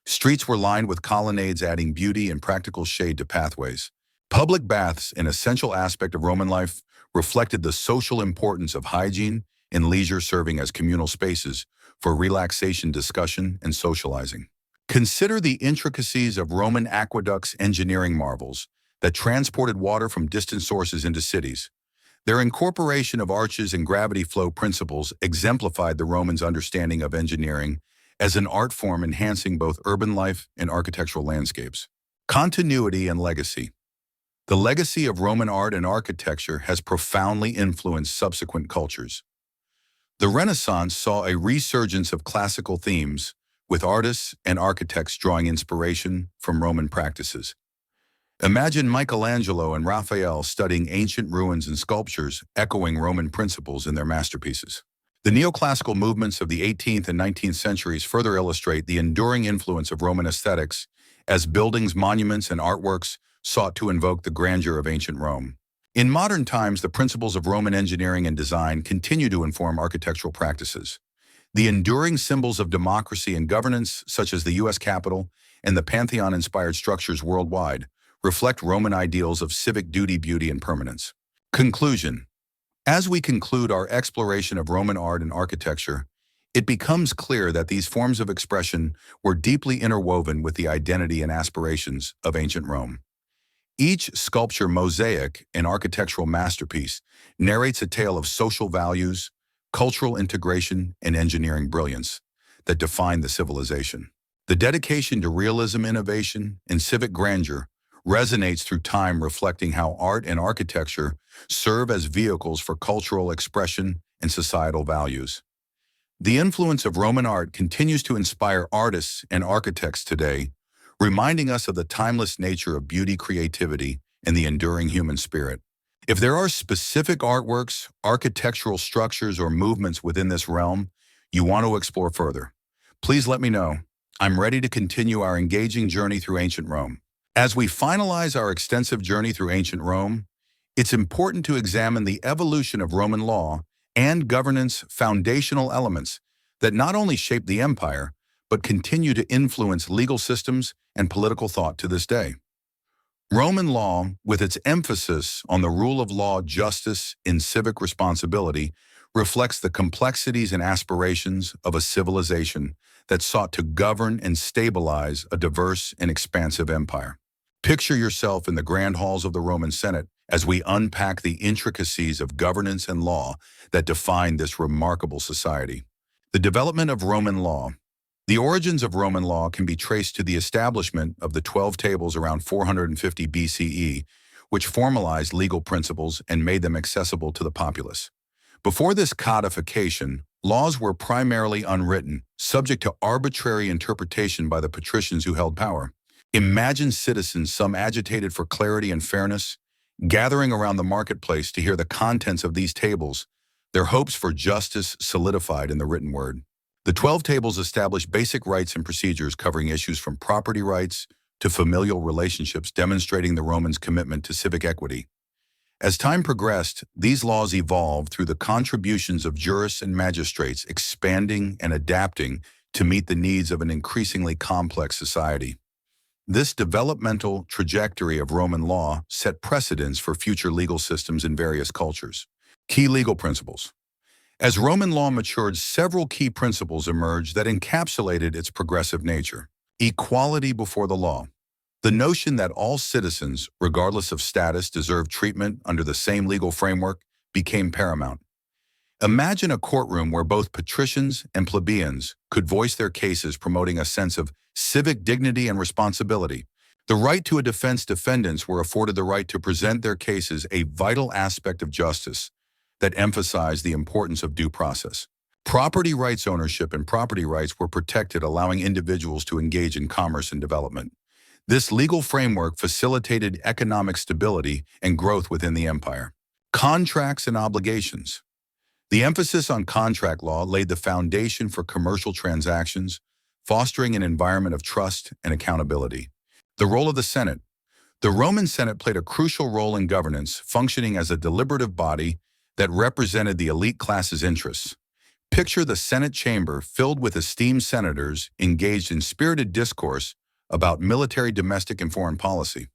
Streets were lined with colonnades, adding beauty and practical shade to pathways. Public baths, an essential aspect of Roman life, reflected the social importance of hygiene and leisure, serving as communal spaces for relaxation, discussion, and socializing. Consider the intricacies of Roman aqueducts, engineering marvels that transported water from distant sources into cities. Their incorporation of arches and gravity flow principles exemplified the Romans' understanding of engineering as an art form, enhancing both urban life and architectural landscapes. Continuity and legacy. The legacy of Roman art and architecture has profoundly influenced subsequent cultures. The Renaissance saw a resurgence of classical themes, with artists and architects drawing inspiration from Roman practices. Imagine Michelangelo and Raphael studying ancient ruins and sculptures, echoing Roman principles in their masterpieces. The neoclassical movements of the 18th and 19th centuries further illustrate the enduring influence of Roman aesthetics, as buildings, monuments, and artworks sought to invoke the grandeur of ancient Rome. In modern times, the principles of Roman engineering and design continue to inform architectural practices. The enduring symbols of democracy and governance, such as the U.S. Capitol and the Pantheon-inspired structures worldwide, reflect Roman ideals of civic duty, beauty, and permanence. Conclusion. As we conclude our exploration of Roman art and architecture, it becomes clear that these forms of expression were deeply interwoven with the identity and aspirations of ancient Rome. Each sculpture, mosaic, and architectural masterpiece narrates a tale of social values, cultural integration, and engineering brilliance that define the civilization. The dedication to realism, innovation, and civic grandeur resonates through time, reflecting how art and architecture serve as vehicles for cultural expression and societal values. The influence of Roman art continues to inspire artists and architects today, reminding us of the timeless nature of beauty, creativity, and the enduring human spirit. If there are specific artworks, architectural structures, or movements within this realm you want to explore further, please let me know. I'm ready to continue our engaging journey through ancient Rome. As we finalize our extensive journey through ancient Rome, It's important to examine the evolution of Roman law and governance foundational elements that not only shaped the empire, but continue to influence legal systems and political thought to this day. Roman law, with its emphasis on the rule of law, justice, and civic responsibility, reflects the complexities and aspirations of a civilization that sought to govern and stabilize a diverse and expansive empire. Picture yourself in the grand halls of the Roman Senate as we unpack the intricacies of governance and law that define this remarkable society. The development of Roman law. The origins of Roman law can be traced to the establishment of the 12 tables around 450 BCE, which formalized legal principles and made them accessible to the populace. Before this codification, laws were primarily unwritten, subject to arbitrary interpretation by the patricians who held power. Imagine citizens, some agitated for clarity and fairness, gathering around the marketplace to hear the contents of these tables, their hopes for justice solidified in the written word. The 12 tables established basic rights and procedures covering issues from property rights to familial relationships, demonstrating the Romans' commitment to civic equity. As time progressed, these laws evolved through the contributions of jurists and magistrates, expanding and adapting to meet the needs of an increasingly complex society. This developmental trajectory of Roman law set precedents for future legal systems in various cultures. Key legal principles. As Roman law matured, several key principles emerged that encapsulated its progressive nature. Equality before the law. The notion that all citizens, regardless of status, deserve treatment under the same legal framework became paramount. Imagine a courtroom where both patricians and plebeians could voice their cases, promoting a sense of civic dignity and responsibility. The right to a defense. Defendants were afforded the right to present their cases, a vital aspect of justice that emphasized the importance of due process. Property rights. Ownership and property rights were protected, allowing individuals to engage in commerce and development. This legal framework facilitated economic stability and growth within the empire. Contracts and obligations. The emphasis on contract law laid the foundation for commercial transactions, fostering an environment of trust and accountability. The role of the Senate. The Roman Senate played a crucial role in governance, functioning as a deliberative body that represented the elite class's interests. Picture the Senate chamber filled with esteemed senators engaged in spirited discourse about military, domestic, and foreign policy.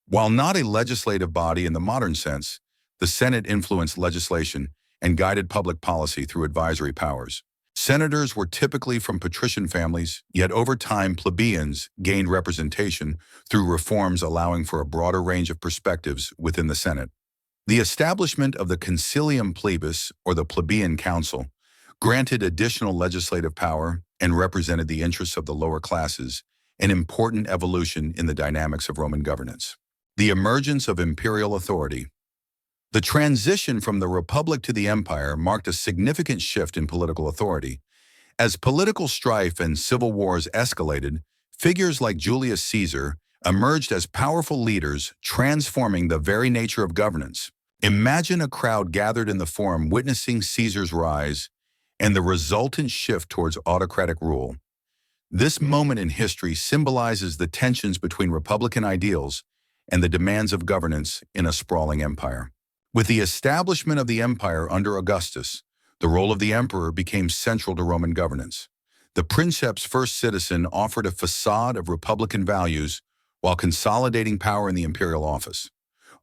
While not a legislative body in the modern sense, the Senate influenced legislation and guided public policy through advisory powers. Senators were typically from patrician families, yet over time plebeians gained representation through reforms allowing for a broader range of perspectives within the Senate. The establishment of the concilium plebis, or the plebeian council, granted additional legislative power and represented the interests of the lower classes, an important evolution in the dynamics of Roman governance. The emergence of imperial authority. The transition from the Republic to the Empire marked a significant shift in political authority. As political strife and civil wars escalated, figures like Julius Caesar emerged as powerful leaders, transforming the very nature of governance. Imagine a crowd gathered in the Forum witnessing Caesar's rise and the resultant shift towards autocratic rule. This moment in history symbolizes the tensions between republican ideals and the demands of governance in a sprawling empire. With the establishment of the empire under Augustus, the role of the emperor became central to Roman governance. The princeps, first citizen, offered a facade of republican values while consolidating power in the imperial office.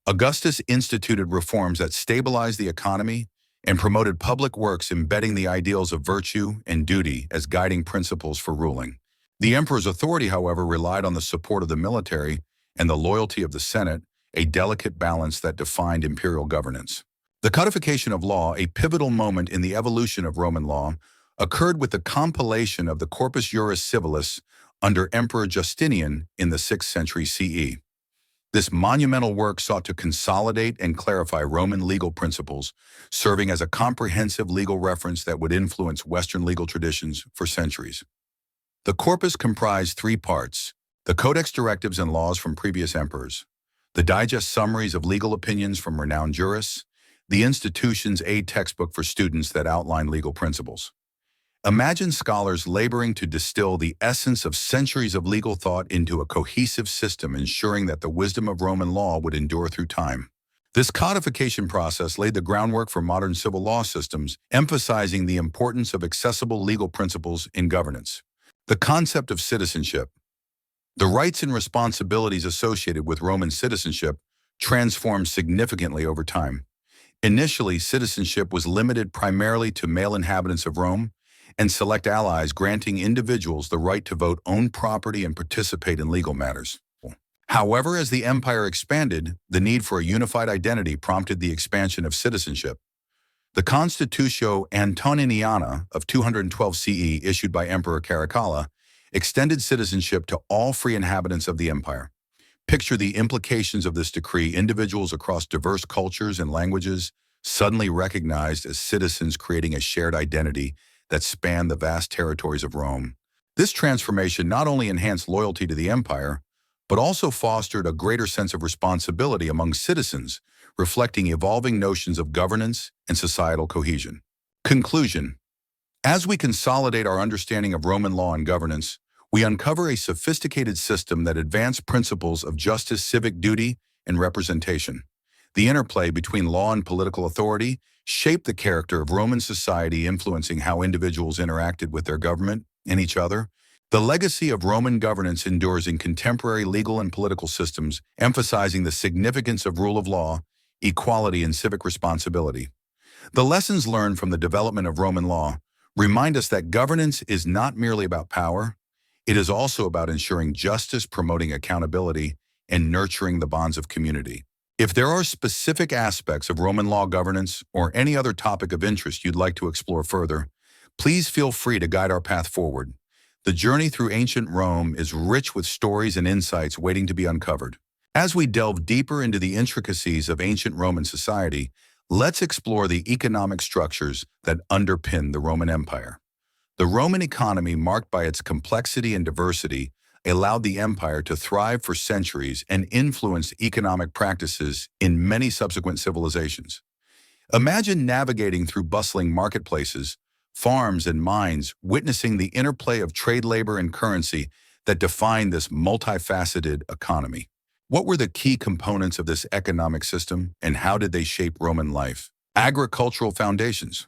Augustus instituted reforms that stabilized the economy and promoted public works, embedding the ideals of virtue and duty as guiding principles for ruling. The emperor's authority, however, relied on the support of the military and the loyalty of the Senate, a delicate balance that defined imperial governance. The codification of law, a pivotal moment in the evolution of Roman law, occurred with the compilation of the Corpus Juris Civilis under Emperor Justinian in the 6th century CE. This monumental work sought to consolidate and clarify Roman legal principles, serving as a comprehensive legal reference that would influence Western legal traditions for centuries. The corpus comprised 3 parts: the codex, directives and laws from previous emperors; the digest, summaries of legal opinions from renowned jurists; the institution's aid textbook for students that outline legal principles. Imagine scholars laboring to distill the essence of centuries of legal thought into a cohesive system, ensuring that the wisdom of Roman law would endure through time. This codification process laid the groundwork for modern civil law systems, emphasizing the importance of accessible legal principles in governance. The concept of citizenship. The rights and responsibilities associated with Roman citizenship transformed significantly over time. Initially, citizenship was limited primarily to male inhabitants of Rome and select allies, granting individuals the right to vote, own property, and participate in legal matters. However, as the empire expanded, the need for a unified identity prompted the expansion of citizenship. The Constitutio Antoniniana of 212 CE, issued by Emperor Caracalla, extended citizenship to all free inhabitants of the empire. Picture the implications of this decree: individuals across diverse cultures and languages suddenly recognized as citizens, creating a shared identity that spanned the vast territories of Rome. This transformation not only enhanced loyalty to the empire, but also fostered a greater sense of responsibility among citizens, reflecting evolving notions of governance and societal cohesion. Conclusion. As we consolidate our understanding of Roman law and governance, we uncover a sophisticated system that advanced principles of justice, civic duty, and representation. The interplay between law and political authority shaped the character of Roman society, influencing how individuals interacted with their government and each other. The legacy of Roman governance endures in contemporary legal and political systems, emphasizing the significance of rule of law, equality, and civic responsibility. The lessons learned from the development of Roman law remind us that governance is not merely about power. It is also about ensuring justice, promoting accountability, and nurturing the bonds of community. If there are specific aspects of Roman law governance or any other topic of interest you'd like to explore further, please feel free to guide our path forward. The journey through ancient Rome is rich with stories and insights waiting to be uncovered. As we delve deeper into the intricacies of ancient Roman society, let's explore the economic structures that underpin the Roman Empire. The Roman economy, marked by its complexity and diversity, allowed the empire to thrive for centuries and influenced economic practices in many subsequent civilizations. Imagine navigating through bustling marketplaces, farms, and mines, witnessing the interplay of trade, labor, and currency that defined this multifaceted economy. What were the key components of this economic system, and how did they shape Roman life? Agricultural foundations.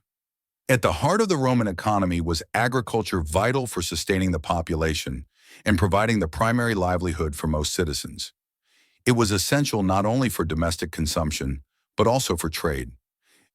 At the heart of the Roman economy was agriculture, vital for sustaining the population and providing the primary livelihood for most citizens. It was essential not only for domestic consumption, but also for trade.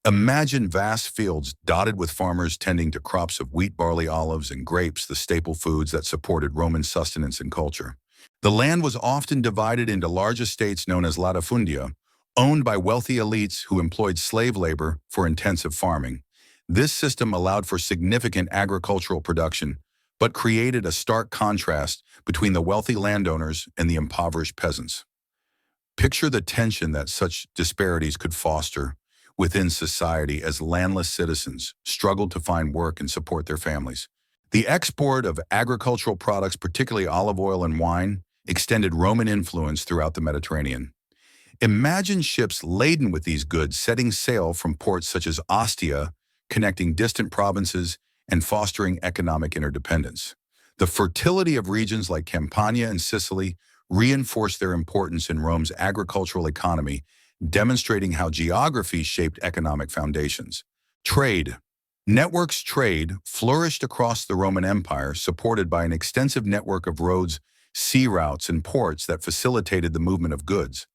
Imagine vast fields dotted with farmers tending to crops of wheat, barley, olives, and grapes, the staple foods that supported Roman sustenance and culture. The land was often divided into large estates known as latifundia, owned by wealthy elites who employed slave labor for intensive farming. This system allowed for significant agricultural production, but created a stark contrast between the wealthy landowners and the impoverished peasants. Picture the tension that such disparities could foster within society as landless citizens struggled to find work and support their families. The export of agricultural products, particularly olive oil and wine, extended Roman influence throughout the Mediterranean. Imagine ships laden with these goods setting sail from ports such as Ostia, connecting distant provinces and fostering economic interdependence. The fertility of regions like Campania and Sicily reinforced their importance in Rome's agricultural economy, demonstrating how geography shaped economic foundations. Trade. Trade flourished across the Roman Empire, supported by an extensive network of roads, sea routes, and ports that facilitated the movement of goods.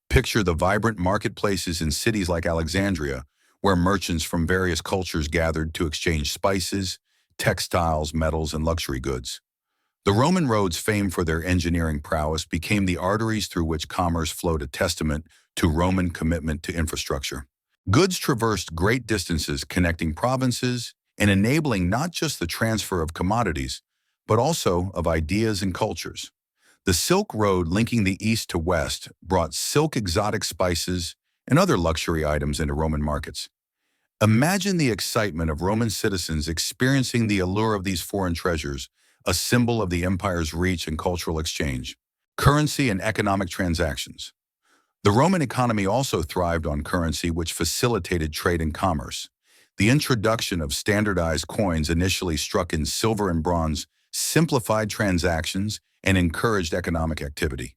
Picture the vibrant marketplaces in cities like Alexandria, where merchants from various cultures gathered to exchange spices, textiles, metals, and luxury goods. The Roman roads, famed for their engineering prowess, became the arteries through which commerce flowed, a testament to Roman commitment to infrastructure. Goods traversed great distances, connecting provinces and enabling not just the transfer of commodities, but also of ideas and cultures. The Silk Road, linking the east to west, brought silk, exotic spices, and other luxury items into Roman markets. Imagine the excitement of Roman citizens experiencing the allure of these foreign treasures, a symbol of the empire's reach and cultural exchange. Currency and economic transactions. The Roman economy also thrived on currency, which facilitated trade and commerce. The introduction of standardized coins, initially struck in silver and bronze, simplified transactions and encouraged economic activity.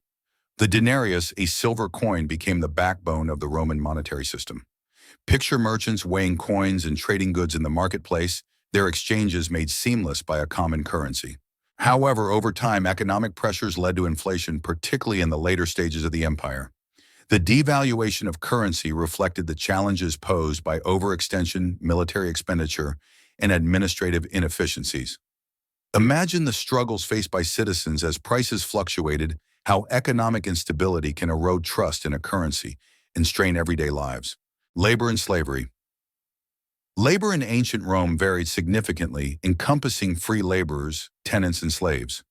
The denarius, a silver coin, became the backbone of the Roman monetary system. Picture merchants weighing coins and trading goods in the marketplace, their exchanges made seamless by a common currency. However, over time, economic pressures led to inflation, particularly in the later stages of the empire. The devaluation of currency reflected the challenges posed by overextension, military expenditure, and administrative inefficiencies. Imagine the struggles faced by citizens as prices fluctuated, how economic instability can erode trust in a currency and strain everyday lives. Labor and slavery. Labor in ancient Rome varied significantly, encompassing free laborers, tenants, and slaves.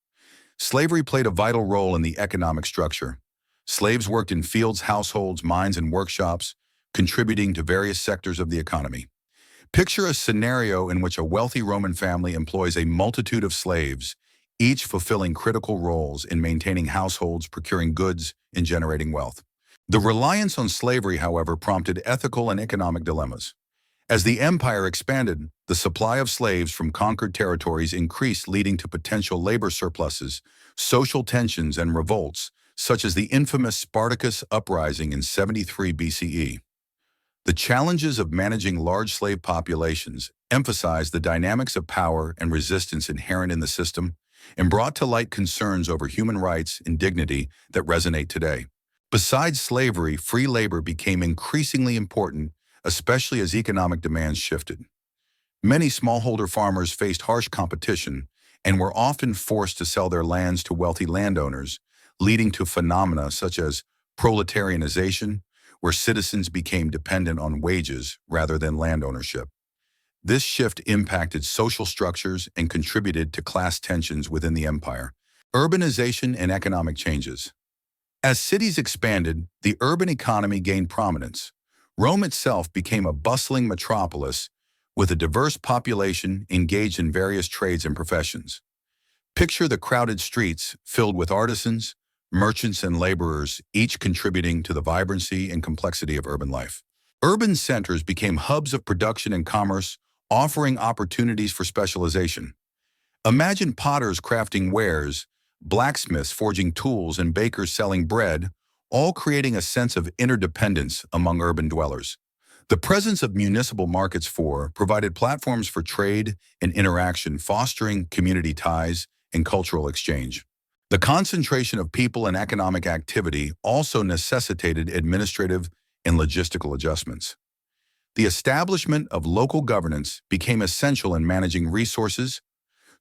Slavery played a vital role in the economic structure. Slaves worked in fields, households, mines, and workshops, contributing to various sectors of the economy. Picture a scenario in which a wealthy Roman family employs a multitude of slaves, each fulfilling critical roles in maintaining households, procuring goods, and generating wealth. The reliance on slavery, however, prompted ethical and economic dilemmas. As the empire expanded, the supply of slaves from conquered territories increased, leading to potential labor surpluses, social tensions, and revolts, such as the infamous Spartacus uprising in 73 BCE. The challenges of managing large slave populations emphasized the dynamics of power and resistance inherent in the system and brought to light concerns over human rights and dignity that resonate today. Besides slavery, free labor became increasingly important, especially as economic demands shifted. Many smallholder farmers faced harsh competition and were often forced to sell their lands to wealthy landowners, leading to phenomena such as proletarianization, where citizens became dependent on wages rather than land ownership. This shift impacted social structures and contributed to class tensions within the empire. Urbanization and economic changes. As cities expanded, the urban economy gained prominence. Rome itself became a bustling metropolis with a diverse population engaged in various trades and professions. Picture the crowded streets filled with artisans, merchants, and laborers, each contributing to the vibrancy and complexity of urban life. Urban centers became hubs of production and commerce, offering opportunities for specialization. Imagine potters crafting wares, blacksmiths forging tools, and bakers selling bread, all creating a sense of interdependence among urban dwellers. The presence of municipal markets provided platforms for trade and interaction, fostering community ties and cultural exchange. The concentration of people and economic activity also necessitated administrative and logistical adjustments. The establishment of local governance became essential in managing resources,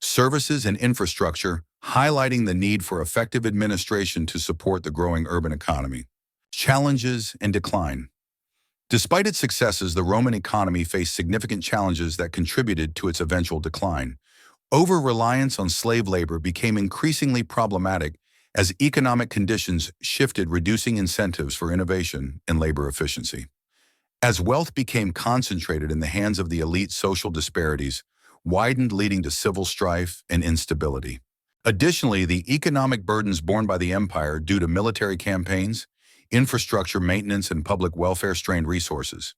services, and infrastructure, highlighting the need for effective administration to support the growing urban economy. Challenges and decline. Despite its successes, the Roman economy faced significant challenges that contributed to its eventual decline. Over-reliance on slave labor became increasingly problematic as economic conditions shifted, reducing incentives for innovation and labor efficiency. As wealth became concentrated in the hands of the elite, social disparities widened, leading to civil strife and instability. Additionally, the economic burdens borne by the empire due to military campaigns, infrastructure maintenance, and public welfare strained resources.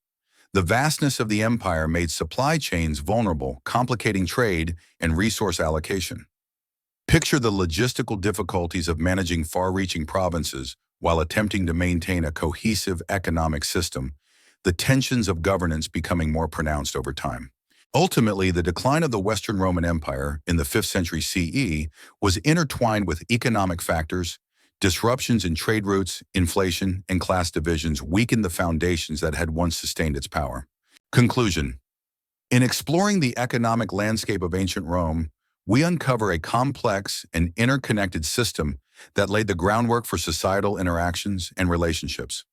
The vastness of the empire made supply chains vulnerable, complicating trade and resource allocation. Picture the logistical difficulties of managing far-reaching provinces while attempting to maintain a cohesive economic system, the tensions of governance becoming more pronounced over time. Ultimately, the decline of the Western Roman Empire in the 5th century CE was intertwined with economic factors. Disruptions in trade routes, inflation, and class divisions weakened the foundations that had once sustained its power. Conclusion. In exploring the economic landscape of ancient Rome, we uncover a complex and interconnected system that laid the groundwork for societal interactions and relationships.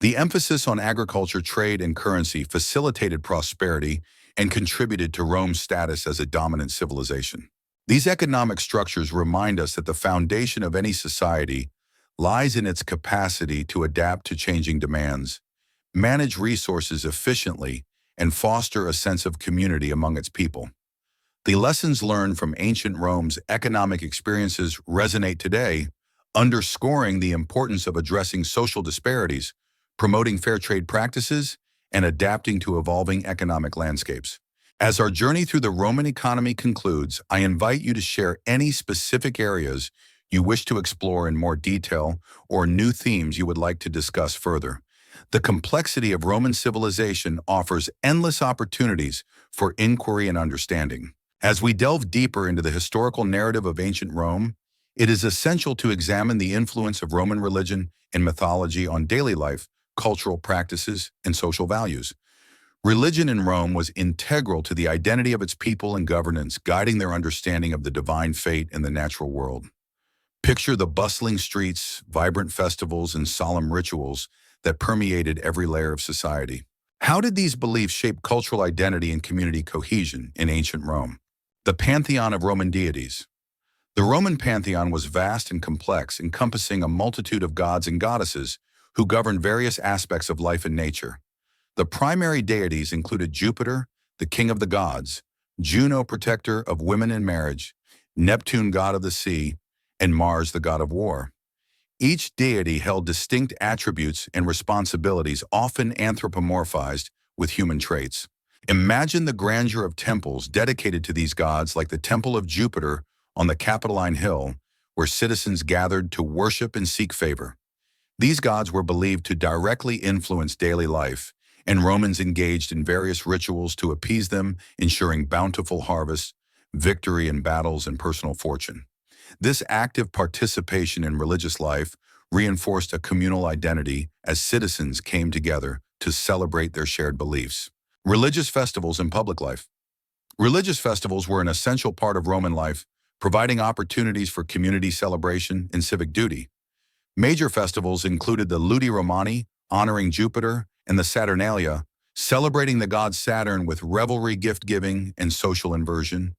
The emphasis on agriculture, trade, and currency facilitated prosperity and contributed to Rome's status as a dominant civilization. These economic structures remind us that the foundation of any society lies in its capacity to adapt to changing demands, manage resources efficiently, and foster a sense of community among its people. The lessons learned from ancient Rome's economic experiences resonate today, underscoring the importance of addressing social disparities, promoting fair trade practices, and adapting to evolving economic landscapes. As our journey through the Roman economy concludes, I invite you to share any specific areas you wish to explore in more detail or new themes you would like to discuss further. The complexity of Roman civilization offers endless opportunities for inquiry and understanding. As we delve deeper into the historical narrative of ancient Rome, it is essential to examine the influence of Roman religion and mythology on daily life, cultural practices, and social values. Religion in Rome was integral to the identity of its people and governance, guiding their understanding of the divine fate and the natural world. Picture the bustling streets, vibrant festivals, and solemn rituals that permeated every layer of society. How did these beliefs shape cultural identity and community cohesion in ancient Rome? The pantheon of Roman deities. The Roman pantheon was vast and complex, encompassing a multitude of gods and goddesses who governed various aspects of life and nature. The primary deities included Jupiter, the king of the gods, Juno, protector of women and marriage, Neptune, god of the sea, and Mars, the god of war. Each deity held distinct attributes and responsibilities, often anthropomorphized with human traits. Imagine the grandeur of temples dedicated to these gods, like the Temple of Jupiter on the Capitoline Hill, where citizens gathered to worship and seek favor. These gods were believed to directly influence daily life, and Romans engaged in various rituals to appease them, ensuring bountiful harvests, victory in battles, and personal fortune. This active participation in religious life reinforced a communal identity as citizens came together to celebrate their shared beliefs. Religious festivals in public life. Religious festivals were an essential part of Roman life, providing opportunities for community celebration and civic duty. Major festivals included the Ludi Romani, honoring Jupiter, and the Saturnalia, celebrating the god Saturn with revelry, gift-giving, and social inversion.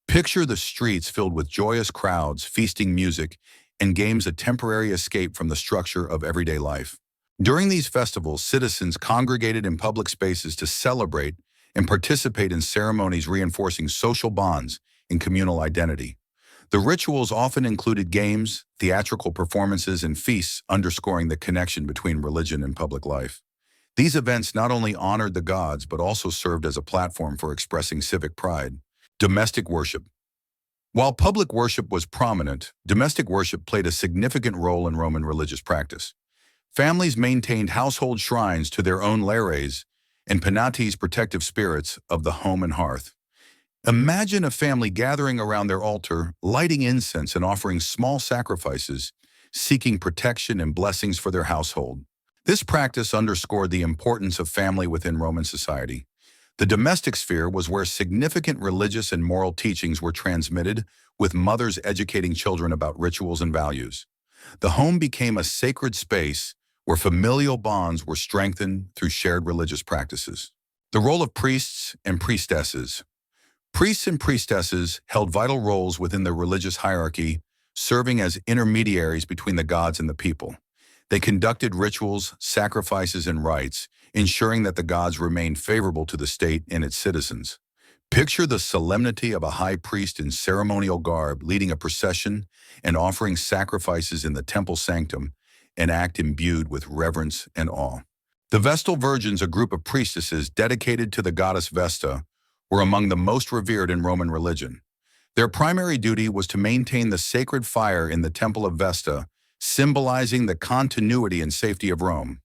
Picture the streets filled with joyous crowds, feasting, music, and games, a temporary escape from the structure of everyday life. During these festivals, citizens congregated in public spaces to celebrate and participate in ceremonies, reinforcing social bonds and communal identity. The rituals often included games, theatrical performances, and feasts, underscoring the connection between religion and public life. These events not only honored the gods, but also served as a platform for expressing civic pride. Domestic worship. While public worship was prominent, domestic worship played a significant role in Roman religious practice. Families maintained household shrines to their own lares and penates, protective spirits of the home and hearth. Imagine a family gathering around their altar, lighting incense and offering small sacrifices, seeking protection and blessings for their household. This practice underscored the importance of family within Roman society. The domestic sphere was where significant religious and moral teachings were transmitted, with mothers educating children about rituals and values. The home became a sacred space where familial bonds were strengthened through shared religious practices. The role of priests and priestesses. Priests and priestesses held vital roles within the religious hierarchy, serving as intermediaries between the gods and the people. They conducted rituals, sacrifices, and rites, ensuring that the gods remained favorable to the state and its citizens. Picture the solemnity of a high priest in ceremonial garb leading a procession and offering sacrifices in the temple sanctum, an act imbued with reverence and awe. The Vestal Virgins, a group of priestesses dedicated to the goddess Vesta, were among the most revered in Roman religion. Their primary duty was to maintain the sacred fire in the Temple of Vesta, symbolizing the continuity and safety of Rome.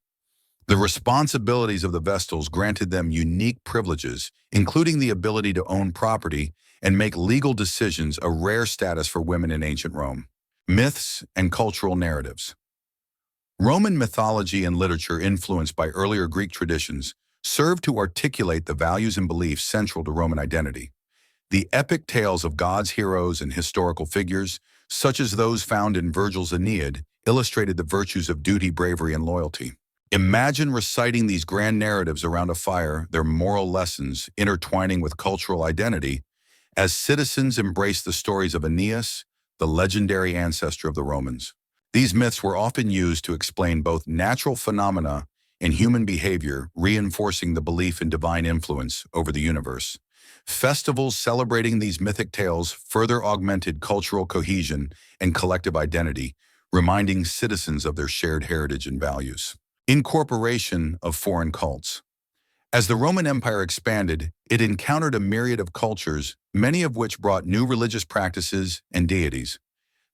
The responsibilities of the Vestals granted them unique privileges, including the ability to own property and make legal decisions, a rare status for women in ancient Rome. Myths and cultural narratives. Roman mythology and literature, influenced by earlier Greek traditions, served to articulate the values and beliefs central to Roman identity. The epic tales of gods, heroes, and historical figures, such as those found in Virgil's Aeneid, illustrated the virtues of duty, bravery, and loyalty. Imagine reciting these grand narratives around a fire, their moral lessons intertwining with cultural identity, as citizens embraced the stories of Aeneas, the legendary ancestor of the Romans. These myths were often used to explain both natural phenomena and human behavior, reinforcing the belief in divine influence over the universe. Festivals celebrating these mythic tales further augmented cultural cohesion and collective identity, reminding citizens of their shared heritage and values. Incorporation of foreign cults. As the Roman Empire expanded, it encountered a myriad of cultures, many of which brought new religious practices and deities.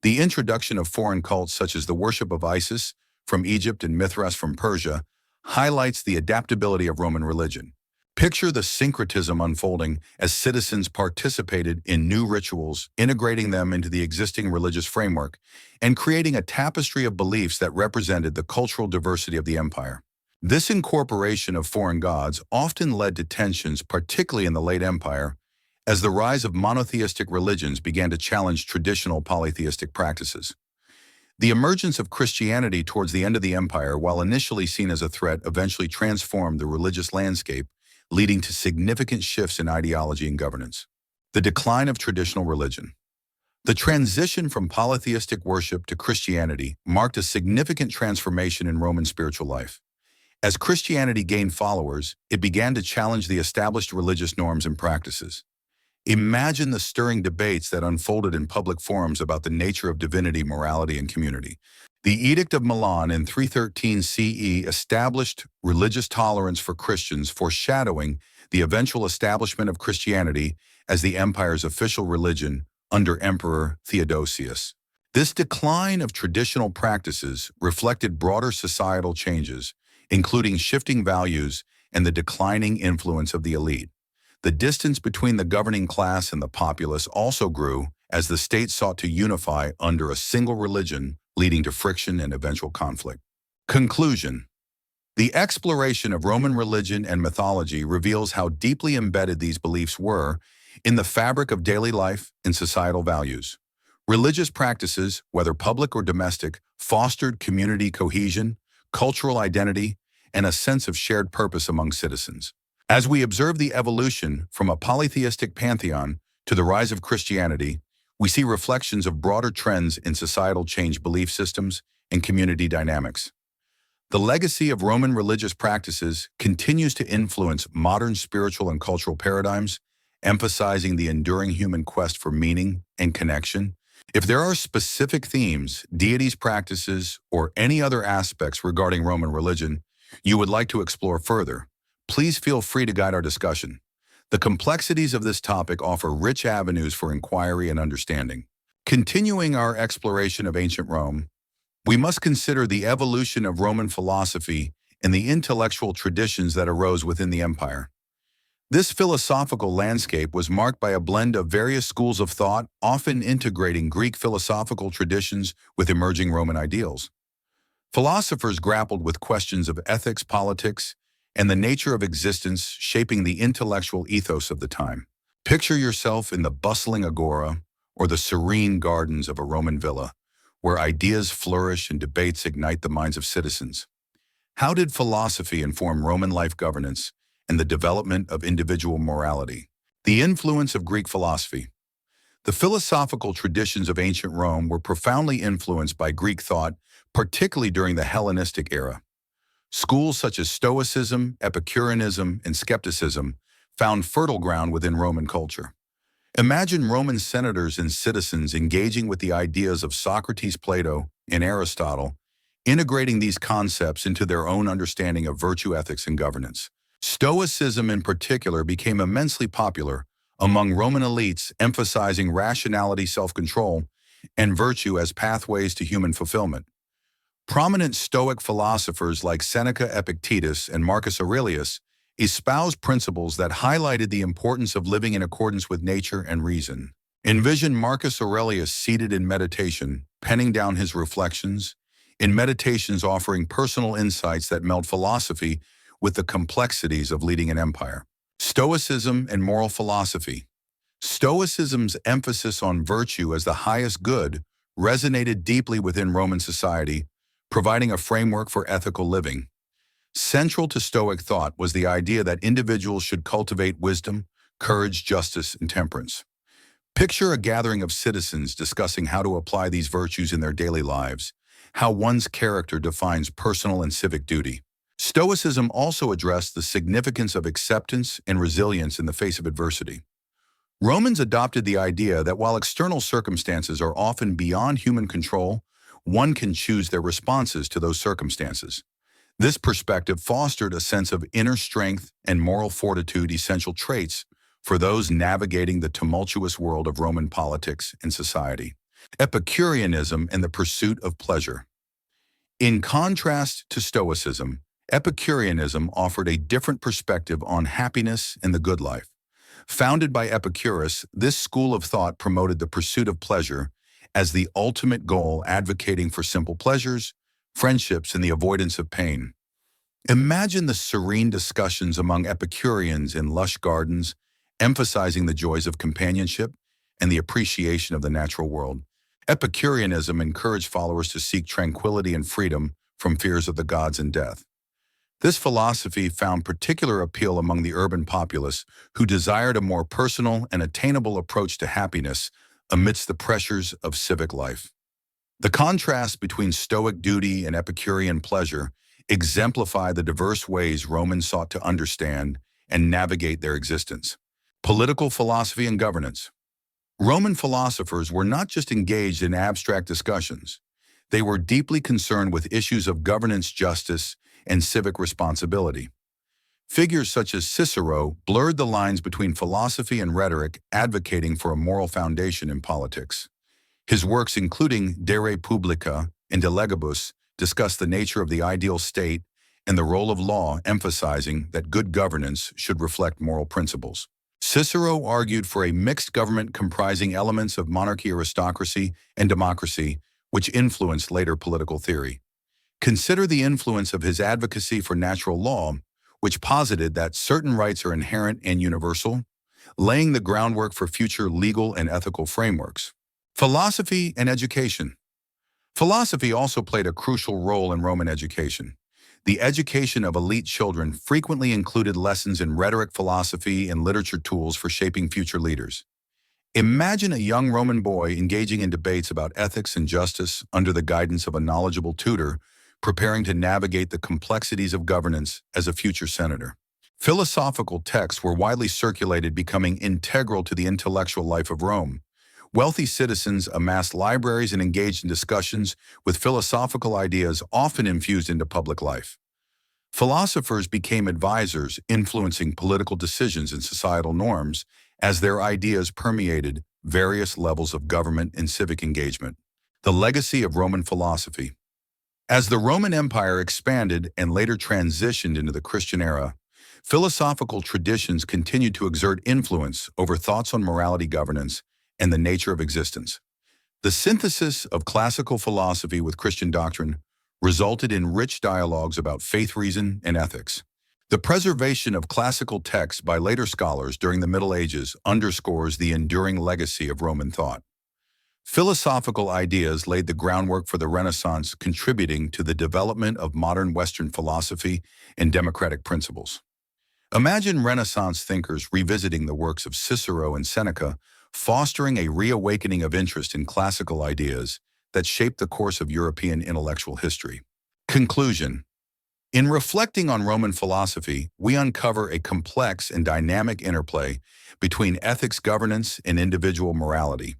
The introduction of foreign cults such as the worship of Isis from Egypt and Mithras from Persia highlights the adaptability of Roman religion. Picture the syncretism unfolding as citizens participated in new rituals, integrating them into the existing religious framework, and creating a tapestry of beliefs that represented the cultural diversity of the empire. This incorporation of foreign gods often led to tensions, particularly in the late empire, as the rise of monotheistic religions began to challenge traditional polytheistic practices. The emergence of Christianity towards the end of the empire, while initially seen as a threat, eventually transformed the religious landscape, leading to significant shifts in ideology and governance. The decline of traditional religion. The transition from polytheistic worship to Christianity marked a significant transformation in Roman spiritual life. As Christianity gained followers, it began to challenge the established religious norms and practices. Imagine the stirring debates that unfolded in public forums about the nature of divinity, morality, and community. The Edict of Milan in 313 CE established religious tolerance for Christians, foreshadowing the eventual establishment of Christianity as the empire's official religion under Emperor Theodosius. This decline of traditional practices reflected broader societal changes, including shifting values and the declining influence of the elite. The distance between the governing class and the populace also grew as the state sought to unify under a single religion, leading to friction and eventual conflict. Conclusion. The exploration of Roman religion and mythology reveals how deeply embedded these beliefs were in the fabric of daily life and societal values. Religious practices, whether public or domestic, fostered community cohesion, cultural identity, and a sense of shared purpose among citizens. As we observe the evolution from a polytheistic pantheon to the rise of Christianity, we see reflections of broader trends in societal change, belief systems, and community dynamics. The legacy of Roman religious practices continues to influence modern spiritual and cultural paradigms, emphasizing the enduring human quest for meaning and connection. If there are specific themes, deities, practices, or any other aspects regarding Roman religion you would like to explore further, please feel free to guide our discussion. The complexities of this topic offer rich avenues for inquiry and understanding. Continuing our exploration of ancient Rome, we must consider the evolution of Roman philosophy and the intellectual traditions that arose within the empire. This philosophical landscape was marked by a blend of various schools of thought, often integrating Greek philosophical traditions with emerging Roman ideals. Philosophers grappled with questions of ethics, politics, and the nature of existence, shaping the intellectual ethos of the time. Picture yourself in the bustling agora or the serene gardens of a Roman villa, where ideas flourish and debates ignite the minds of citizens. How did philosophy inform Roman life governance and the development of individual morality? The influence of Greek philosophy. The philosophical traditions of ancient Rome were profoundly influenced by Greek thought, particularly during the Hellenistic era. Schools such as Stoicism, Epicureanism, and Skepticism found fertile ground within Roman culture. Imagine Roman senators and citizens engaging with the ideas of Socrates, Plato, and Aristotle, integrating these concepts into their own understanding of virtue, ethics, and governance. Stoicism in particular became immensely popular among Roman elites, emphasizing rationality, self-control, and virtue as pathways to human fulfillment. Prominent Stoic philosophers like Seneca, Epictetus, and Marcus Aurelius espoused principles that highlighted the importance of living in accordance with nature and reason. Envision Marcus Aurelius seated in meditation, penning down his reflections, in Meditations offering personal insights that meld philosophy with the complexities of leading an empire. Stoicism and moral philosophy. Stoicism's emphasis on virtue as the highest good resonated deeply within Roman society, providing a framework for ethical living. Central to Stoic thought was the idea that individuals should cultivate wisdom, courage, justice, and temperance. Picture a gathering of citizens discussing how to apply these virtues in their daily lives, how one's character defines personal and civic duty. Stoicism also addressed the significance of acceptance and resilience in the face of adversity. Romans adopted the idea that while external circumstances are often beyond human control, one can choose their responses to those circumstances. This perspective fostered a sense of inner strength and moral fortitude, essential traits for those navigating the tumultuous world of Roman politics and society. Epicureanism and the pursuit of pleasure. In contrast to Stoicism, Epicureanism offered a different perspective on happiness and the good life. Founded by Epicurus, this school of thought promoted the pursuit of pleasure as the ultimate goal, advocating for simple pleasures, friendships, and the avoidance of pain. Imagine the serene discussions among Epicureans in lush gardens, emphasizing the joys of companionship and the appreciation of the natural world. Epicureanism encouraged followers to seek tranquility and freedom from fears of the gods and death. This philosophy found particular appeal among the urban populace who desired a more personal and attainable approach to happiness amidst the pressures of civic life. The contrast between Stoic duty and Epicurean pleasure exemplify the diverse ways Romans sought to understand and navigate their existence. Political philosophy and governance. Roman philosophers were not just engaged in abstract discussions. They were deeply concerned with issues of governance, justice, and civic responsibility. Figures such as Cicero blurred the lines between philosophy and rhetoric, advocating for a moral foundation in politics. His works, including De Re Publica and De Legibus, discuss the nature of the ideal state and the role of law, emphasizing that good governance should reflect moral principles. Cicero argued for a mixed government comprising elements of monarchy, aristocracy, and democracy, which influenced later political theory. Consider the influence of his advocacy for natural law, which posited that certain rights are inherent and universal, laying the groundwork for future legal and ethical frameworks. Philosophy and education. Philosophy also played a crucial role in Roman education. The education of elite children frequently included lessons in rhetoric, philosophy, and literature, tools for shaping future leaders. Imagine a young Roman boy engaging in debates about ethics and justice under the guidance of a knowledgeable tutor, preparing to navigate the complexities of governance as a future senator. Philosophical texts were widely circulated, becoming integral to the intellectual life of Rome. Wealthy citizens amassed libraries and engaged in discussions with philosophical ideas often infused into public life. Philosophers became advisors, influencing political decisions and societal norms as their ideas permeated various levels of government and civic engagement. The legacy of Roman philosophy. As the Roman Empire expanded and later transitioned into the Christian era, philosophical traditions continued to exert influence over thoughts on morality, governance, and the nature of existence. The synthesis of classical philosophy with Christian doctrine resulted in rich dialogues about faith, reason, and ethics. The preservation of classical texts by later scholars during the Middle Ages underscores the enduring legacy of Roman thought. Philosophical ideas laid the groundwork for the Renaissance, contributing to the development of modern Western philosophy and democratic principles. Imagine Renaissance thinkers revisiting the works of Cicero and Seneca, fostering a reawakening of interest in classical ideas that shaped the course of European intellectual history. Conclusion. In reflecting on Roman philosophy, we uncover a complex and dynamic interplay between ethics, governance, and individual morality.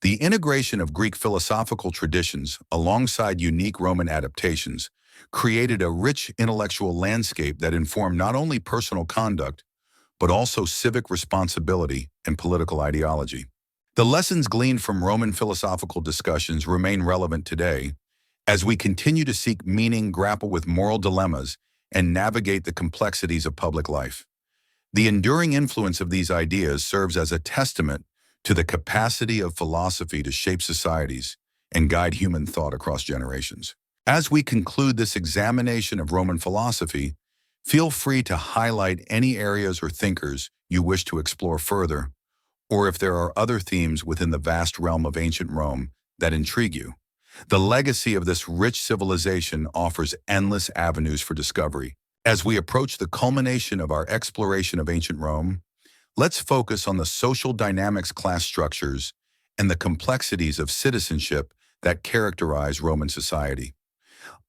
The integration of Greek philosophical traditions alongside unique Roman adaptations created a rich intellectual landscape that informed not only personal conduct, but also civic responsibility and political ideology. The lessons gleaned from Roman philosophical discussions remain relevant today as we continue to seek meaning, grapple with moral dilemmas, and navigate the complexities of public life. The enduring influence of these ideas serves as a testament to the capacity of philosophy to shape societies and guide human thought across generations. As we conclude this examination of Roman philosophy, feel free to highlight any areas or thinkers you wish to explore further, or if there are other themes within the vast realm of ancient Rome that intrigue you. The legacy of this rich civilization offers endless avenues for discovery. As we approach the culmination of our exploration of ancient Rome, let's focus on the social dynamics, class structures, and the complexities of citizenship that characterize Roman society.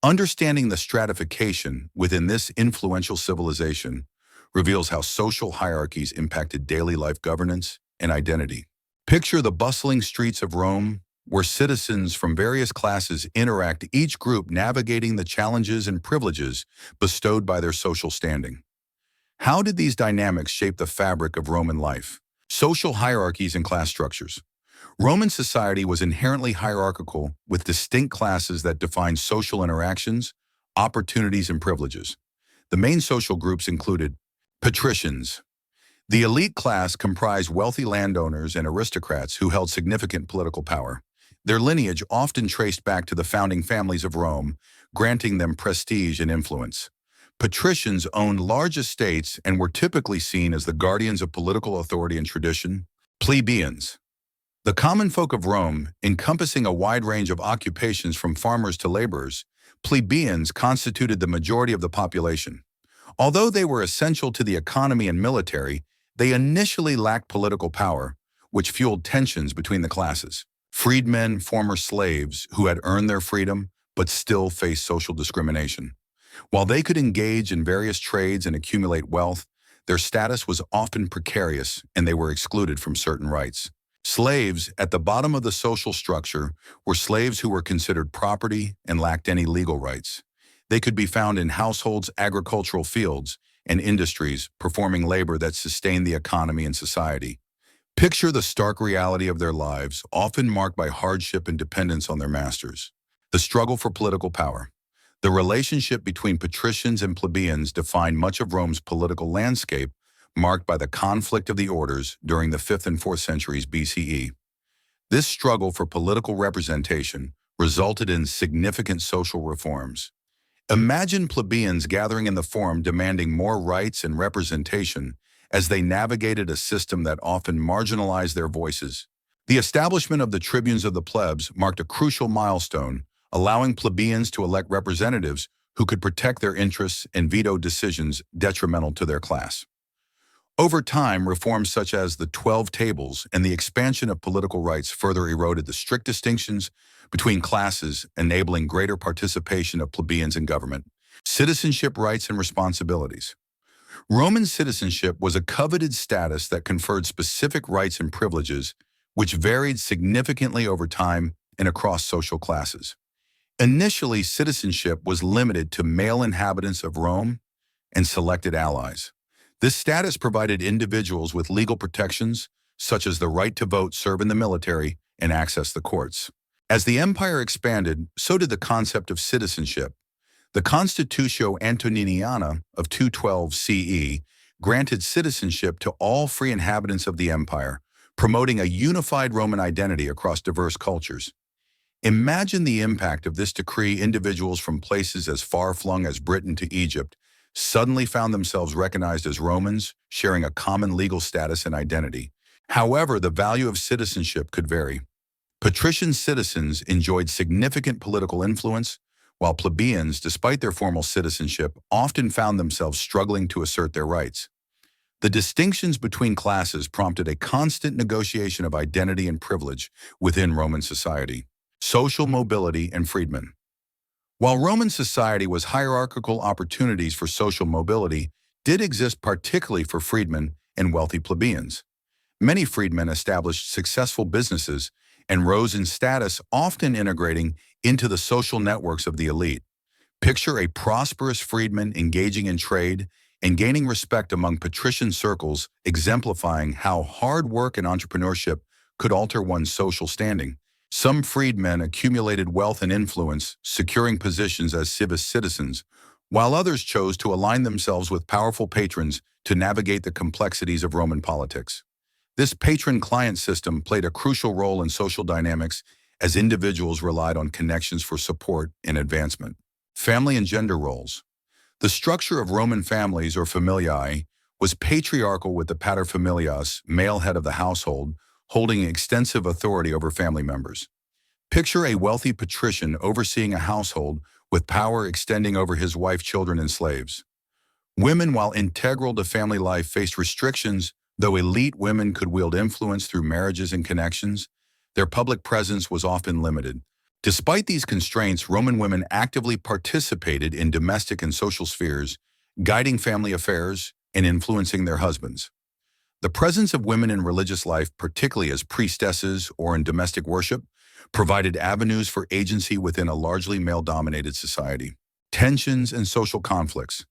Understanding the stratification within this influential civilization reveals how social hierarchies impacted daily life, governance, and identity. Picture the bustling streets of Rome, where citizens from various classes interact, each group navigating the challenges and privileges bestowed by their social standing. How did these dynamics shape the fabric of Roman life? Social hierarchies and class structures. Roman society was inherently hierarchical, with distinct classes that defined social interactions, opportunities, and privileges. The main social groups included patricians. The elite class comprised wealthy landowners and aristocrats who held significant political power. Their lineage often traced back to the founding families of Rome, granting them prestige and influence. Patricians owned large estates and were typically seen as the guardians of political authority and tradition. Plebeians. The common folk of Rome, encompassing a wide range of occupations from farmers to laborers, plebeians constituted the majority of the population. Although they were essential to the economy and military, they initially lacked political power, which fueled tensions between the classes. Freedmen, former slaves who had earned their freedom but still faced social discrimination. While they could engage in various trades and accumulate wealth, their status was often precarious and they were excluded from certain rights. Slaves, at the bottom of the social structure, were slaves who were considered property and lacked any legal rights. They could be found in households, agricultural fields, and industries, performing labor that sustained the economy and society. Picture the stark reality of their lives, often marked by hardship and dependence on their masters. The struggle for political power. The relationship between patricians and plebeians defined much of Rome's political landscape, marked by the conflict of the orders during the 5th and 4th centuries BCE. This struggle for political representation resulted in significant social reforms. Imagine plebeians gathering in the Forum demanding more rights and representation as they navigated a system that often marginalized their voices. The establishment of the tribunes of the plebs marked a crucial milestone, allowing plebeians to elect representatives who could protect their interests and veto decisions detrimental to their class. Over time, reforms such as the 12 Tables and the expansion of political rights further eroded the strict distinctions between classes, enabling greater participation of plebeians in government. Citizenship rights and responsibilities. Roman citizenship was a coveted status that conferred specific rights and privileges, which varied significantly over time and across social classes. Initially, citizenship was limited to male inhabitants of Rome and selected allies. This status provided individuals with legal protections, such as the right to vote, serve in the military, and access the courts. As the empire expanded, so did the concept of citizenship. The Constitutio Antoniniana of 212 CE granted citizenship to all free inhabitants of the empire, promoting a unified Roman identity across diverse cultures. Imagine the impact of this decree. Individuals from places as far-flung as Britain to Egypt suddenly found themselves recognized as Romans, sharing a common legal status and identity. However, the value of citizenship could vary. Patrician citizens enjoyed significant political influence, while plebeians, despite their formal citizenship, often found themselves struggling to assert their rights. The distinctions between classes prompted a constant negotiation of identity and privilege within Roman society. Social mobility and freedmen. While Roman society was hierarchical, opportunities for social mobility did exist, particularly for freedmen and wealthy plebeians. Many freedmen established successful businesses and rose in status, often integrating into the social networks of the elite. Picture a prosperous freedman engaging in trade and gaining respect among patrician circles, exemplifying how hard work and entrepreneurship could alter one's social standing. Some freedmen accumulated wealth and influence, securing positions as civic citizens, while others chose to align themselves with powerful patrons to navigate the complexities of Roman politics. This patron-client system played a crucial role in social dynamics as individuals relied on connections for support and advancement. Family and gender roles. The structure of Roman families, or familiae, was patriarchal, with the paterfamilias, male head of the household, holding extensive authority over family members. Picture a wealthy patrician overseeing a household with power extending over his wife, children, and slaves. Women, while integral to family life, faced restrictions. Though elite women could wield influence through marriages and connections, their public presence was often limited. Despite these constraints, Roman women actively participated in domestic and social spheres, guiding family affairs and influencing their husbands. The presence of women in religious life, particularly as priestesses or in domestic worship, provided avenues for agency within a largely male-dominated society. Tensions and social conflicts.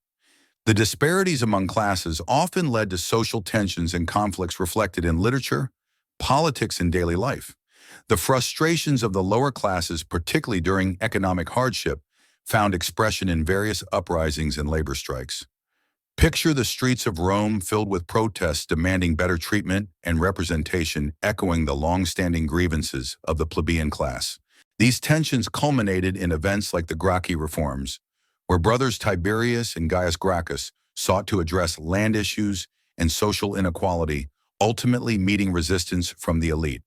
The disparities among classes often led to social tensions and conflicts reflected in literature, politics, and daily life. The frustrations of the lower classes, particularly during economic hardship, found expression in various uprisings and labor strikes. Picture the streets of Rome filled with protests demanding better treatment and representation, echoing the long-standing grievances of the plebeian class. These tensions culminated in events like the Gracchi reforms, where brothers Tiberius and Gaius Gracchus sought to address land issues and social inequality, ultimately meeting resistance from the elite.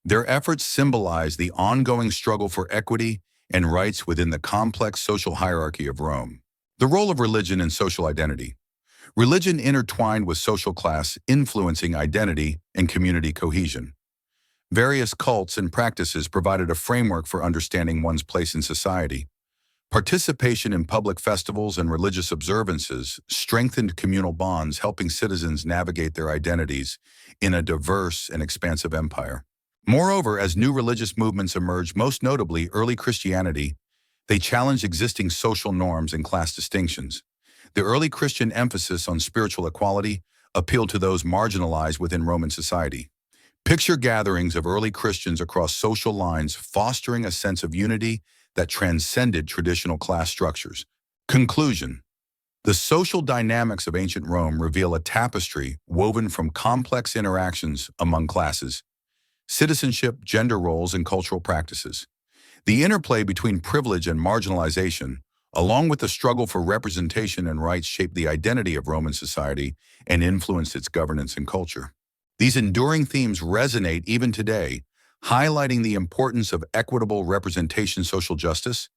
Their efforts symbolize the ongoing struggle for equity and rights within the complex social hierarchy of Rome. The role of religion and social identity. Religion intertwined with social class, influencing identity and community cohesion. Various cults and practices provided a framework for understanding one's place in society. Participation in public festivals and religious observances strengthened communal bonds, helping citizens navigate their identities in a diverse and expansive empire. Moreover, as new religious movements emerged, most notably early Christianity, they challenged existing social norms and class distinctions. The early Christian emphasis on spiritual equality appealed to those marginalized within Roman society. Picture gatherings of early Christians across social lines, fostering a sense of unity that transcended traditional class structures. Conclusion. The social dynamics of ancient Rome reveal a tapestry woven from complex interactions among classes, citizenship, gender roles, and cultural practices. The interplay between privilege and marginalization, along with the struggle for representation and rights, shaped the identity of Roman society and influenced its governance and culture. These enduring themes resonate even today, highlighting the importance of equitable representation, social justice,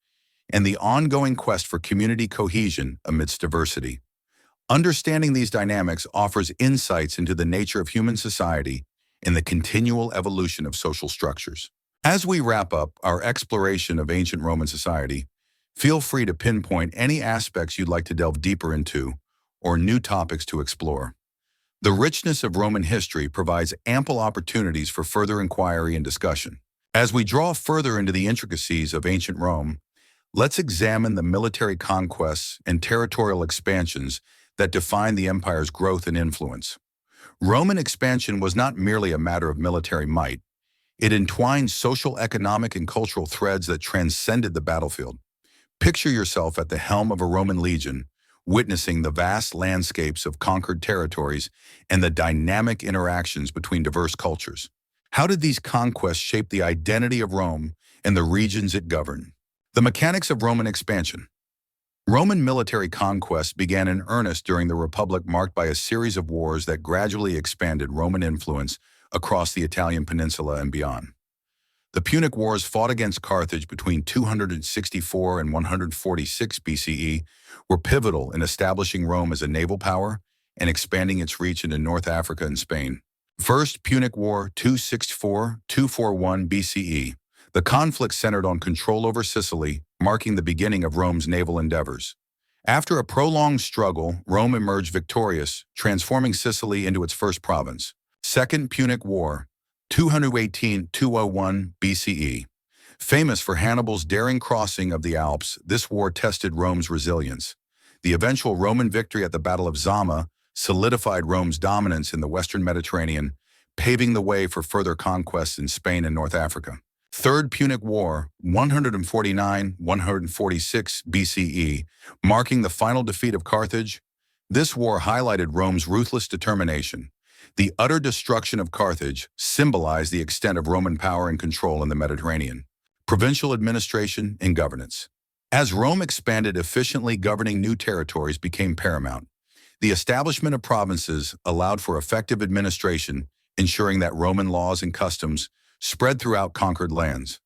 and the ongoing quest for community cohesion amidst diversity. Understanding these dynamics offers insights into the nature of human society and the continual evolution of social structures. As we wrap up our exploration of ancient Roman society, feel free to pinpoint any aspects you'd like to delve deeper into or new topics to explore. The richness of Roman history provides ample opportunities for further inquiry and discussion. As we draw further into the intricacies of ancient Rome, let's examine the military conquests and territorial expansions that define the empire's growth and influence. Roman expansion was not merely a matter of military might. It entwined social, economic, and cultural threads that transcended the battlefield. Picture yourself at the helm of a Roman legion, witnessing the vast landscapes of conquered territories and the dynamic interactions between diverse cultures. How did these conquests shape the identity of Rome and the regions it governed? The mechanics of Roman expansion. Roman military conquests began in earnest during the Republic, marked by a series of wars that gradually expanded Roman influence across the Italian peninsula and beyond. The Punic Wars, fought against Carthage between 264 and 146 BCE, were pivotal in establishing Rome as a naval power and expanding its reach into North Africa and Spain. First Punic War, 264-241 BCE. The conflict centered on control over Sicily, marking the beginning of Rome's naval endeavors. After a prolonged struggle, Rome emerged victorious, transforming Sicily into its first province. Second Punic War, 218-201 BCE. Famous for Hannibal's daring crossing of the Alps, this war tested Rome's resilience. The eventual Roman victory at the Battle of Zama solidified Rome's dominance in the Western Mediterranean, paving the way for further conquests in Spain and North Africa. Third Punic War, 149-146 BCE, marking the final defeat of Carthage. This war highlighted Rome's ruthless determination. The utter destruction of Carthage symbolized the extent of Roman power and control in the Mediterranean. Provincial administration and governance. As Rome expanded efficiently, governing new territories became paramount. The establishment of provinces allowed for effective administration, ensuring that Roman laws and customs spread throughout conquered lands.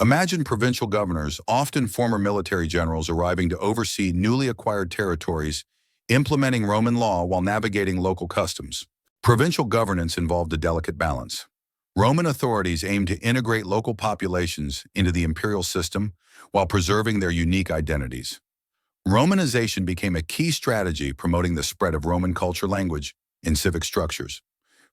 Imagine provincial governors, often former military generals, arriving to oversee newly acquired territories, implementing Roman law while navigating local customs. Provincial governance involved a delicate balance. Roman authorities aimed to integrate local populations into the imperial system while preserving their unique identities. Romanization became a key strategy, promoting the spread of Roman culture, language, and civic structures.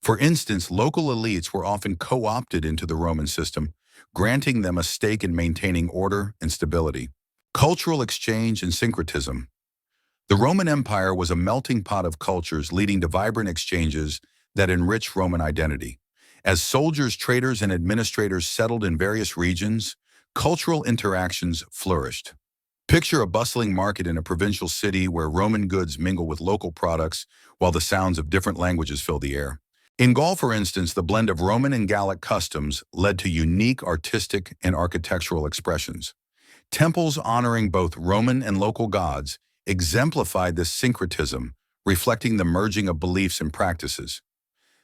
For instance, local elites were often co-opted into the Roman system, granting them a stake in maintaining order and stability. Cultural exchange and syncretism. The Roman Empire was a melting pot of cultures, leading to vibrant exchanges that enriched Roman identity. As soldiers, traders, and administrators settled in various regions, cultural interactions flourished. Picture a bustling market in a provincial city where Roman goods mingle with local products while the sounds of different languages fill the air. In Gaul, for instance, the blend of Roman and Gallic customs led to unique artistic and architectural expressions. Temples honoring both Roman and local gods exemplified this syncretism, reflecting the merging of beliefs and practices.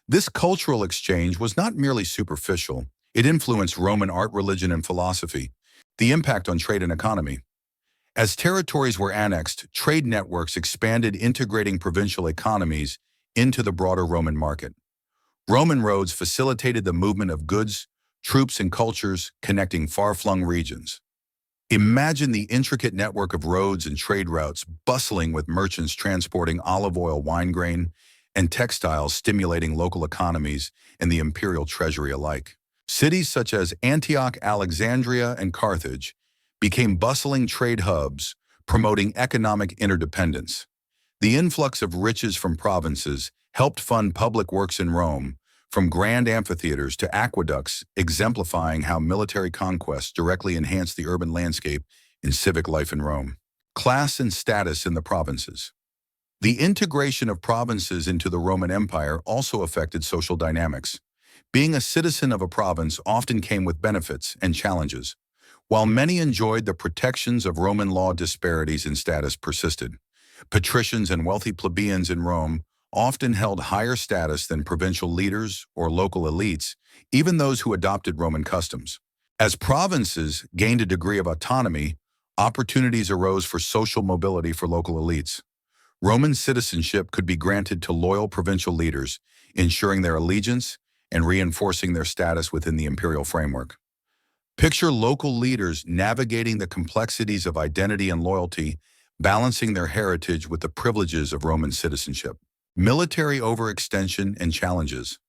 This cultural exchange was not merely superficial, it influenced Roman art, religion, and philosophy. The impact on trade and economy. As territories were annexed, trade networks expanded, integrating provincial economies into the broader Roman market. Roman roads facilitated the movement of goods, troops, and cultures, connecting far-flung regions. Imagine the intricate network of roads and trade routes bustling with merchants transporting olive oil, wine grain, and textiles, stimulating local economies and the imperial treasury alike. Cities such as Antioch, Alexandria, and Carthage became bustling trade hubs, promoting economic interdependence. The influx of riches from provinces helped fund public works in Rome, from grand amphitheaters to aqueducts, exemplifying how military conquests directly enhanced the urban landscape and civic life in Rome. Class and status in the provinces. The integration of provinces into the Roman Empire also affected social dynamics. Being a citizen of a province often came with benefits and challenges. While many enjoyed the protections of Roman law, disparities in status persisted. Patricians and wealthy plebeians in Rome often held higher status than provincial leaders or local elites, even those who adopted Roman customs. As provinces gained a degree of autonomy, opportunities arose for social mobility for local elites. Roman citizenship could be granted to loyal provincial leaders, ensuring their allegiance and reinforcing their status within the imperial framework. Picture local leaders navigating the complexities of identity and loyalty, balancing their heritage with the privileges of Roman citizenship. Military overextension and challenges.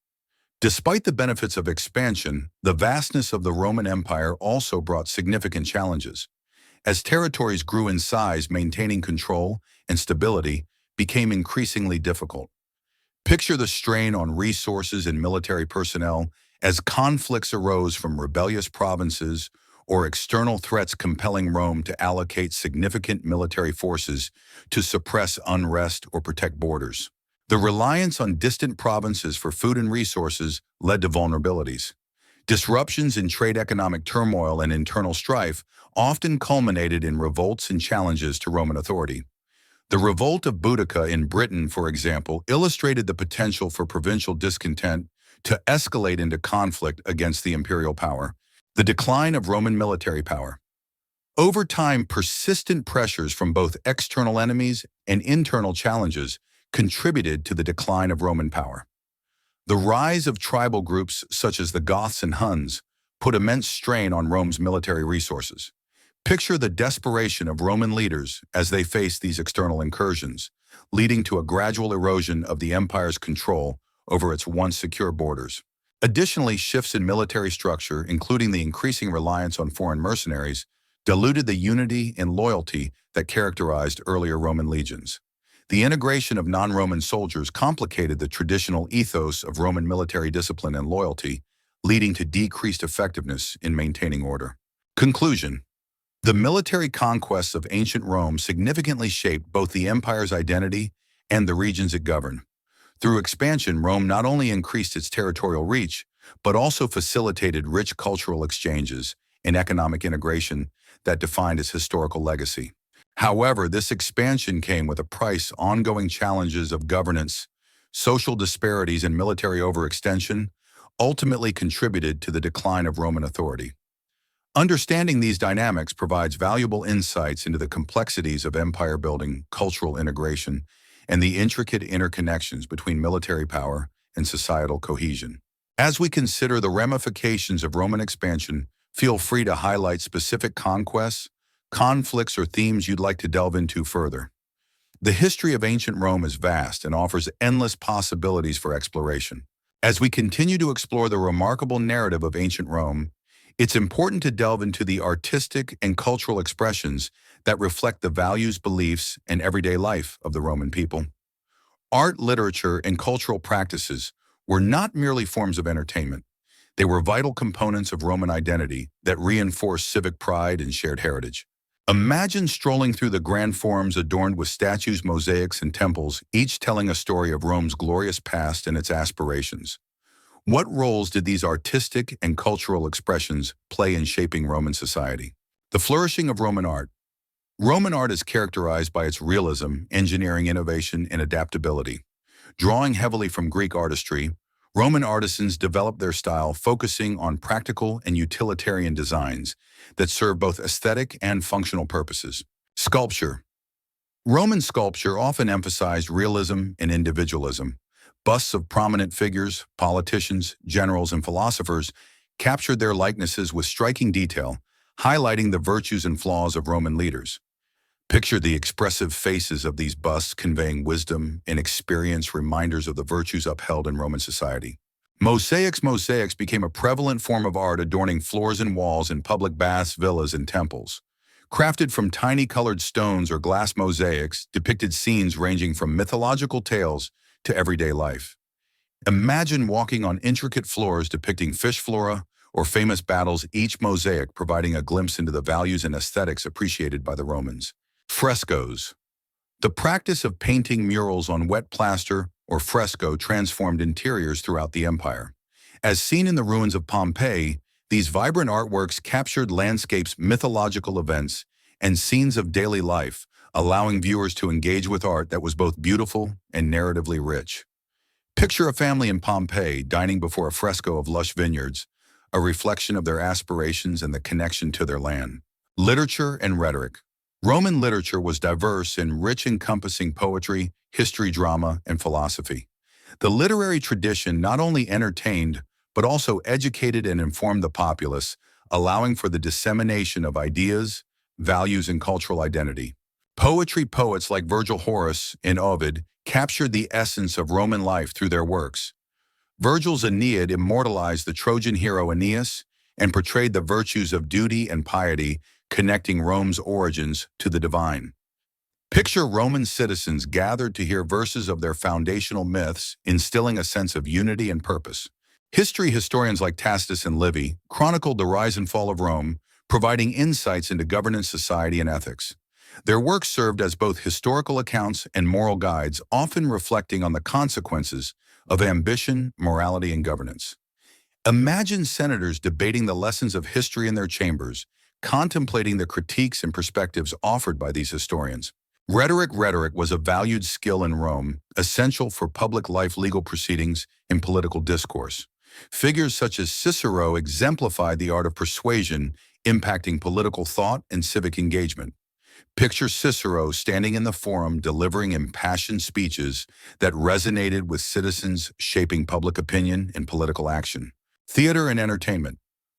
Despite the benefits of expansion, the vastness of the Roman Empire also brought significant challenges. As territories grew in size, maintaining control and stability became increasingly difficult. Picture the strain on resources and military personnel as conflicts arose from rebellious provinces or external threats, compelling Rome to allocate significant military forces to suppress unrest or protect borders. The reliance on distant provinces for food and resources led to vulnerabilities. Disruptions in trade, economic turmoil, and internal strife often culminated in revolts and challenges to Roman authority. The revolt of Boudica in Britain, for example, illustrated the potential for provincial discontent to escalate into conflict against the imperial power. The decline of Roman military power. Over time, persistent pressures from both external enemies and internal challenges contributed to the decline of Roman power. The rise of tribal groups such as the Goths and Huns put immense strain on Rome's military resources. Picture the desperation of Roman leaders as they faced these external incursions, leading to a gradual erosion of the empire's control over its once secure borders. Additionally, shifts in military structure, including the increasing reliance on foreign mercenaries, diluted the unity and loyalty that characterized earlier Roman legions. The integration of non-Roman soldiers complicated the traditional ethos of Roman military discipline and loyalty, leading to decreased effectiveness in maintaining order. Conclusion. The military conquests of ancient Rome significantly shaped both the empire's identity and the regions it governed. Through expansion, Rome not only increased its territorial reach, but also facilitated rich cultural exchanges and economic integration that defined its historical legacy. However, this expansion came with a price. Ongoing challenges of governance, social disparities, and military overextension ultimately contributed to the decline of Roman authority. Understanding these dynamics provides valuable insights into the complexities of empire building, cultural integration, and the intricate interconnections between military power and societal cohesion. As we consider the ramifications of Roman expansion, feel free to highlight specific conquests, conflicts, or themes you'd like to delve into further. The history of ancient Rome is vast and offers endless possibilities for exploration. As we continue to explore the remarkable narrative of ancient Rome, it's important to delve into the artistic and cultural expressions that reflect the values, beliefs, and everyday life of the Roman people. Art, literature, and cultural practices were not merely forms of entertainment. They were vital components of Roman identity that reinforced civic pride and shared heritage. Imagine strolling through the grand forums adorned with statues, mosaics, and temples, each telling a story of Rome's glorious past and its aspirations. What roles did these artistic and cultural expressions play in shaping Roman society? The flourishing of Roman art. Roman art is characterized by its realism, engineering innovation, and adaptability. Drawing heavily from Greek artistry, Roman artisans developed their style focusing on practical and utilitarian designs that serve both aesthetic and functional purposes. Sculpture. Roman sculpture often emphasized realism and individualism. Busts of prominent figures, politicians, generals, and philosophers captured their likenesses with striking detail, highlighting the virtues and flaws of Roman leaders. Picture the expressive faces of these busts conveying wisdom and experience, reminders of the virtues upheld in Roman society. Mosaics became a prevalent form of art adorning floors and walls in public baths, villas, and temples. Crafted from tiny colored stones or glass mosaics depicted scenes ranging from mythological tales to everyday life. Imagine walking on intricate floors depicting fish flora or famous battles, each mosaic providing a glimpse into the values and aesthetics appreciated by the Romans. Frescoes. The practice of painting murals on wet plaster or fresco transformed interiors throughout the empire. As seen in the ruins of Pompeii, these vibrant artworks captured landscapes, mythological events, and scenes of daily life, allowing viewers to engage with art that was both beautiful and narratively rich. Picture a family in Pompeii dining before a fresco of lush vineyards, a reflection of their aspirations and the connection to their land. Literature and rhetoric. Roman literature was diverse and rich, encompassing poetry, history, drama, and philosophy. The literary tradition not only entertained, but also educated and informed the populace, allowing for the dissemination of ideas, values, and cultural identity. Poets like Virgil, Horace, and Ovid captured the essence of Roman life through their works. Virgil's Aeneid immortalized the Trojan hero Aeneas and portrayed the virtues of duty and piety, connecting Rome's origins to the divine. Picture Roman citizens gathered to hear verses of their foundational myths, instilling a sense of unity and purpose. History historians like Tacitus and Livy chronicled the rise and fall of Rome, providing insights into governance, society, and ethics. Their work served as both historical accounts and moral guides, often reflecting on the consequences of ambition, morality, and governance. Imagine senators debating the lessons of history in their chambers, contemplating the critiques and perspectives offered by these historians. Rhetoric was a valued skill in Rome, essential for public life, legal proceedings, and political discourse. Figures such as Cicero exemplified the art of persuasion, impacting political thought and civic engagement. Picture Cicero standing in the forum delivering impassioned speeches that resonated with citizens, shaping public opinion and political action. Theater and entertainment.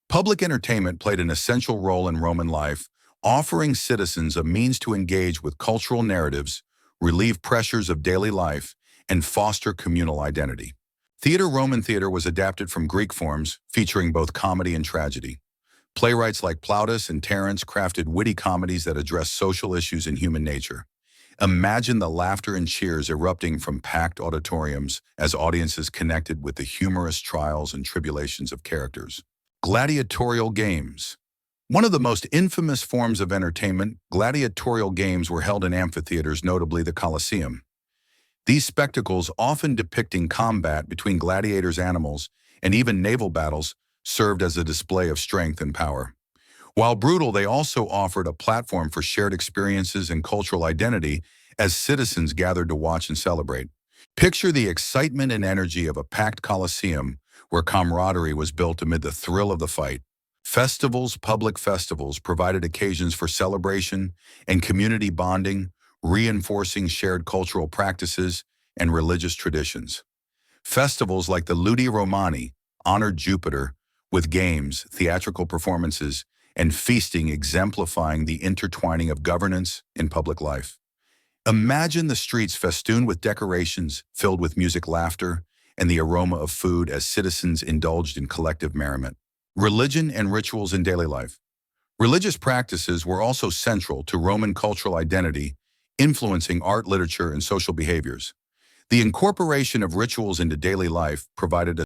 Public entertainment played an essential role in Roman life, offering citizens a means to engage with cultural narratives, relieve pressures of daily life, and foster communal identity. Roman theater was adapted from Greek forms, featuring both comedy and tragedy. Playwrights like Plautus and Terence crafted witty comedies that addressed social issues and human nature. Imagine the laughter and cheers erupting from packed auditoriums as audiences connected with the humorous trials and tribulations of characters. Gladiatorial games. One of the most infamous forms of entertainment, gladiatorial games were held in amphitheaters, notably the Colosseum. These spectacles, often depicting combat between gladiators, animals, and even naval battles, served as a display of strength and power. While brutal, they also offered a platform for shared experiences and cultural identity as citizens gathered to watch and celebrate. Picture the excitement and energy of a packed Colosseum where camaraderie was built amid the thrill of the fight. Public festivals provided occasions for celebration and community bonding, reinforcing shared cultural practices and religious traditions. Festivals like the Ludi Romani honored Jupiter with games, theatrical performances, and feasting exemplifying the intertwining of governance and public life. Imagine the streets festooned with decorations filled with music, laughter, and the aroma of food as citizens indulged in collective merriment. Religion and rituals in daily life. Religious practices were also central to Roman cultural identity, influencing art, literature, and social behaviors. The incorporation of rituals into daily life provided a